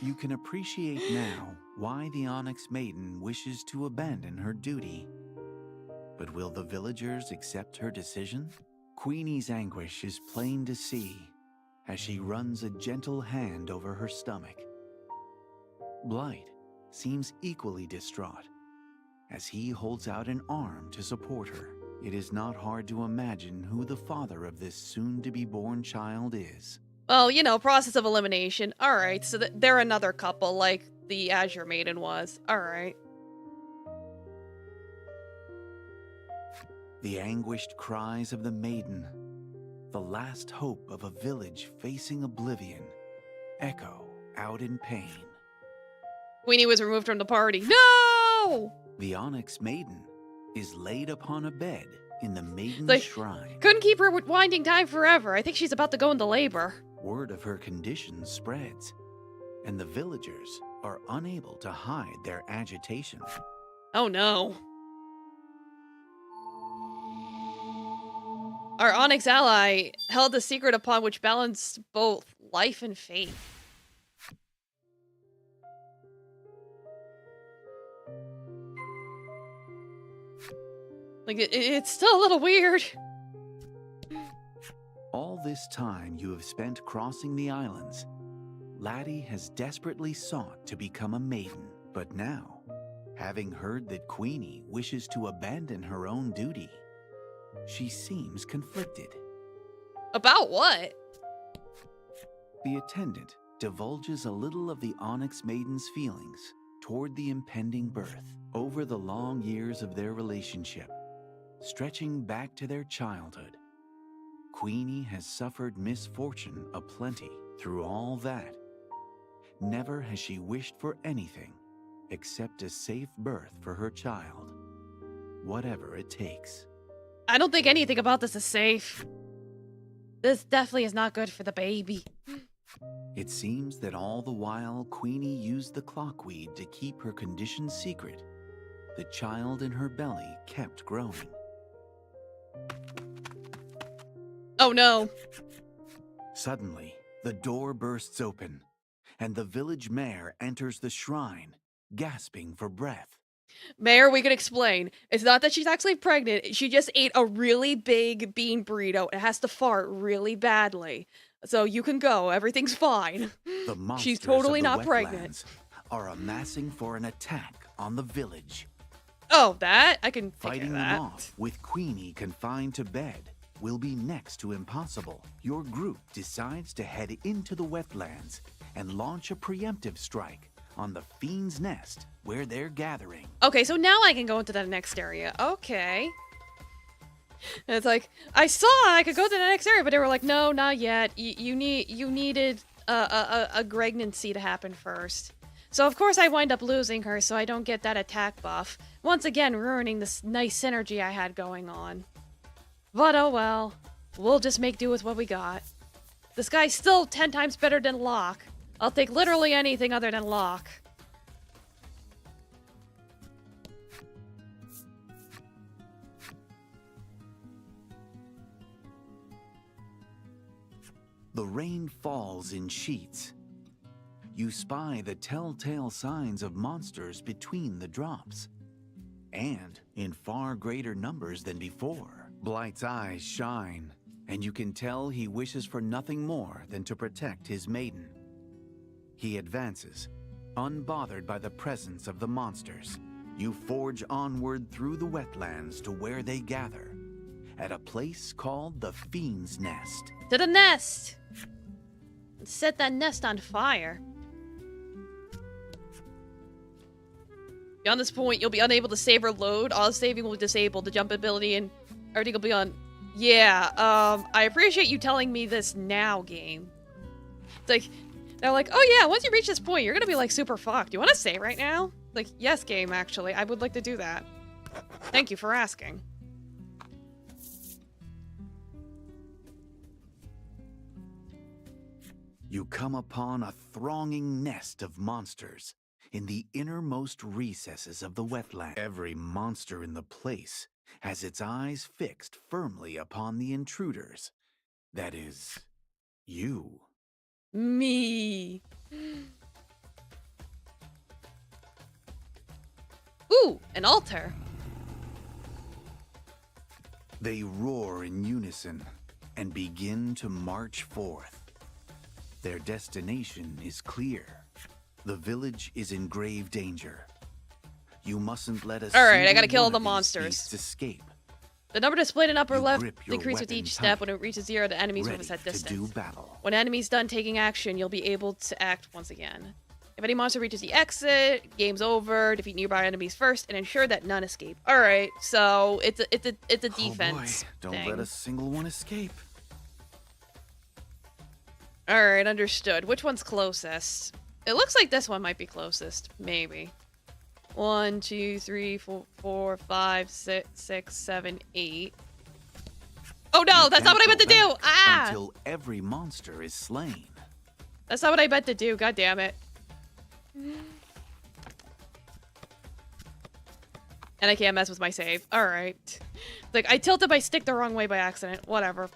You can appreciate now why the Onyx Maiden wishes to abandon her duty. But will the villagers accept her decision? Queenie's anguish is plain to see as she runs a gentle hand over her stomach. Blight seems equally distraught as he holds out an arm to support her. It is not hard to imagine who the father of this soon-to-be-born child is. Well, you know, process of elimination. Alright, so they're another couple like the Azure Maiden was. Alright. The anguished cries of the maiden, the last hope of a village facing oblivion, echo out in pain. Queenie was removed from the party. No! The Onyx Maiden is laid upon a bed in the Maiden's shrine. Couldn't keep her winding time forever. I think she's about to go into labor. Word of her condition spreads, and the villagers are unable to hide their agitation. Oh no. Our Onyx ally held a secret upon which balanced both life and fate. Like, it's still a little weird. All this time you have spent crossing the islands, Laddie has desperately sought to become a maiden. But now, having heard that Queenie wishes to abandon her own duty, she seems conflicted. About what? The attendant divulges a little of the Onyx Maiden's feelings toward the impending birth over the long years of their relationship, stretching back to their childhood. Queenie has suffered misfortune aplenty through all that. Never has she wished for anything except a safe birth for her child, whatever it takes. I don't think anything about this is safe. This definitely is not good for the baby. It seems that all the while Queenie used the clockweed to keep her condition secret, the child in her belly kept growing. Oh no. Suddenly, the door bursts open, and the village mayor enters the shrine, gasping for breath. Mayor, we can explain. It's not that she's actually pregnant. She just ate a really big bean burrito and has to fart really badly. So you can go. Everything's fine. The monsters She's totally of the not wetlands pregnant. Are amassing for an attack on the village. Oh, that? I can figure Fighting that. them off with Queenie confined to bed will be next to impossible. Your group decides to head into the wetlands and launch a preemptive strike on the Fiend's Nest where they're gathering. Okay, so now I can go into the next area. Okay. And it's like, I saw I could go to the next area, but they were like, no, not yet. You needed a pregnancy to happen first. So of course I wind up losing her, so I don't get that attack buff. Once again, ruining this nice synergy I had going on. But oh well. We'll just make do with what we got. This guy's still 10 times better than Locke. I'll take literally anything other than Locke. The rain falls in sheets. You spy the telltale signs of monsters between the drops, and in far greater numbers than before. Blight's eyes shine, and you can tell he wishes for nothing more than to protect his maiden. He advances, unbothered by the presence of the monsters. You forge onward through the wetlands to where they gather, at a place called the Fiend's Nest. To the nest! Set that nest on fire. Beyond this point, you'll be unable to save or load. All saving will be disabled. The jump ability and everything will be on. Yeah, I appreciate you telling me this now, game. It's like, they're like, oh yeah, once you reach this point, you're gonna be like super fucked. You wanna save right now? Like, yes, game, actually. I would like to do that. Thank you for asking. You come upon a thronging nest of monsters in the innermost recesses of the wetland. Every monster in the place has its eyes fixed firmly upon the intruders. That is, you. Me. Ooh, an altar. They roar in unison and begin to march forth. Their destination is clear. The village is in grave danger. You mustn't let us. All right, I gotta kill the monsters. Escape. The number displayed in upper You left grip your decreases with weapon each step. tight, When it reaches 0, the enemies move a ready set to distance. do battle. When enemy's done taking action, you'll be able to act once again. If any monster reaches the exit, game's over. Defeat nearby enemies first and ensure that none escape. All right, so it's a defense. Oh boy, don't thing. let a single one escape. All right, understood. Which one's closest? It looks like this one might be closest. Maybe. 1, 2, 3, 4, 5, 6, 7, 8. Oh no, that's not what I meant to do! Ah! Until every monster is slain. That's not what I meant to do, god damn it. And I can't mess with my save. Alright. Like, I tilted my stick the wrong way by accident. Whatever.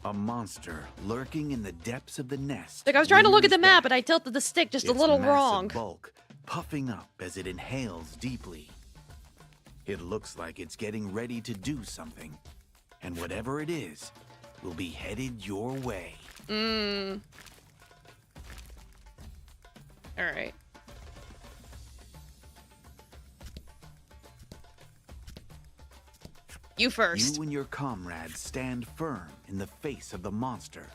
A monster lurking in the depths of the nest. Like, I was trying to look at the rears map, back, and I tilted the stick just a its little massive wrong. bulk puffing up as it inhales deeply. It looks like it's getting ready to do something. And whatever it is, will be headed your way. Alright. You first. You and your comrades stand firm in the face of the monster,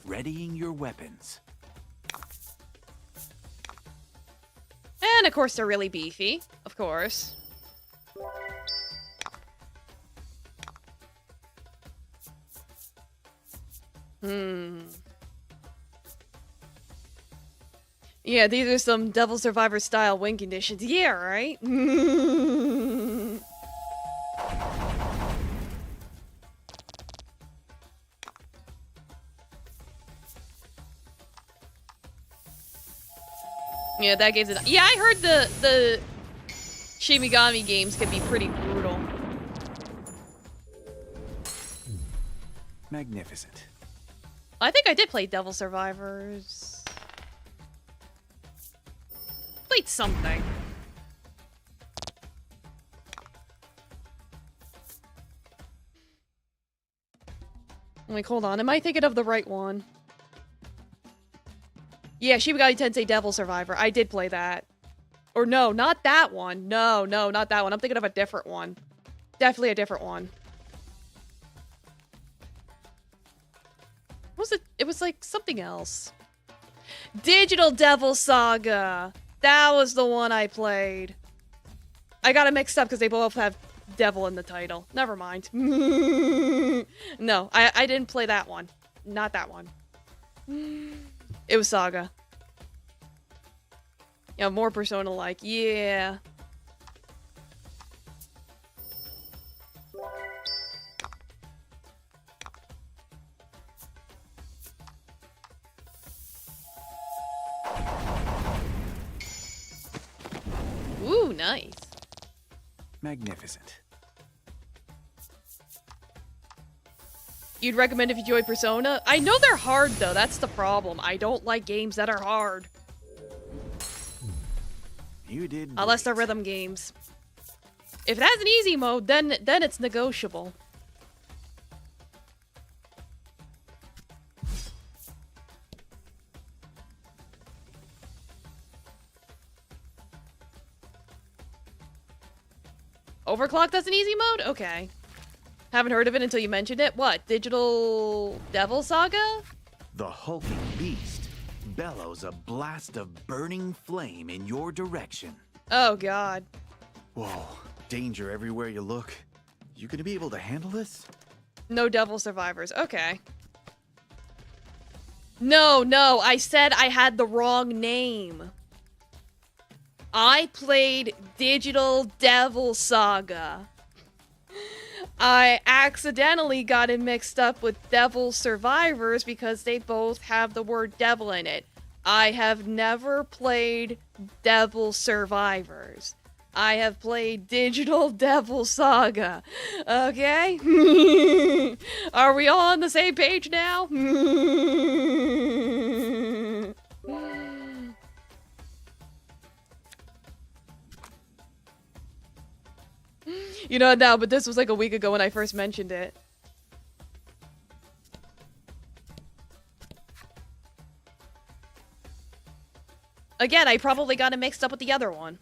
readying your weapons. And of course they're really beefy. Of course. Yeah, these are some Devil Survivor style win conditions. Yeah, right? Yeah, that game's it. Yeah, I heard the Shimigami games can be pretty brutal. Magnificent. I think I did play Devil Survivors. Played something. Like, hold on. Am I thinking of the right one? Yeah, Shimigami Tensei Devil Survivor. I did play that. Or no, not that one. No, not that one. I'm thinking of a different one. Definitely a different one. What was it? It was like something else. Digital Devil Saga. That was the one I played. I got it mixed up because they both have devil in the title. Never mind. No, I didn't play that one. Not that one. It was Saga. Yeah, more Persona-like. Yeah. Ooh, nice. Magnificent. You'd recommend if you enjoy Persona? I know they're hard, though. That's the problem. I don't like games that are hard. You did Unless they're great. rhythm games. If it has an easy mode, then it's negotiable. Overclocked as an easy mode? Okay. Haven't heard of it until you mentioned it. What? Digital Devil Saga? The hulking beast bellows a blast of burning flame in your direction. Oh, God. Whoa, danger everywhere you look. You gonna be able to handle this? No devil survivors. Okay. No, I said I had the wrong name. I played Digital Devil Saga. I accidentally got it mixed up with Devil Survivors because they both have the word devil in it. I have never played Devil Survivors. I have played Digital Devil Saga. Okay? Are we all on the same page now? You know, no, but this was like a week ago when I first mentioned it. Again, I probably got it mixed up with the other one.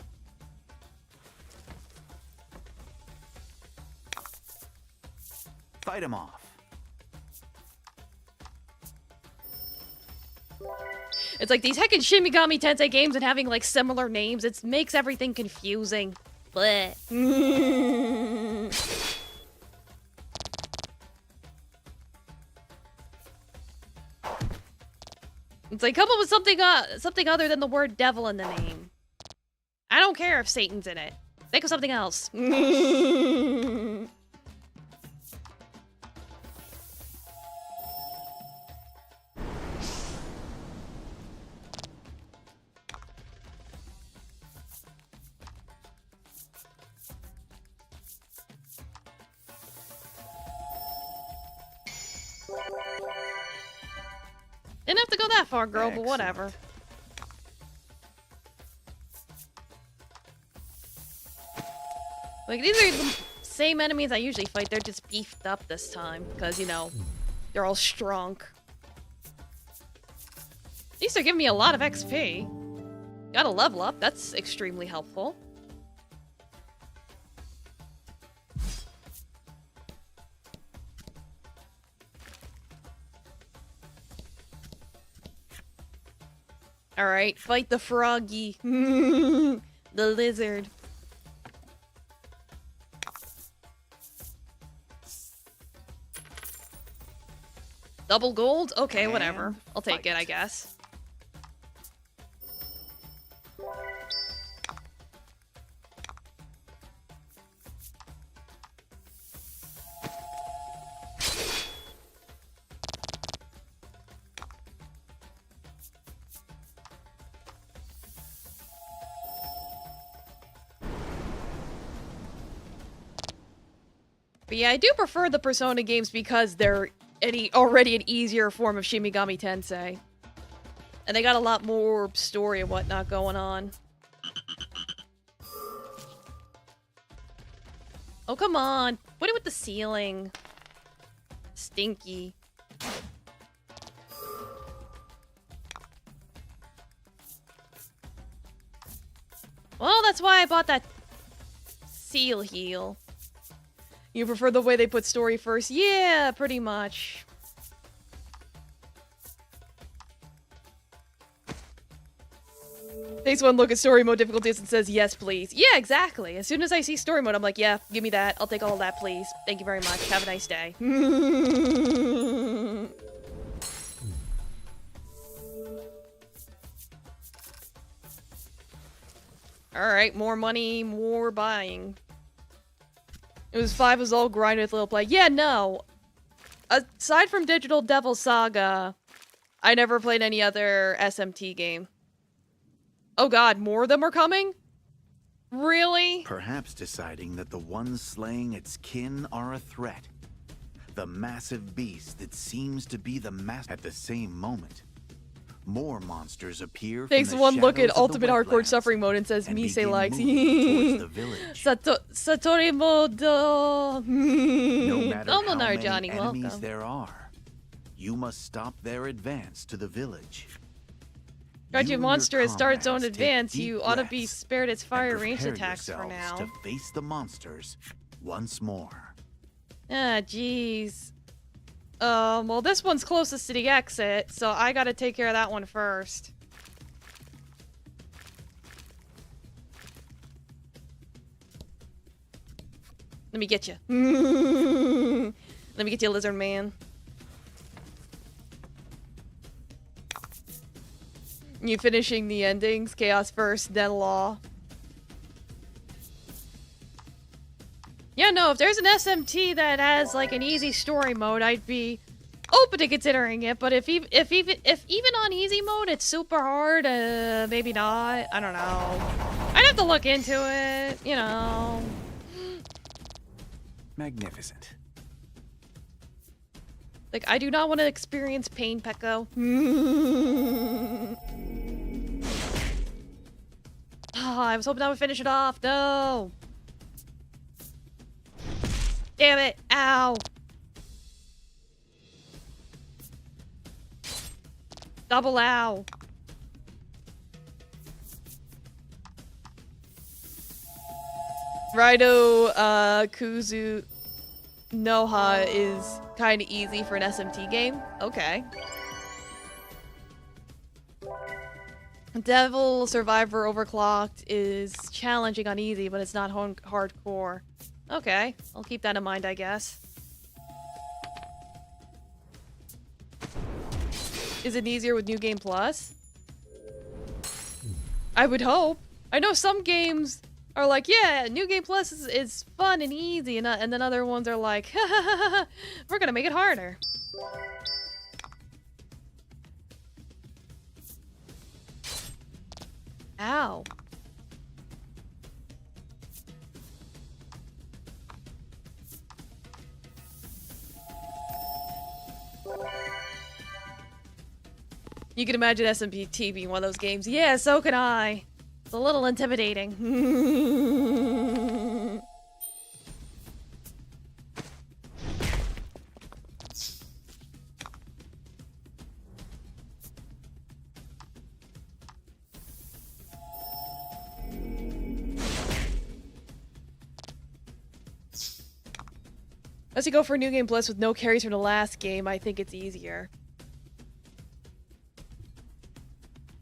Fight him off. It's like these heckin' Shin Megami Tensei games and having like similar names, it makes everything confusing. Bleh. It's like, come up with something other than the word devil in the name. I don't care if Satan's in it. Think of something else. Didn't have to go that far, girl, but whatever. Like, these are the same enemies I usually fight. They're just beefed up this time. Because, you know, they're all strong. At least they're giving me a lot of XP. Got a level up. That's extremely helpful. Alright, fight the froggy. The lizard. Double gold? Okay, whatever. I'll take it, I guess. But yeah, I do prefer the Persona games because they're already an easier form of Shin Megami Tensei. And they got a lot more story and whatnot going on. Oh, come on. Put it with the ceiling. Stinky. Well, that's why I bought that seal heal. You prefer the way they put story first? Yeah, pretty much. Takes one look at story mode difficulties and says, yes, please. Yeah, exactly. As soon as I see story mode, I'm like, yeah, give me that. I'll take all of that, please. Thank you very much. Have a nice day. Alright, more money, more buying. It was 5 as all grind with little play. Yeah, no. Aside from Digital Devil Saga, I never played any other SMT game. Oh god, more of them are coming? Really? Perhaps deciding that the ones slaying its kin are a threat. The massive beast that seems to be the master at the same moment. More monsters appear. Takes from the one look at shadows of the Ultimate Hardcore wetlands Suffering Mode and says, and Mise begin likes. moving towards the village. Satori Modo. No matter Oh, how many Johnny, enemies welcome. there are, you must stop their advance to the village. Your monster has started its own advance. You ought to be breaths spared its fire and range prepare attacks for yourselves now. to face the monsters once more. Ah, jeez. Well, this one's closest to the exit, so I gotta take care of that one first. Let me get you. Let me get you, lizard man. You finishing the endings? Chaos first, then law. Yeah, no, if there's an SMT that has like an easy story mode, I'd be open to considering it. But if even on easy mode it's super hard, maybe not. I don't know. I'd have to look into it, you know. Magnificent. Like, I do not want to experience pain, Pecco. Oh, I was hoping I would finish it off. No. Damn it. Ow. Double ow. Rido, Kuzu, Noha is kind of easy for an SMT game. Okay. Devil Survivor Overclocked is challenging on easy, but it's not hardcore. Okay, I'll keep that in mind, I guess. Is it easier with New Game Plus? I would hope. I know some games are like, yeah, New Game Plus is fun and easy, and then other ones are like, we're gonna make it harder. Ow. You can imagine SMPT being one of those games. Yeah, so can I. It's a little intimidating. As you go for a New Game Plus with no carries from the last game, I think it's easier.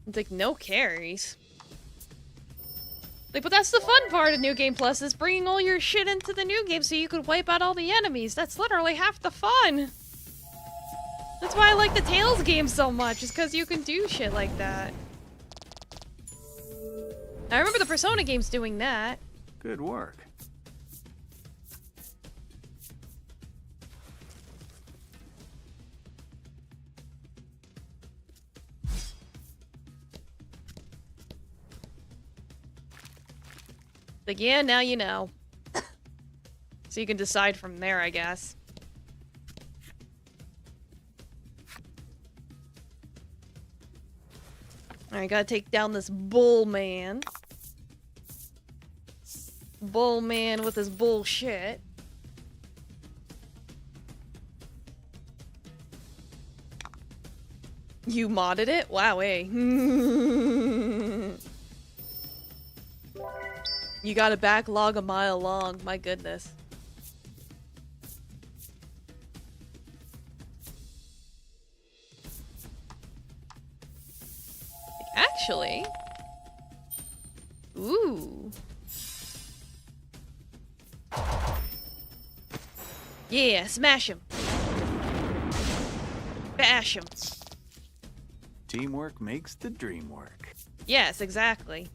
It's like, no carries? Like, but that's the fun part of New Game Plus, is bringing all your shit into the new game so you could wipe out all the enemies. That's literally half the fun. That's why I like the Tales game so much, is because you can do shit like that. I remember the Persona games doing that. Good work. Like, yeah, now you know. So you can decide from there, I guess. Alright, gotta take down this bull man. Bull man with his bullshit. You modded it? Wow, eh. You got a backlog a mile long. My goodness. Actually. Ooh. Yeah, smash him. Bash him. Teamwork makes the dream work. Yes, exactly.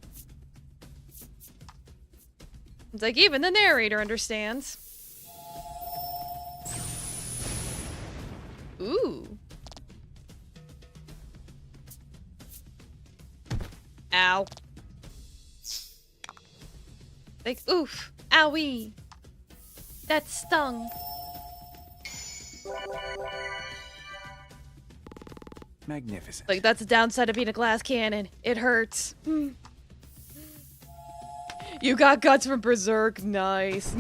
It's like even the narrator understands. Ooh. Ow. Like, oof. Owie. That stung. Magnificent. Like, that's the downside of being a glass cannon. It hurts. You got guts from Berserk. Nice.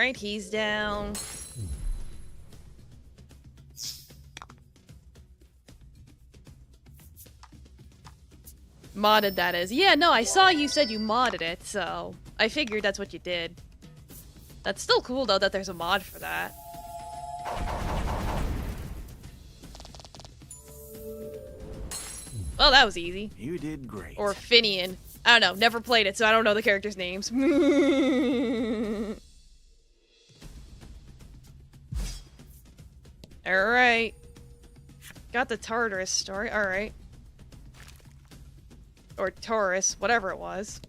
Alright, he's down. Modded, that is. Yeah, no, I saw you said you modded it, so I figured that's what you did. That's still cool, though, that there's a mod for that. Well, that was easy. You did great. Or Finian. I don't know, never played it, so I don't know the characters' names. Alright. Got the Tartarus story, alright. Or Taurus, whatever it was.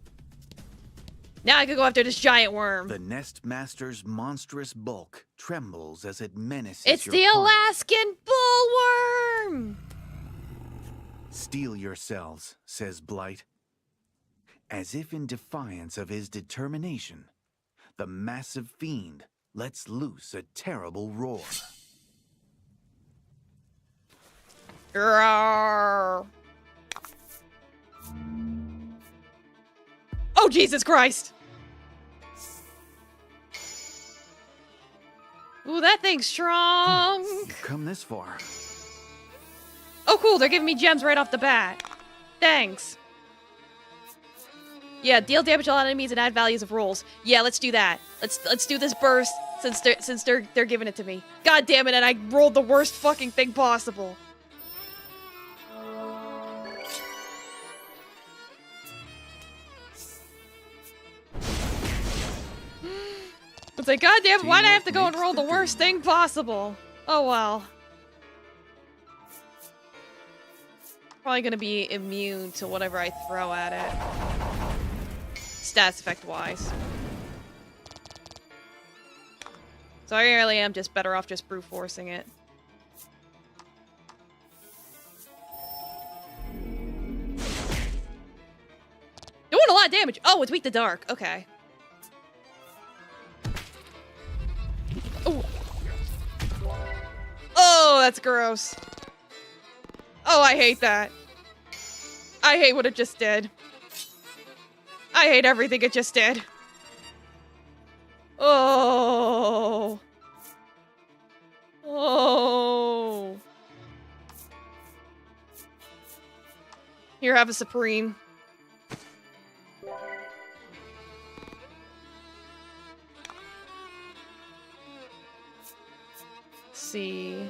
Now I could go after this giant worm. The nest master's monstrous bulk trembles as it menaces It's your the party. Alaskan bullworm! Steel yourselves, says Blight. As if in defiance of his determination, the massive fiend lets loose a terrible roar. Roar. Oh, Jesus Christ! Ooh, that thing's strong! You've come this far. Oh, cool, they're giving me gems right off the bat. Thanks. Yeah, deal damage to all enemies and add values of rolls. Yeah, let's do that. Let's do this burst since they're giving it to me. God damn it, and I rolled the worst fucking thing possible. It's like, god damn it, why'd I have to go and roll the worst thing possible? Oh well. Probably gonna be immune to whatever I throw at it. Stats effect wise. So I really am just better off just brute forcing it. Doing a lot of damage. Oh, it's weak to dark. Okay. Oh. Oh, that's gross. Oh, I hate that. I hate what it just did. I hate everything it just did. Oh. Oh. Here, have a Supreme. Let's see.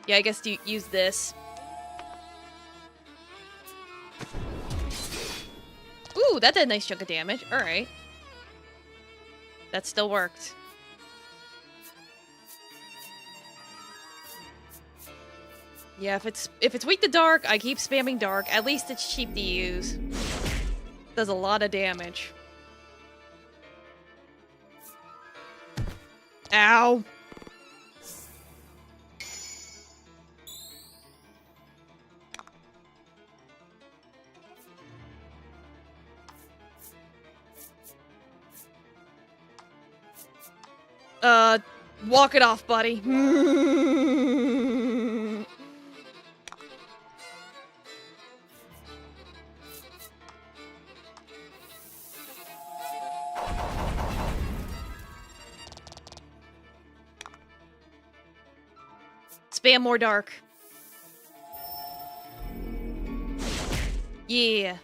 Yeah, I guess you use this. Ooh, that did a nice chunk of damage. Alright. That still worked. Yeah, if it's weak to dark, I keep spamming dark. At least it's cheap to use. Does a lot of damage. Ow. Walk it off, buddy. Spam more dark. Yeah.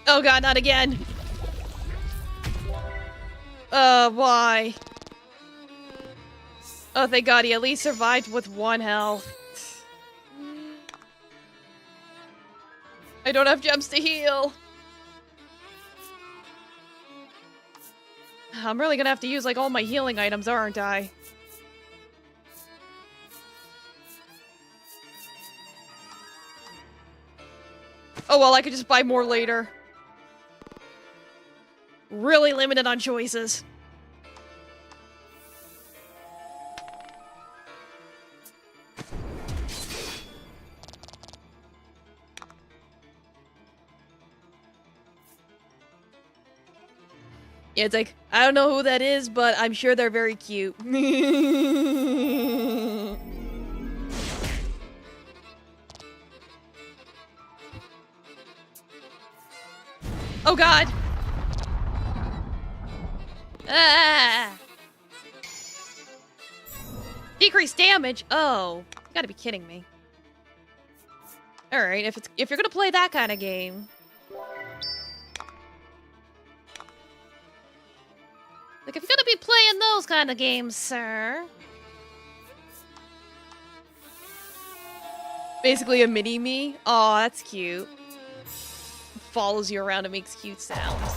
Oh god, not again. Why? Oh, thank god, he at least survived with 1 health. I don't have gems to heal. I'm really gonna have to use, like, all my healing items, aren't I? Oh well, I could just buy more later. Really limited on choices. Yeah, it's like, I don't know who that is, but I'm sure they're very cute. Ah! Decrease damage? Oh. You gotta be kidding me. Alright, if you're gonna play that kind of game. Like, if you're gonna be playing those kind of games, sir. Basically a mini-me? Aw, that's cute. Follows you around and makes cute sounds.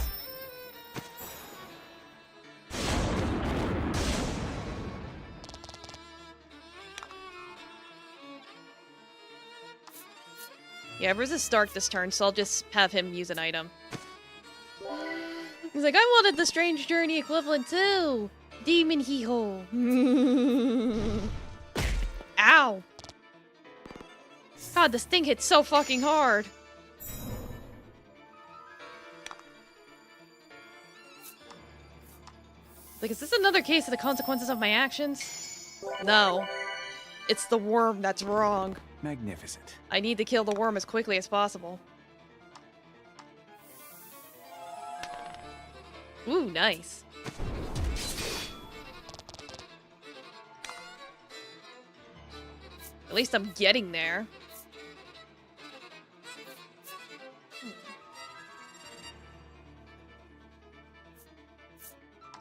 Yeah, Riz Stark this turn, so I'll just have him use an item. He's like, I wanted the Strange Journey equivalent too! Demon hee-ho! Ow! God, this thing hits so fucking hard! Like, is this another case of the consequences of my actions? No. It's the worm that's wrong. Magnificent. I need to kill the worm as quickly as possible. Ooh, nice. At least I'm getting there.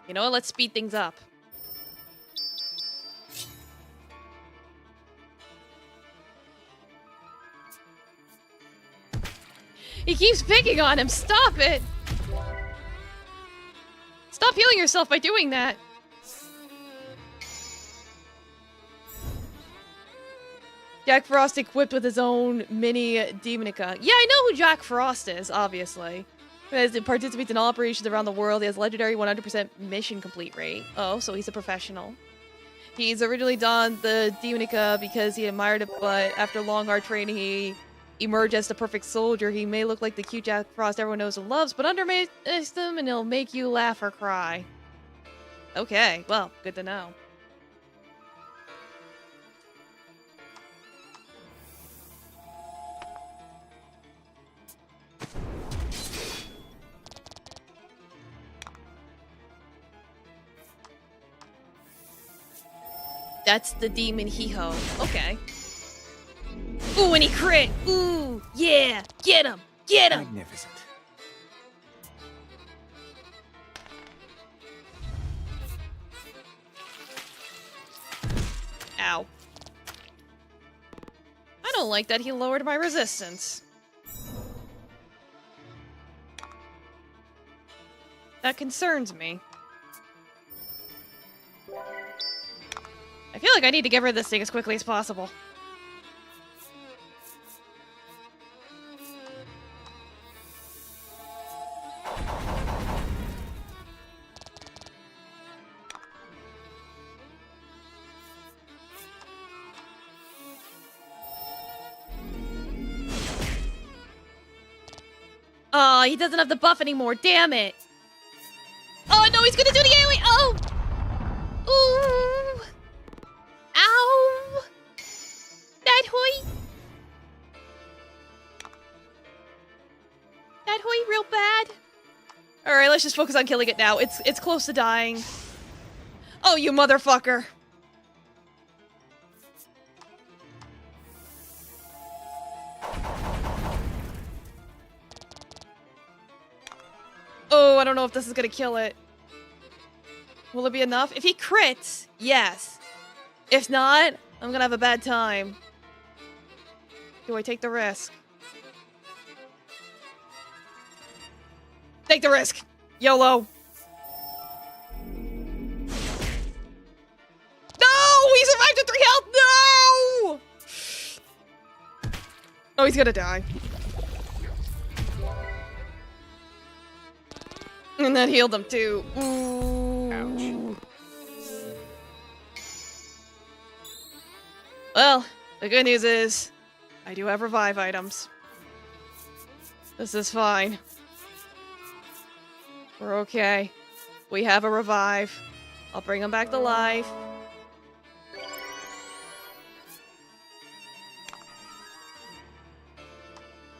You know what? Let's speed things up. He keeps picking on him. Stop it! Stop healing yourself by doing that. Jack Frost equipped with his own mini Demonica. Yeah, I know who Jack Frost is, obviously. He participates in all operations around the world. He has legendary 100% mission complete rate. Oh, so he's a professional. He's originally donned the Demonica because he admired it, but after long hard training, he emerged as the perfect soldier. He may look like the cute Jack Frost everyone knows and loves, but underestimate him and he'll make you laugh or cry. Okay, well, good to know. That's the demon hee-ho. Okay. Ooh, and he crit! Ooh, yeah! Get him! Get him! Magnificent. Ow. I don't like that he lowered my resistance. That concerns me. I feel like I need to get rid of this thing as quickly as possible. Oh, he doesn't have the buff anymore. Damn it. Oh, no, he's gonna do the alien. Oh! Ooh! Ow! That hurt. That hurt real bad. Alright, let's just focus on killing it now. It's close to dying. Oh, you motherfucker. Oh, I don't know if this is gonna kill it. Will it be enough? If he crits, yes. If not, I'm gonna have a bad time. Do I take the risk? Take the risk! YOLO! No! He survived at 3 health! No! Oh, he's gonna die. And that healed him too. Ooh. Ouch. Well, the good news is, I do have revive items. This is fine. We're okay. We have a revive. I'll bring him back to life.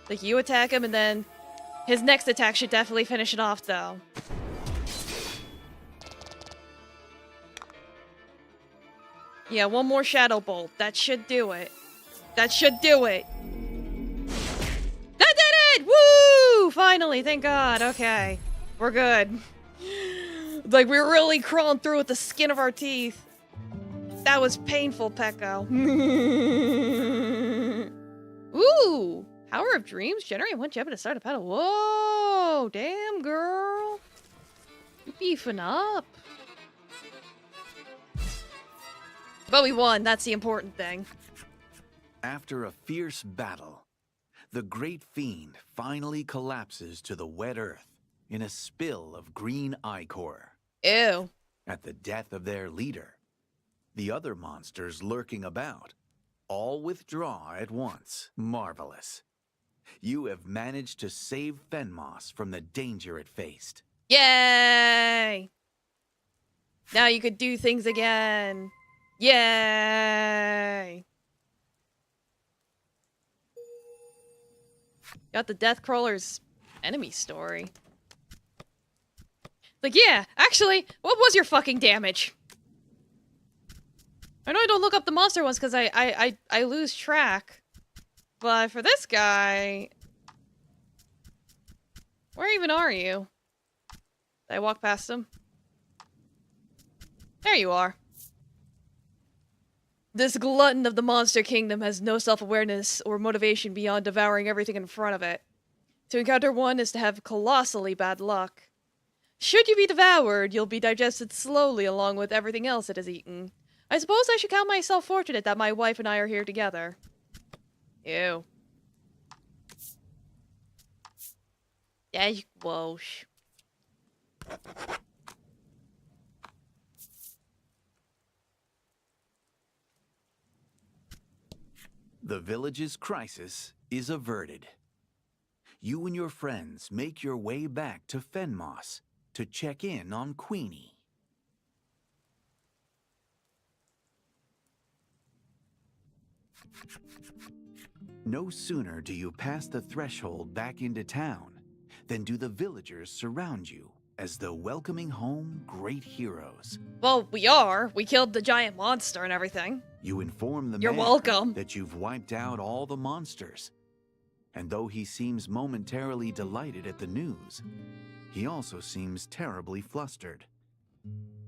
Like, you attack him, and then his next attack should definitely finish it off, though. Yeah, one more Shadow Bolt. That should do it. That should do it. That did it! Woo! Finally, thank God. Okay. We're good. Like, we're really crawling through with the skin of our teeth. That was painful, Pecco. Ooh! Power of Dreams? Generate one gem to start a battle. Whoa! Damn, girl. You beefing up. But we won. That's the important thing. After a fierce battle, the great fiend finally collapses to the wet earth in a spill of green ichor. Ew. At the death of their leader, the other monsters lurking about all withdraw at once. Marvelous. You have managed to save Fenmos from the danger it faced. Yay! Now you could do things again. Yay! Got the Deathcrawler's enemy story. Like, yeah, actually, what was your fucking damage? I know I don't look up the monster ones because I lose track. But for this guy... Where even are you? Did I walk past him? There you are. This glutton of the monster kingdom has no self-awareness or motivation beyond devouring everything in front of it. To encounter one is to have colossally bad luck. Should you be devoured, you'll be digested slowly along with everything else it has eaten. I suppose I should count myself fortunate that my wife and I are here together. Ew. Yeah, whoa. The village's crisis is averted. You and your friends make your way back to Fenmos to check in on Queenie. No sooner do you pass the threshold back into town than do the villagers surround you as though welcoming home great heroes. Well, we are. We killed the giant monster and everything. You inform the You're mayor welcome. that you've wiped out all the monsters. And though he seems momentarily delighted at the news, he also seems terribly flustered.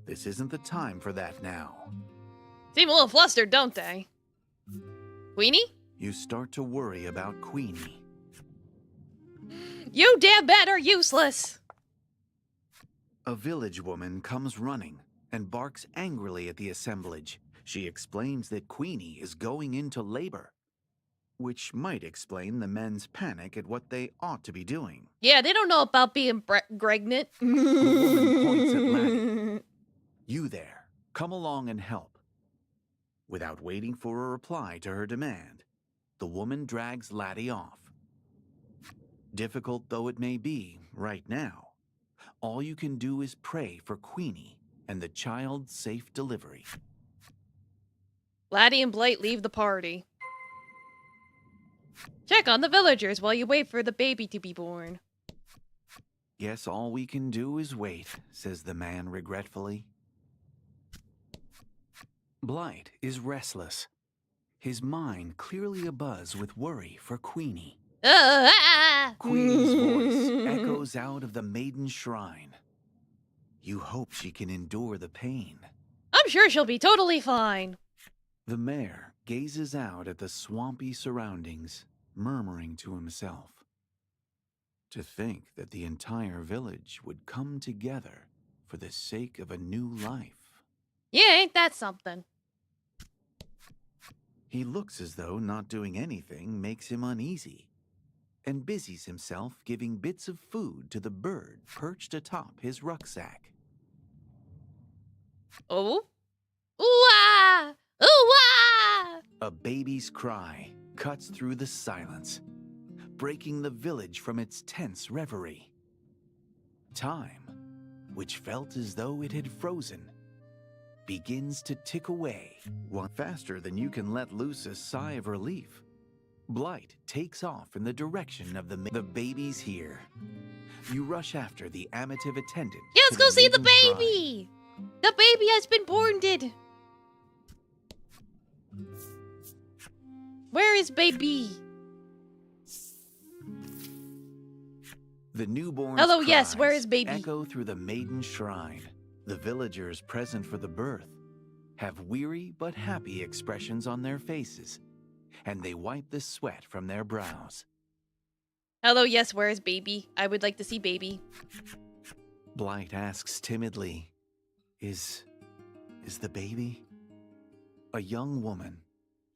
This isn't the time for that now. Seem a little flustered, don't they? Queenie? You start to worry about Queenie. You damn bad are useless! A village woman comes running and barks angrily at the assemblage. She explains that Queenie is going into labor, which might explain the men's panic at what they ought to be doing. Yeah, they don't know about being pregnant. The woman points at Laddie. You there, come along and help. Without waiting for a reply to her demand, the woman drags Laddie off. Difficult though it may be right now, all you can do is pray for Queenie and the child's safe delivery. Laddie and Blight leave the party. Check on the villagers while you wait for the baby to be born. Guess all we can do is wait, says the man regretfully. Blight is restless, his mind clearly abuzz with worry for Queenie. Queenie's voice echoes out of the maiden shrine. You hope she can endure the pain. I'm sure she'll be totally fine. The mayor gazes out at the swampy surroundings, murmuring to himself. To think that the entire village would come together for the sake of a new life. Yeah, ain't that something? He looks as though not doing anything makes him uneasy, and busies himself giving bits of food to the bird perched atop his rucksack. Oh? Ooh-ah! Ooh-ah! A baby's cry cuts through the silence, breaking the village from its tense reverie. Time, which felt as though it had frozen, begins to tick away, one faster than you can let loose a sigh of relief. Blight takes off in the direction of the baby's here. You rush after the amative attendant. Yeah, let's go see the baby! The baby has been born. Where is baby? The newborn's Hello, yes, cries where is baby? echo through the maiden shrine. The villagers present for the birth have weary but happy expressions on their faces, and they wipe the sweat from their brows. Hello, yes, where is baby? I would like to see baby. Blight asks timidly, Is the baby? A young woman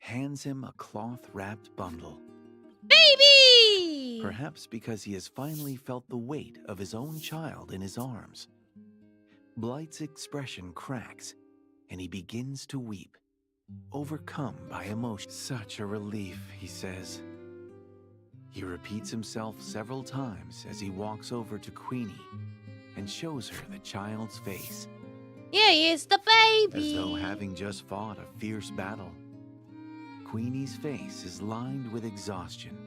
hands him a cloth-wrapped bundle. Baby! Perhaps because he has finally felt the weight of his own child in his arms. Blight's expression cracks, and he begins to weep, overcome by emotion. Such a relief, he says. He repeats himself several times as he walks over to Queenie and shows her the child's face. Yeah, it's the baby! As though having just fought a fierce battle. Queenie's face is lined with exhaustion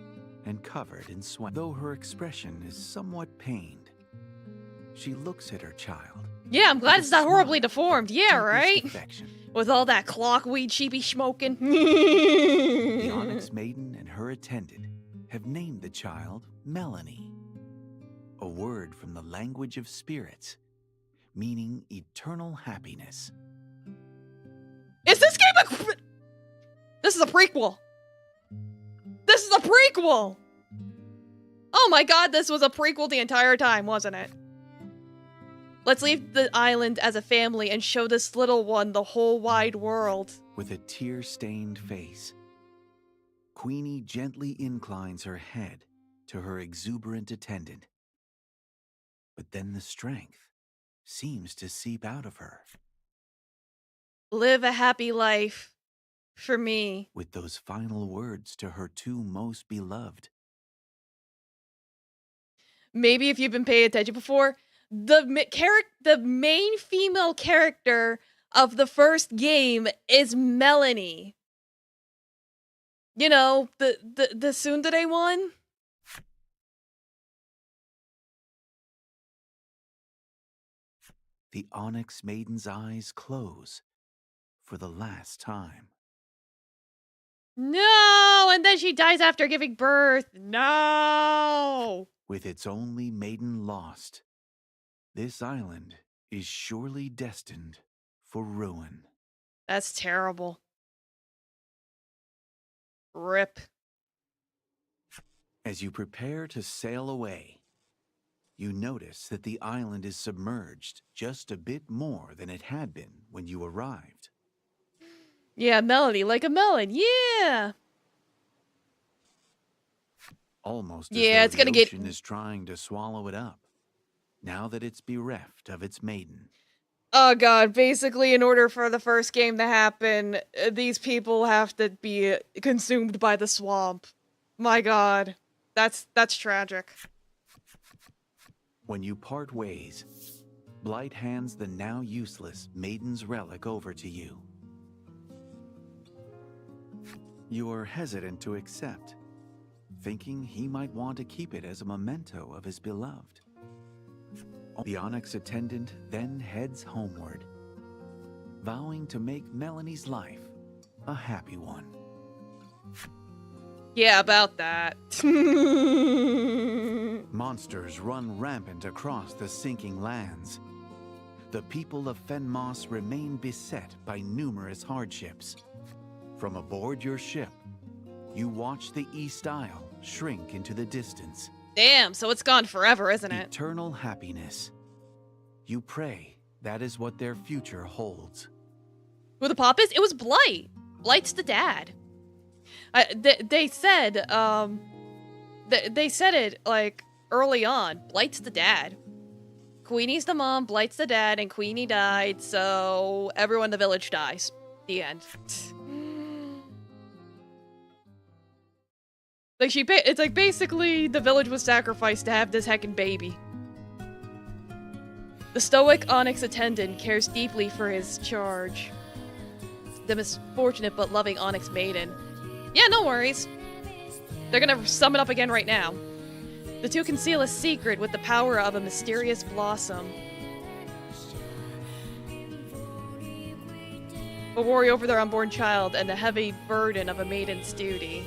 and covered in sweat. Though her expression is somewhat pained, she looks at her child. Yeah, I'm glad it's not horribly deformed. Yeah, Deepest right? affection. With all that clock weed she be smoking. The Onyx Maiden and her attendant have named the child Melanie, a word from the language of spirits, meaning eternal happiness. Is this game a... This is a prequel. This is a prequel! Oh my god, this was a prequel the entire time, wasn't it? Let's leave the island as a family and show this little one the whole wide world. With a tear-stained face, Queenie gently inclines her head to her exuberant attendant. But then the strength seems to seep out of her. Live a happy life. For me. With those final words to her two most beloved. Maybe if you've been paying attention before, the main female character of the first game is Melanie. You know, the tsundere one. The Onyx Maiden's eyes close for the last time. No! And then she dies after giving birth. No! With its only maiden lost, this island is surely destined for ruin. That's terrible. Rip. As you prepare to sail away, you notice that the island is submerged just a bit more than it had been when you arrived. Yeah, melody like a melon. Yeah. Almost as Yeah, though it's gonna the get ocean is trying to swallow it up, now that it's bereft of its maiden. Oh god, basically in order for the first game to happen, these people have to be consumed by the swamp. My god. That's tragic. When you part ways, Blight hands the now useless maiden's relic over to you. You are hesitant to accept, thinking he might want to keep it as a memento of his beloved. The Onyx attendant then heads homeward, vowing to make Melanie's life a happy one. Yeah, about that. Monsters run rampant across the sinking lands. The people of Fenmoss remain beset by numerous hardships. From aboard your ship, you watch the East Isle shrink into the distance. Damn, so it's gone forever, isn't it? Eternal happiness. You pray that is what their future holds. Who the pop is? It was Blight. Blight's the dad. They said it, like, early on. Blight's the dad. Queenie's the mom, Blight's the dad, and Queenie died, so everyone in the village dies. The end. Like, it's like basically the village was sacrificed to have this heckin' baby. The stoic Onyx attendant cares deeply for his charge. The misfortunate but loving Onyx Maiden. Yeah, no worries. They're gonna sum it up again right now. The two conceal a secret with the power of a mysterious blossom. but worry over their unborn child and the heavy burden of a maiden's duty.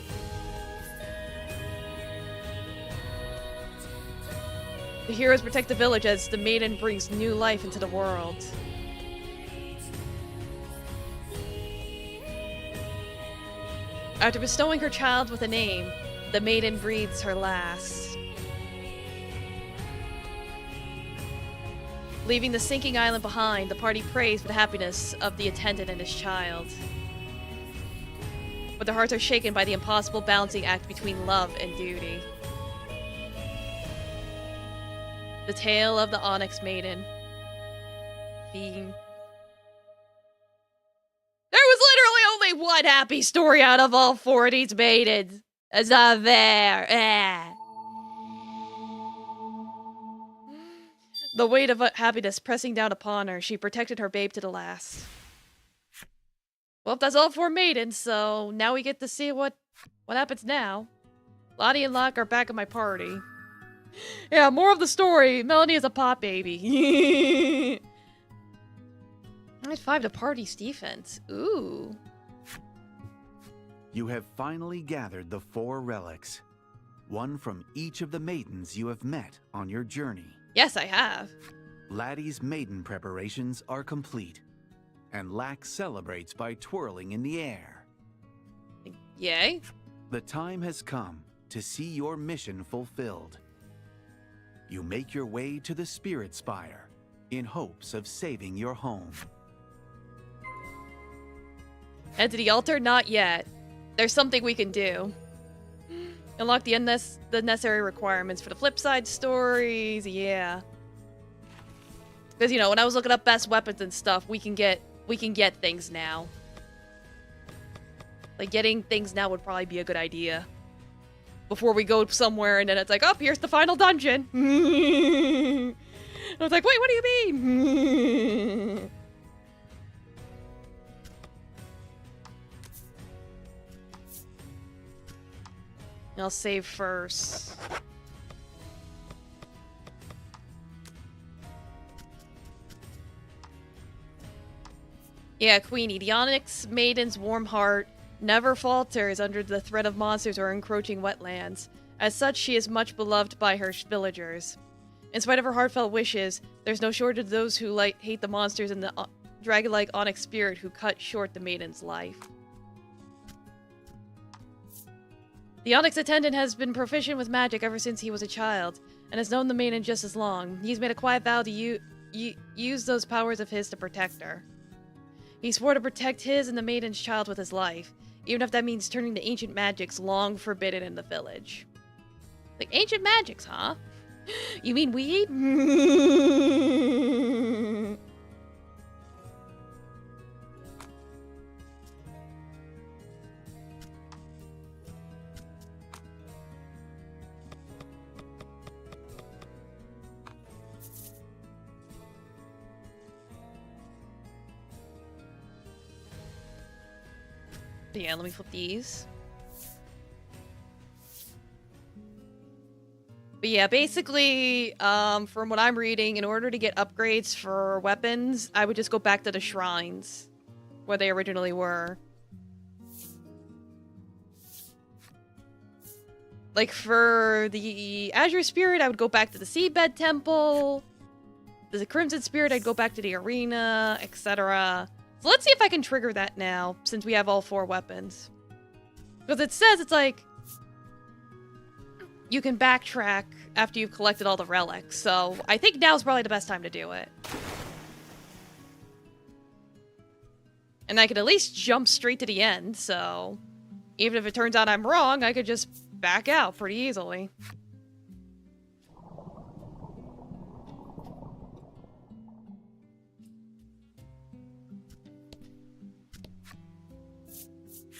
The heroes protect the village as the maiden brings new life into the world. After bestowing her child with a name, the maiden breathes her last. Leaving the sinking island behind, the party prays for the happiness of the attendant and his child. But their hearts are shaken by the impossible balancing act between love and duty. The Tale of the Onyx Maiden. There was literally only one happy story out of all 4 of these maidens. It's not fair. The weight of happiness pressing down upon her, she protected her babe to the last. Well, that's all 4 maidens, so now we get to see what happens now. Lottie and Locke are back at my party. Yeah, more of the story. Melanie is a pot baby. Night 5 to party's defense. Ooh. You have finally gathered the 4 relics. One from each of the maidens you have met on your journey. Yes, I have. Laddie's maiden preparations are complete, and Lack celebrates by twirling in the air. Yay. The time has come to see your mission fulfilled. You make your way to the Spirit Spire in hopes of saving your home. Head to the altar? Not yet. There's something we can do. Unlock the necessary requirements for the flip side stories, yeah. Because, you know, when I was looking up best weapons and stuff, we can get things now. Like, getting things now would probably be a good idea. Before we go somewhere and then it's like, oh, here's the final dungeon. I was like, wait, what do you mean? I'll save first. Yeah, Queenie, the Onyx Maiden's warm heart never falters under the threat of monsters or encroaching wetlands. As such, she is much beloved by her villagers. In spite of her heartfelt wishes, there's no shortage of those who hate the monsters and the dragon-like Onyx spirit who cut short the maiden's life. The Onyx attendant has been proficient with magic ever since he was a child, and has known the maiden just as long. He's made a quiet vow to use those powers of his to protect her. He swore to protect his and the maiden's child with his life, even if that means turning to ancient magics long forbidden in the village. Like, ancient magics, huh? You mean weed? Yeah, let me flip these. But yeah, basically, from what I'm reading, in order to get upgrades for weapons, I would just go back to the shrines where they originally were. Like for the Azure Spirit, I would go back to the Seabed Temple. The Crimson Spirit, I'd go back to the arena, etc. So let's see if I can trigger that now, since we have all 4 weapons. Because it says it's like, you can backtrack after you've collected all the relics, so I think now's probably the best time to do it. And I could at least jump straight to the end, so even if it turns out I'm wrong, I could just back out pretty easily.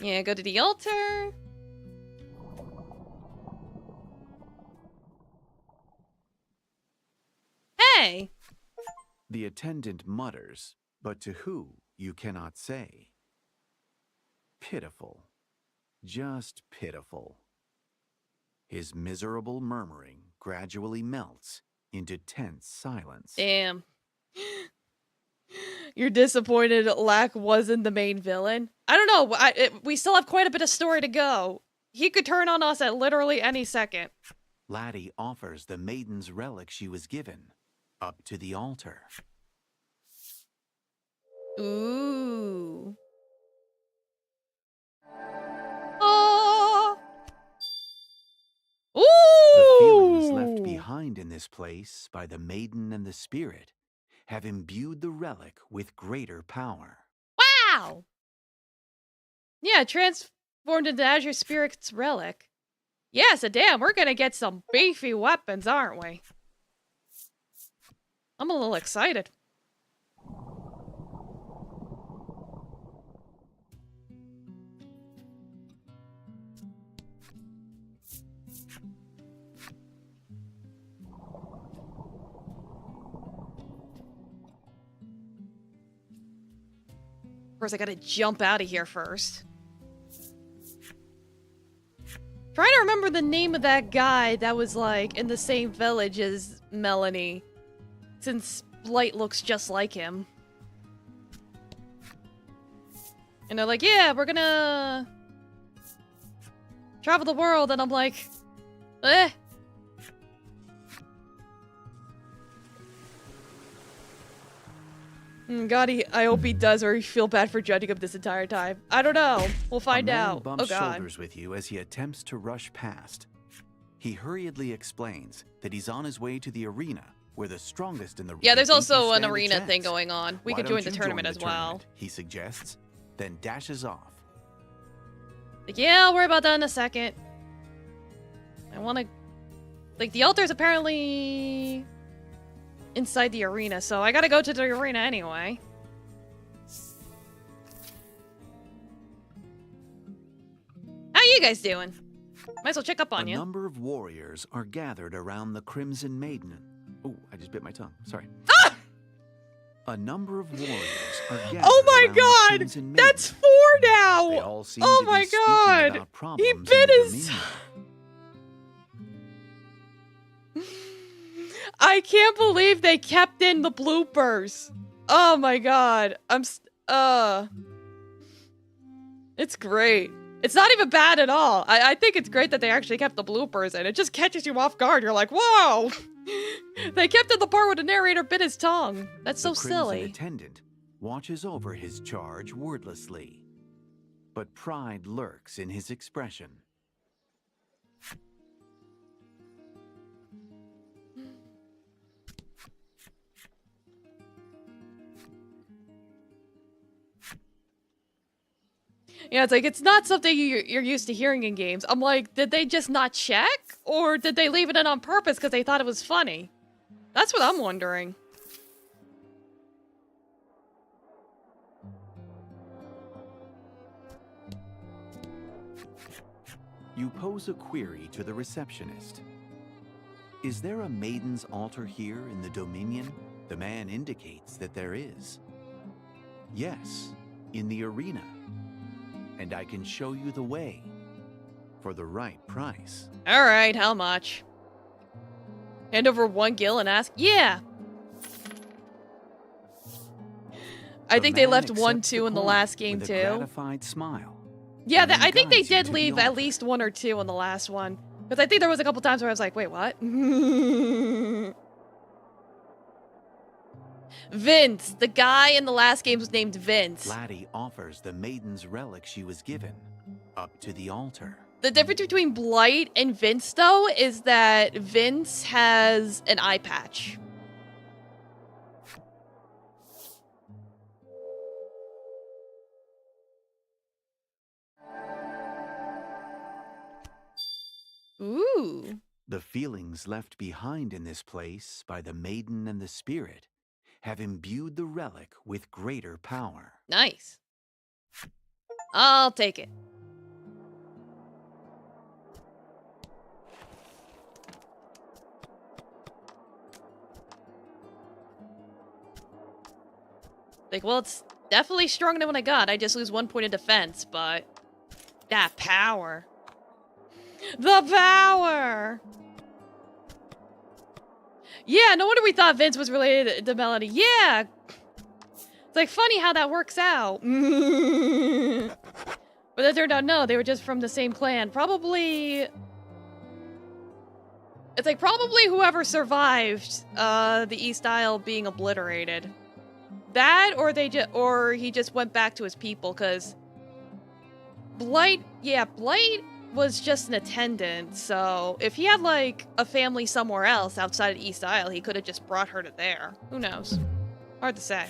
Yeah, go to the altar. Hey! The attendant mutters, but to who you cannot say. Pitiful. Just pitiful. His miserable murmuring gradually melts into tense silence. Damn. You're disappointed Lack wasn't the main villain? I don't know. We still have quite a bit of story to go. He could turn on us at literally any second. Laddie offers the maiden's relic she was given up to the altar. Ooh. Oh. Ooh. The feelings left behind in this place by the maiden and the spirit have imbued the relic with greater power. Wow! Yeah, transformed into Azure Spirit's relic. Yeah, so damn, we're gonna get some beefy weapons, aren't we? I'm a little excited. Of course, I gotta jump out of here first. Trying to remember the name of that guy that was, like, in the same village as Melanie. Since Blight looks just like him. And they're like, yeah, we're gonna travel the world, and I'm like, eh. God, I hope he does, or he feel bad for judging him this entire time. I don't know. We'll find out. A man bumps Oh God. shoulders with you as he attempts to rush past. He hurriedly explains that he's on his way to the arena, where the strongest in the Yeah, there's region also an stand a arena chance. thing going on. We Why could don't join the you tournament as well. tournament, he suggests, then dashes off. Like, yeah, I'll worry about that in a second. I want to... Like, the altar's apparently inside the arena, so I gotta go to the arena anyway. How you guys doing? Might as well check up on A you. number of warriors are gathered around the Crimson Maiden. Oh, I just bit my tongue. Sorry. Ah! A number of warriors are gathered Oh my around the God! Crimson Maiden. That's 4 now! They all seem Oh to be my speaking God! about He problems in bit the his... Dominion. I can't believe they kept in the bloopers. Oh my God. It's great. It's not even bad at all. I think it's great that they actually kept the bloopers in. It just catches you off guard. You're like, whoa! They kept in the part where the narrator bit his tongue. That's so The Crimson silly. attendant watches over his charge wordlessly, but pride lurks in his expression. Yeah, it's like, it's not something you're used to hearing in games. I'm like, did they just not check? Or did they leave it in on purpose because they thought it was funny? That's what I'm wondering. You pose a query to the receptionist. Is there a maiden's altar here in the Dominion? The man indicates that there is. Yes, in the arena. And I can show you the way for the right price. Alright, how much? Hand over 1 gil and ask? Yeah! I think they left 1-2 in the last game with a too. gratified smile. Yeah, and then I think they guides you did to leave the at altar. least 1 or 2 in the last one. Because I think there was a couple times where I was like, wait, what? Vince. The guy in the last game was named Vince. Laddie offers the maiden's relic she was given up to the altar. The difference between Blight and Vince, though, is that Vince has an eye patch. Ooh. The feelings left behind in this place by the maiden and the spirit have imbued the relic with greater power. Nice. I'll take it. Like, well, it's definitely stronger than what I got. I just lose 1 point of defense, but... that power. The power! Yeah, no wonder we thought Vince was related to Melody. Yeah! It's like funny how that works out. But it turned out no, they were just from the same clan. Probably... It's like probably whoever survived the East Isle being obliterated. That or he just went back to his people, because Blight was just an attendant, so if he had like a family somewhere else outside of East Isle, he could have just brought her to there. Who knows? Hard to say.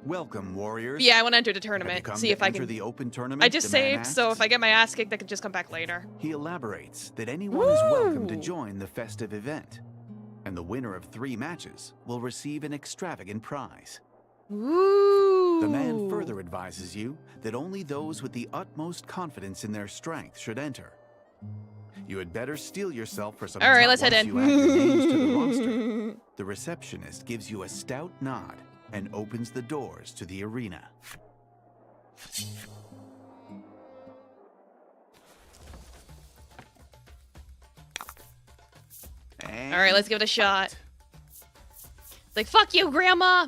Welcome, warriors. Yeah, I want to enter the tournament. See if I can. The open tournament, I just saved, so if I get my ass kicked, I can just come back later. He elaborates that anyone is welcome to join the festive event, and the winner of 3 matches will receive an extravagant prize. Ooh. The man further advises you that only those with the utmost confidence in their strength should enter. You had better steel yourself for some. All right, let's head in. You add your names to the roster. The receptionist gives you a stout nod and opens the doors to the arena. All right, let's give it a shot. It's like, fuck you, Grandma!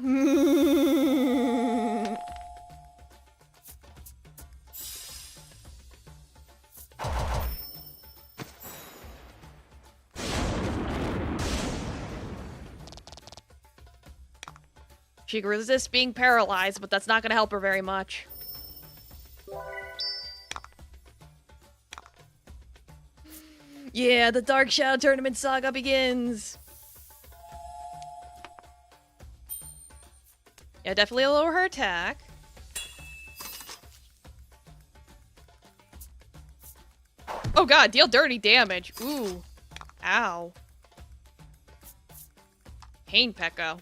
She can resist being paralyzed, but that's not gonna help her very much. Yeah, the Dark Shadow Tournament saga begins! Yeah, definitely lower her attack. Oh god, deal dirty damage. Ooh. Ow. Pain Pecco.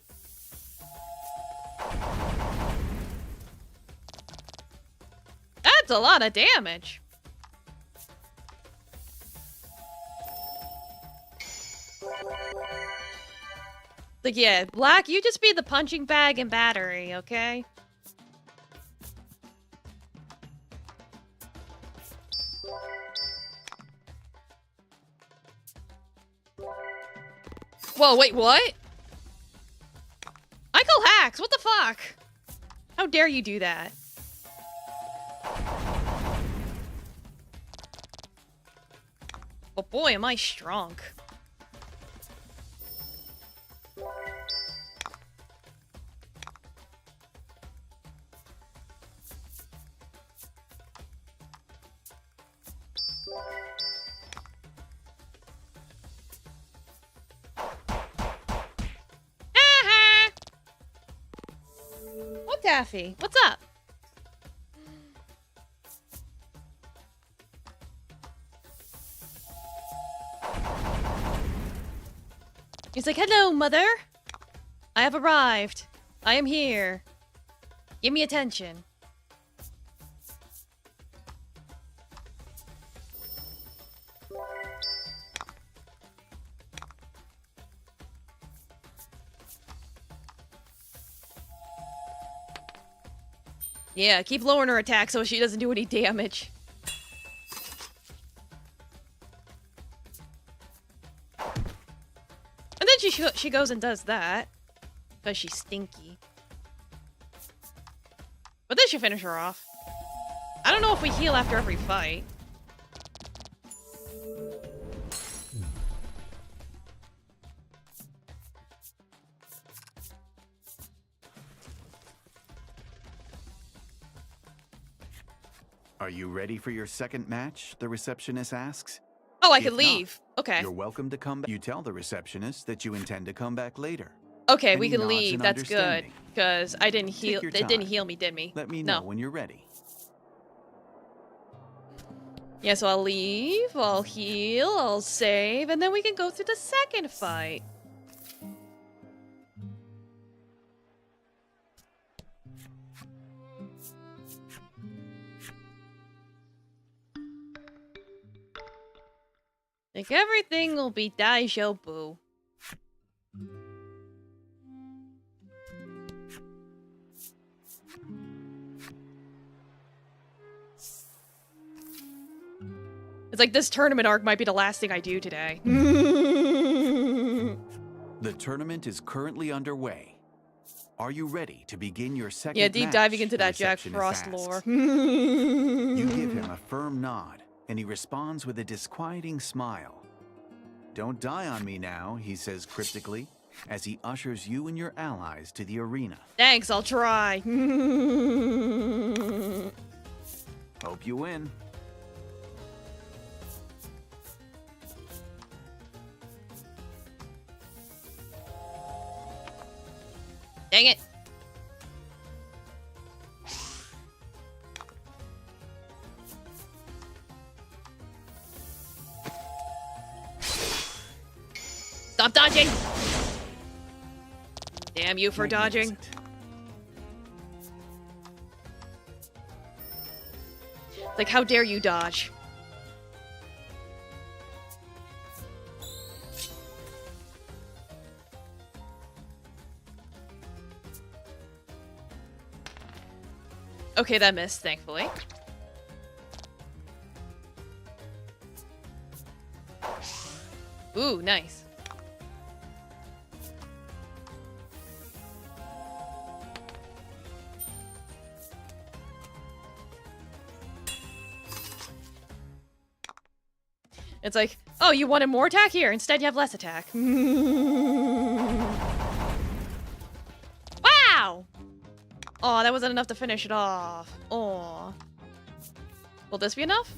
That's a lot of damage. Like, yeah, Black, you just be the punching bag and battery, okay? Whoa, wait, what? Michael Hacks, what the fuck? How dare you do that? But boy, am I strong. What, Daffy? What's up? He's like, hello, mother. I have arrived. I am here. Give me attention. Yeah, keep lowering her attack so she doesn't do any damage. And then she goes and does that. Because she's stinky. But this should finish her off. I don't know if we heal after every fight. Are you ready for your second match? The receptionist asks. Oh, I can leave. Okay. You're welcome to come back. You tell the receptionist that you intend to come back later. Okay, And we he can nods leave. in That's good. understanding. Because I didn't heal. your It didn't time. heal me, did me? Let me know when you're ready. Yeah, so I'll leave, I'll heal, I'll save, and then we can go through the second fight. Like everything will be Daijoubu. It's like this tournament arc might be the last thing I do today. The tournament is currently underway. Are you ready to begin your second Yeah, deep match? diving into The that Jack receptionist Frost asks. lore. You give him a firm nod, and he responds with a disquieting smile. Don't die on me now, he says cryptically, as he ushers you and your allies to the arena. Thanks, I'll try. Hope you win. Dang it. Stop dodging! Damn you for dodging. Like, how dare you dodge? Okay, that missed, thankfully. Ooh, nice. It's like, oh, you wanted more attack? Here, instead you have less attack. Wow! Oh, that wasn't enough to finish it off. Oh. Will this be enough?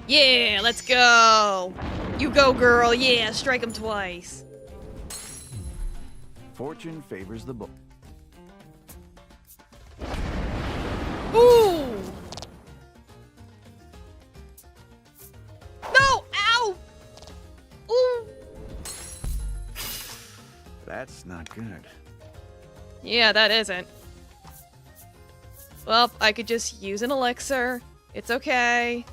Yeah, let's go! You go, girl. Yeah, strike him twice. Fortune favors the book. Ooh! No! Ow! Ooh! That's not good. Yeah, that isn't. Well, I could just use an elixir. It's okay.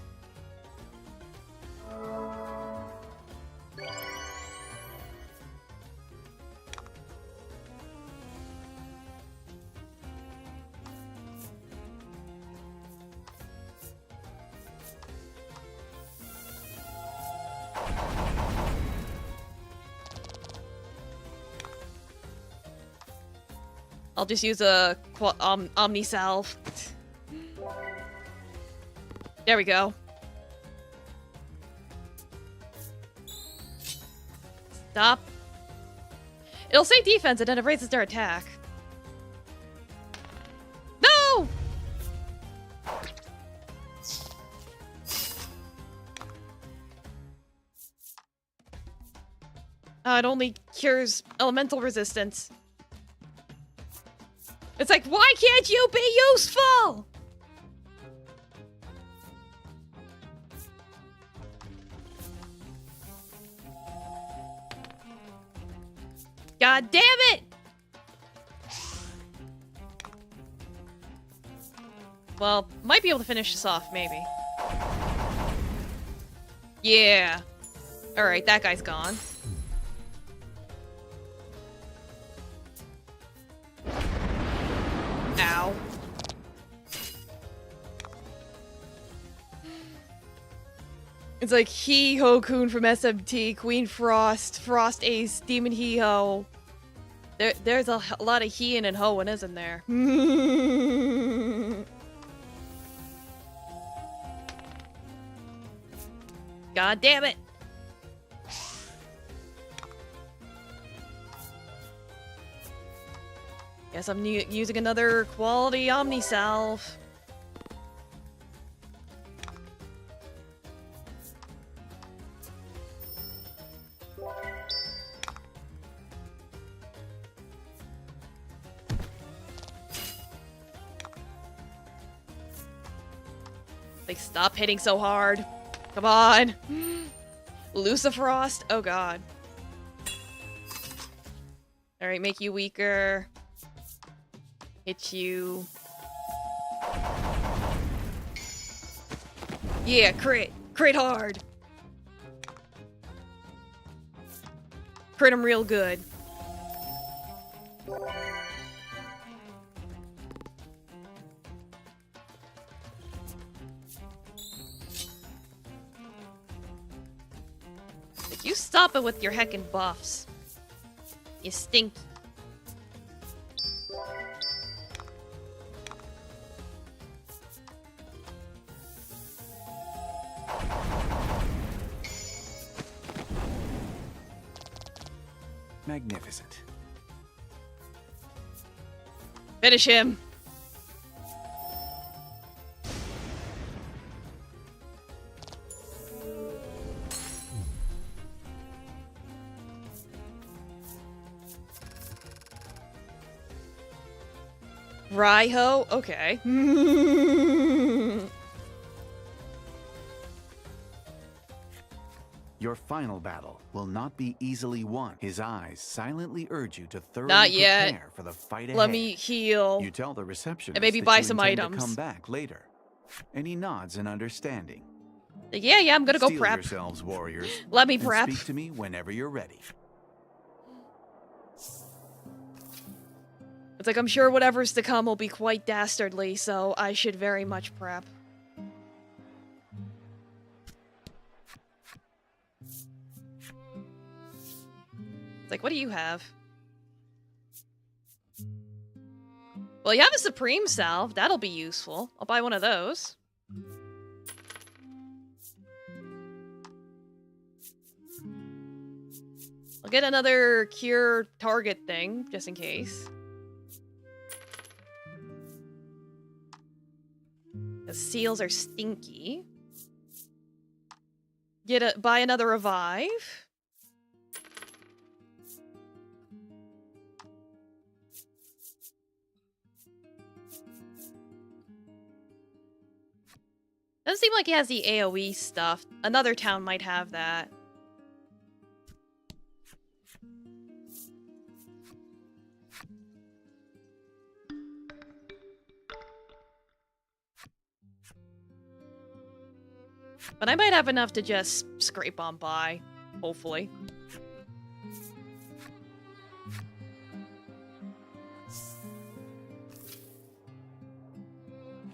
I'll just use a Omni Salve. There we go. Stop. It'll say defense and then it raises their attack. No! It only cures elemental resistance. It's like, why can't you be useful? God damn it! Well, might be able to finish this off, maybe. Yeah. Alright, that guy's gone. Ow. It's like He-Ho-Kun from SMT, Queen Frost, Frost Ace, Demon He-Ho. There's a lot of he-ing and hoeing, isn't there? God damn it! Guess I'm using another quality Omni Salve. Like, stop hitting so hard. Come on. Lucifrost? Oh god. Alright, make you weaker. Hit you. Yeah, crit. Crit hard. Crit him real good. Like, you stop it with your heckin' buffs. You stink. Magnificent. Finish him. Raiho? Okay. Your final battle will not be easily won. His eyes silently urge you to thoroughly Not yet. prepare for the fight ahead. Let me heal. You tell the receptionist And maybe that buy you some intend items. to come back later, and he nods in understanding. Yeah, I'm gonna go Steel prep. yourselves, warriors. Let me and prep. Speak to me whenever you're ready. It's like I'm sure whatever's to come will be quite dastardly, so I should very much prep. It's like, what do you have? Well, you have a Supreme Salve. That'll be useful. I'll buy one of those. I'll get another cure target thing, just in case. The seals are stinky. Buy another revive. Doesn't seem like he has the AoE stuff. Another town might have that. But I might have enough to just scrape on by, hopefully.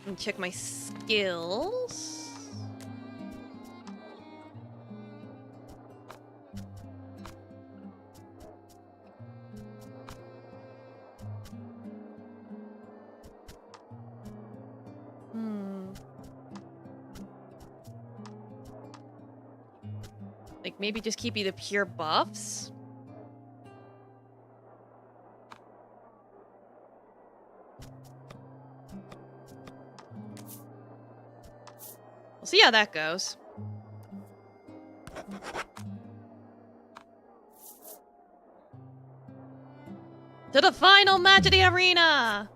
And check my skills. Like, maybe just keep you the pure buffs? We'll see how that goes. To the final match of the arena!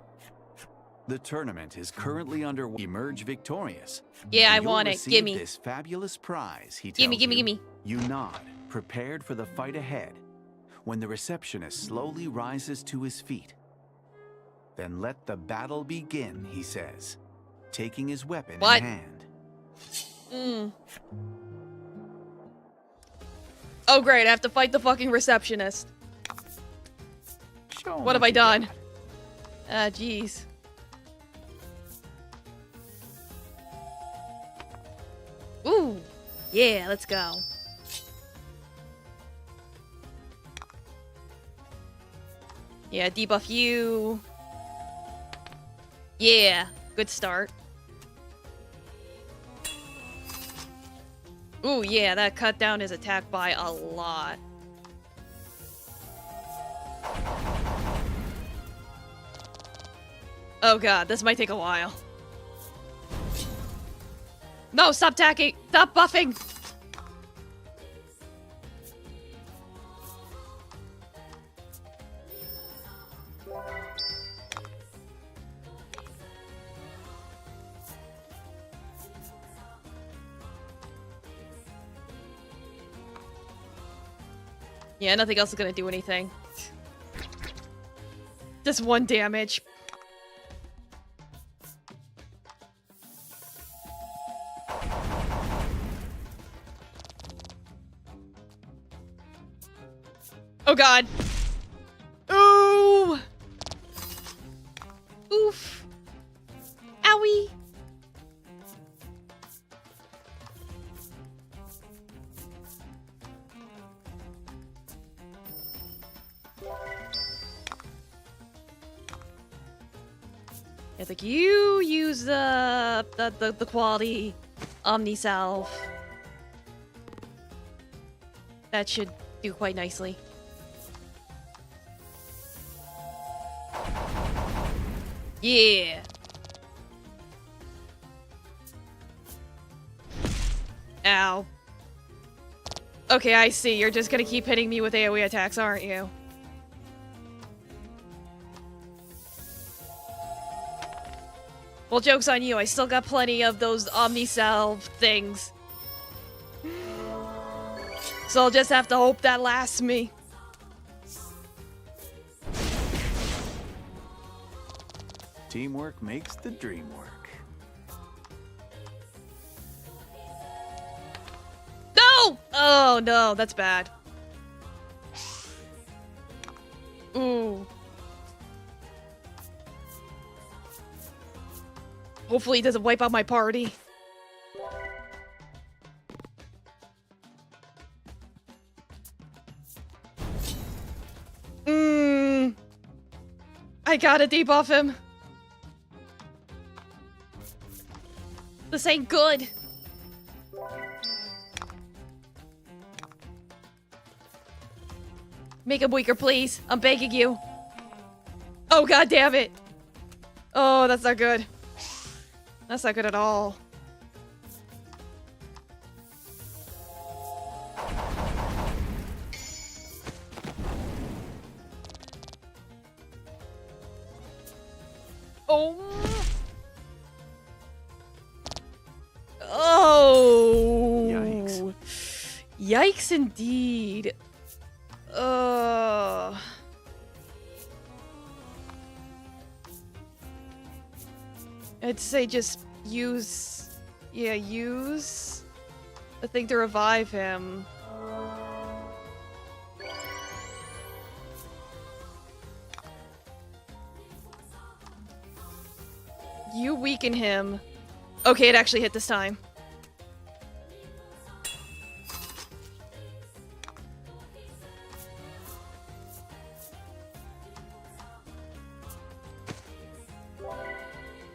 The tournament is currently underway. Emerge victorious. Yeah, I You'll want it. receive Gimme. this fabulous prize, he tells Gimme, gimme, you. gimme. You nod, prepared for the fight ahead, when the receptionist slowly rises to his feet. Then let the battle begin, he says, taking his weapon What? in hand. Oh great, I have to fight the fucking receptionist. Show 'em What have I you done? got. Jeez. Ooh, yeah, let's go. Yeah, debuff you. Yeah, good start. Ooh, yeah, that cut down his attack by a lot. Oh god, this might take a while. No, stop attacking! Stop buffing! Yeah, nothing else is gonna do anything. Just one damage. Oh god. Ooh! Oof. Owie. It's like, you use the quality Omni Salve. That should do quite nicely. Yeah. Ow. Okay, I see. You're just gonna keep hitting me with AoE attacks, aren't you? Well, joke's on you. I still got plenty of those Omni Salve things. So I'll just have to hope that lasts me. Teamwork makes the dream work. No! Oh, no. That's bad. Ooh. Hopefully it doesn't wipe out my party. I gotta debuff him. This ain't good. Make him weaker, please. I'm begging you. Oh, god damn it. Oh, that's not good. That's not good at all. Oh. Oh. Yikes. Yikes indeed. I'd say just use... Yeah, use... a thing to revive him. You weaken him. Okay, it actually hit this time.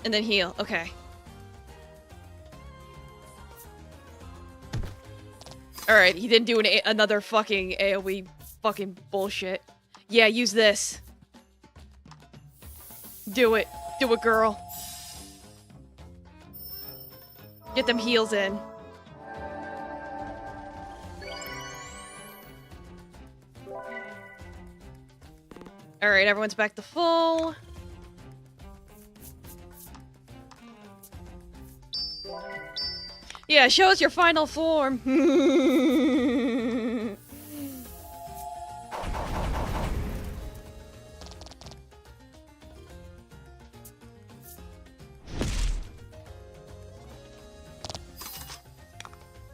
And then heal. Okay. Alright, he didn't do another fucking AoE fucking bullshit. Yeah, use this. Do it. Do it, girl. Get them heals in. Alright, everyone's back to full. Yeah, show us your final form.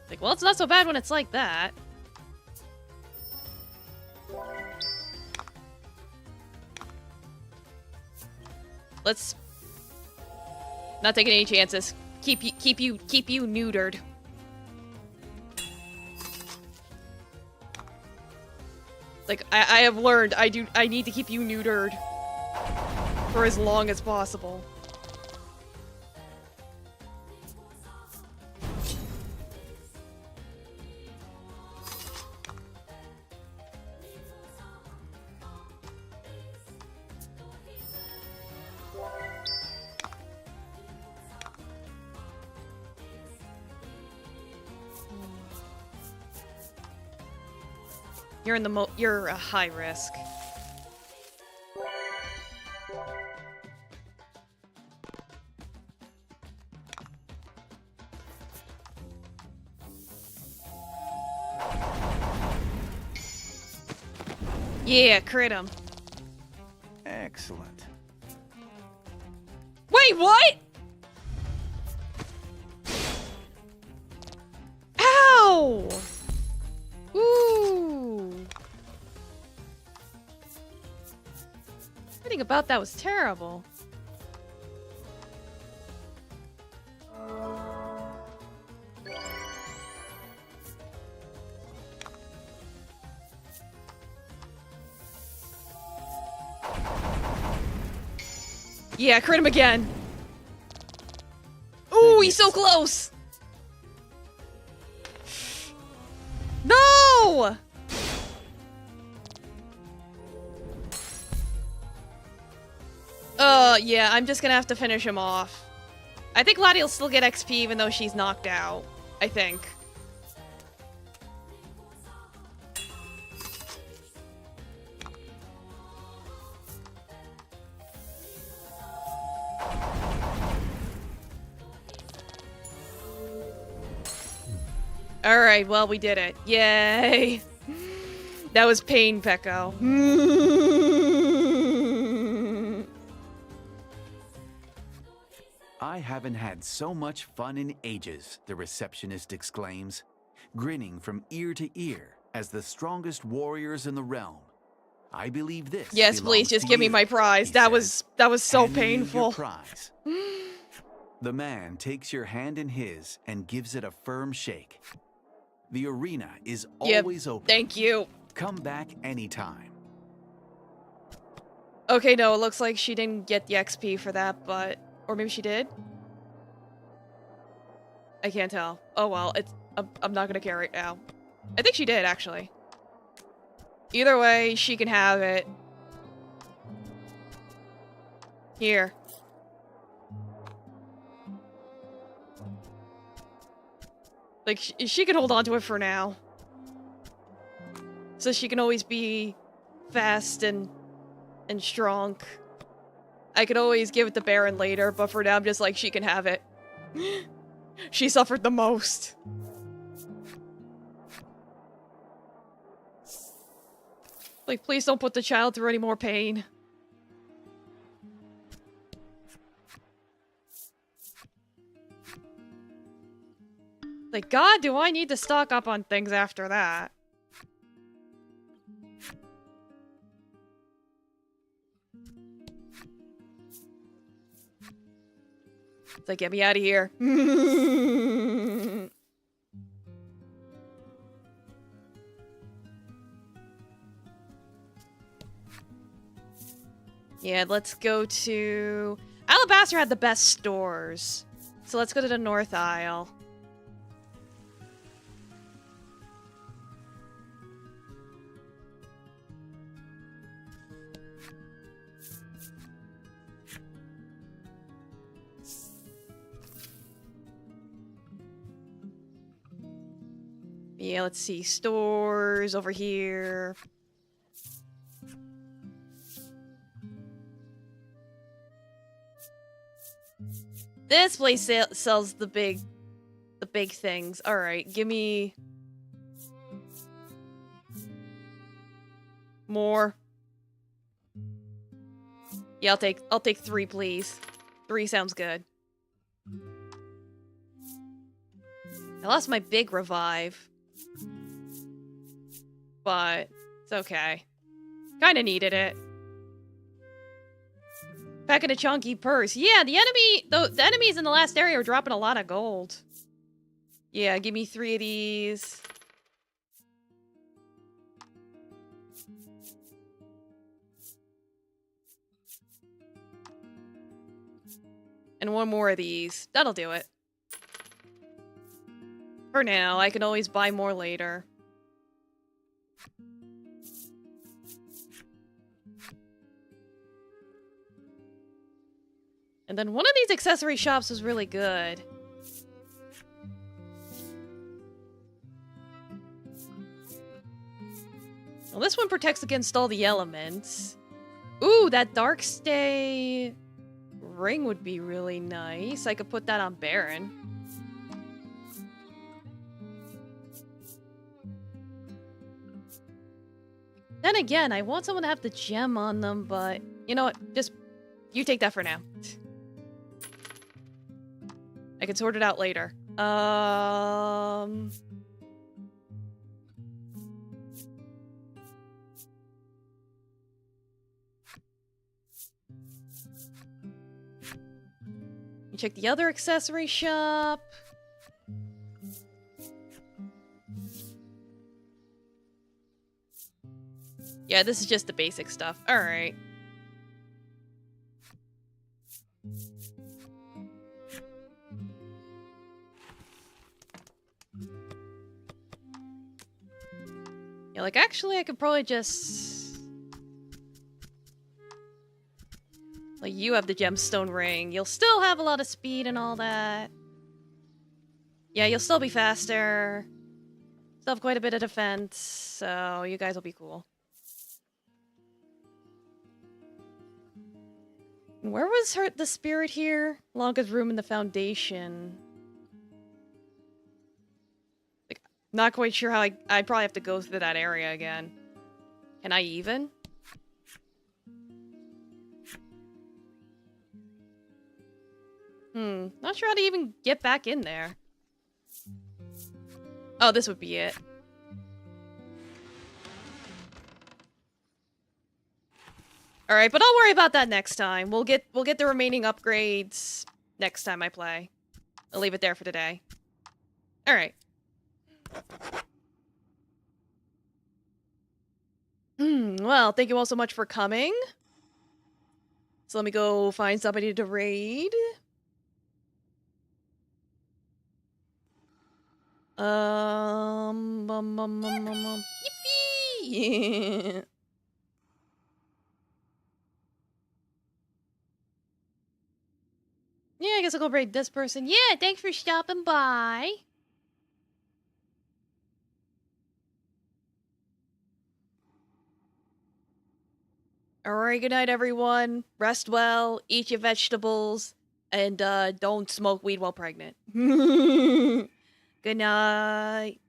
Like, well, it's not so bad when it's like that. Let's not taking any chances. Keep you neutered. Like, I have learned I need to keep you neutered for as long as possible. You're in the you're a high risk. Yeah, crit him. Excellent. Wait, what? Ow! Ooh. Everything about that was terrible. Yeah, crit him again. he's so close! No! Yeah, I'm just gonna have to finish him off. I think Lottie will still get XP even though she's knocked out. I think. Alright, well, we did it. Yay! That was pain, Pecco. I haven't had so much fun in ages, the receptionist exclaims, grinning from ear to ear as the strongest warriors in the realm. I believe this. Yes, please, just give me my prize. That was so painful. Prize. The man takes your hand in his and gives it a firm shake. The arena is always open. Thank you. Come back anytime. Okay, no, it looks like she didn't get the XP for that, but... Or maybe she did? I can't tell. Oh well, I'm not gonna care right now. I think she did, actually. Either way, she can have it. Here. Like, she can hold on to it for now. So she can always be fast and strong. I could always give it to Baron later, but for now I'm just like, she can have it. She suffered the most. Like, please don't put the child through any more pain. Like, God, do I need to stock up on things after that? It's like, get me out of here. Yeah, let's go to... Alabaster had the best stores. So let's go to the North Isle. Yeah, let's see. Stores over here. This place sells the big things. All right, give me more. Yeah, I'll take 3, please. 3 sounds good. I lost my big revive. But it's okay. Kinda needed it. Back in a chunky purse. Yeah, the enemies in the last area are dropping a lot of gold. Yeah, give me 3 of these. And 1 more of these. That'll do it. For now, I can always buy more later. And then one of these accessory shops was really good. Well, this one protects against all the elements. Ooh, that Darkstay ring would be really nice. I could put that on Baron. Then again, I want someone to have the gem on them, but you know what? Just you take that for now. I can sort it out later. You check the other accessory shop. Yeah, this is just the basic stuff. All right. Yeah, like, actually, I could probably just... Like, you have the gemstone ring. You'll still have a lot of speed and all that. Yeah, you'll still be faster. Still have quite a bit of defense, so you guys will be cool. Where was the spirit here? Longest room in the foundation. Like, not quite sure how I'd probably have to go through that area again. Can I even? Not sure how to even get back in there. Oh, this would be it. Alright, but I'll worry about that next time. We'll get the remaining upgrades next time I play. I'll leave it there for today. Alright. Well, thank you all so much for coming. So let me go find somebody to raid. Yippee! Yeah, I guess I'll go raid this person. Yeah, thanks for stopping by. Alright, good night, everyone. Rest well, eat your vegetables, and don't smoke weed while pregnant. Good night.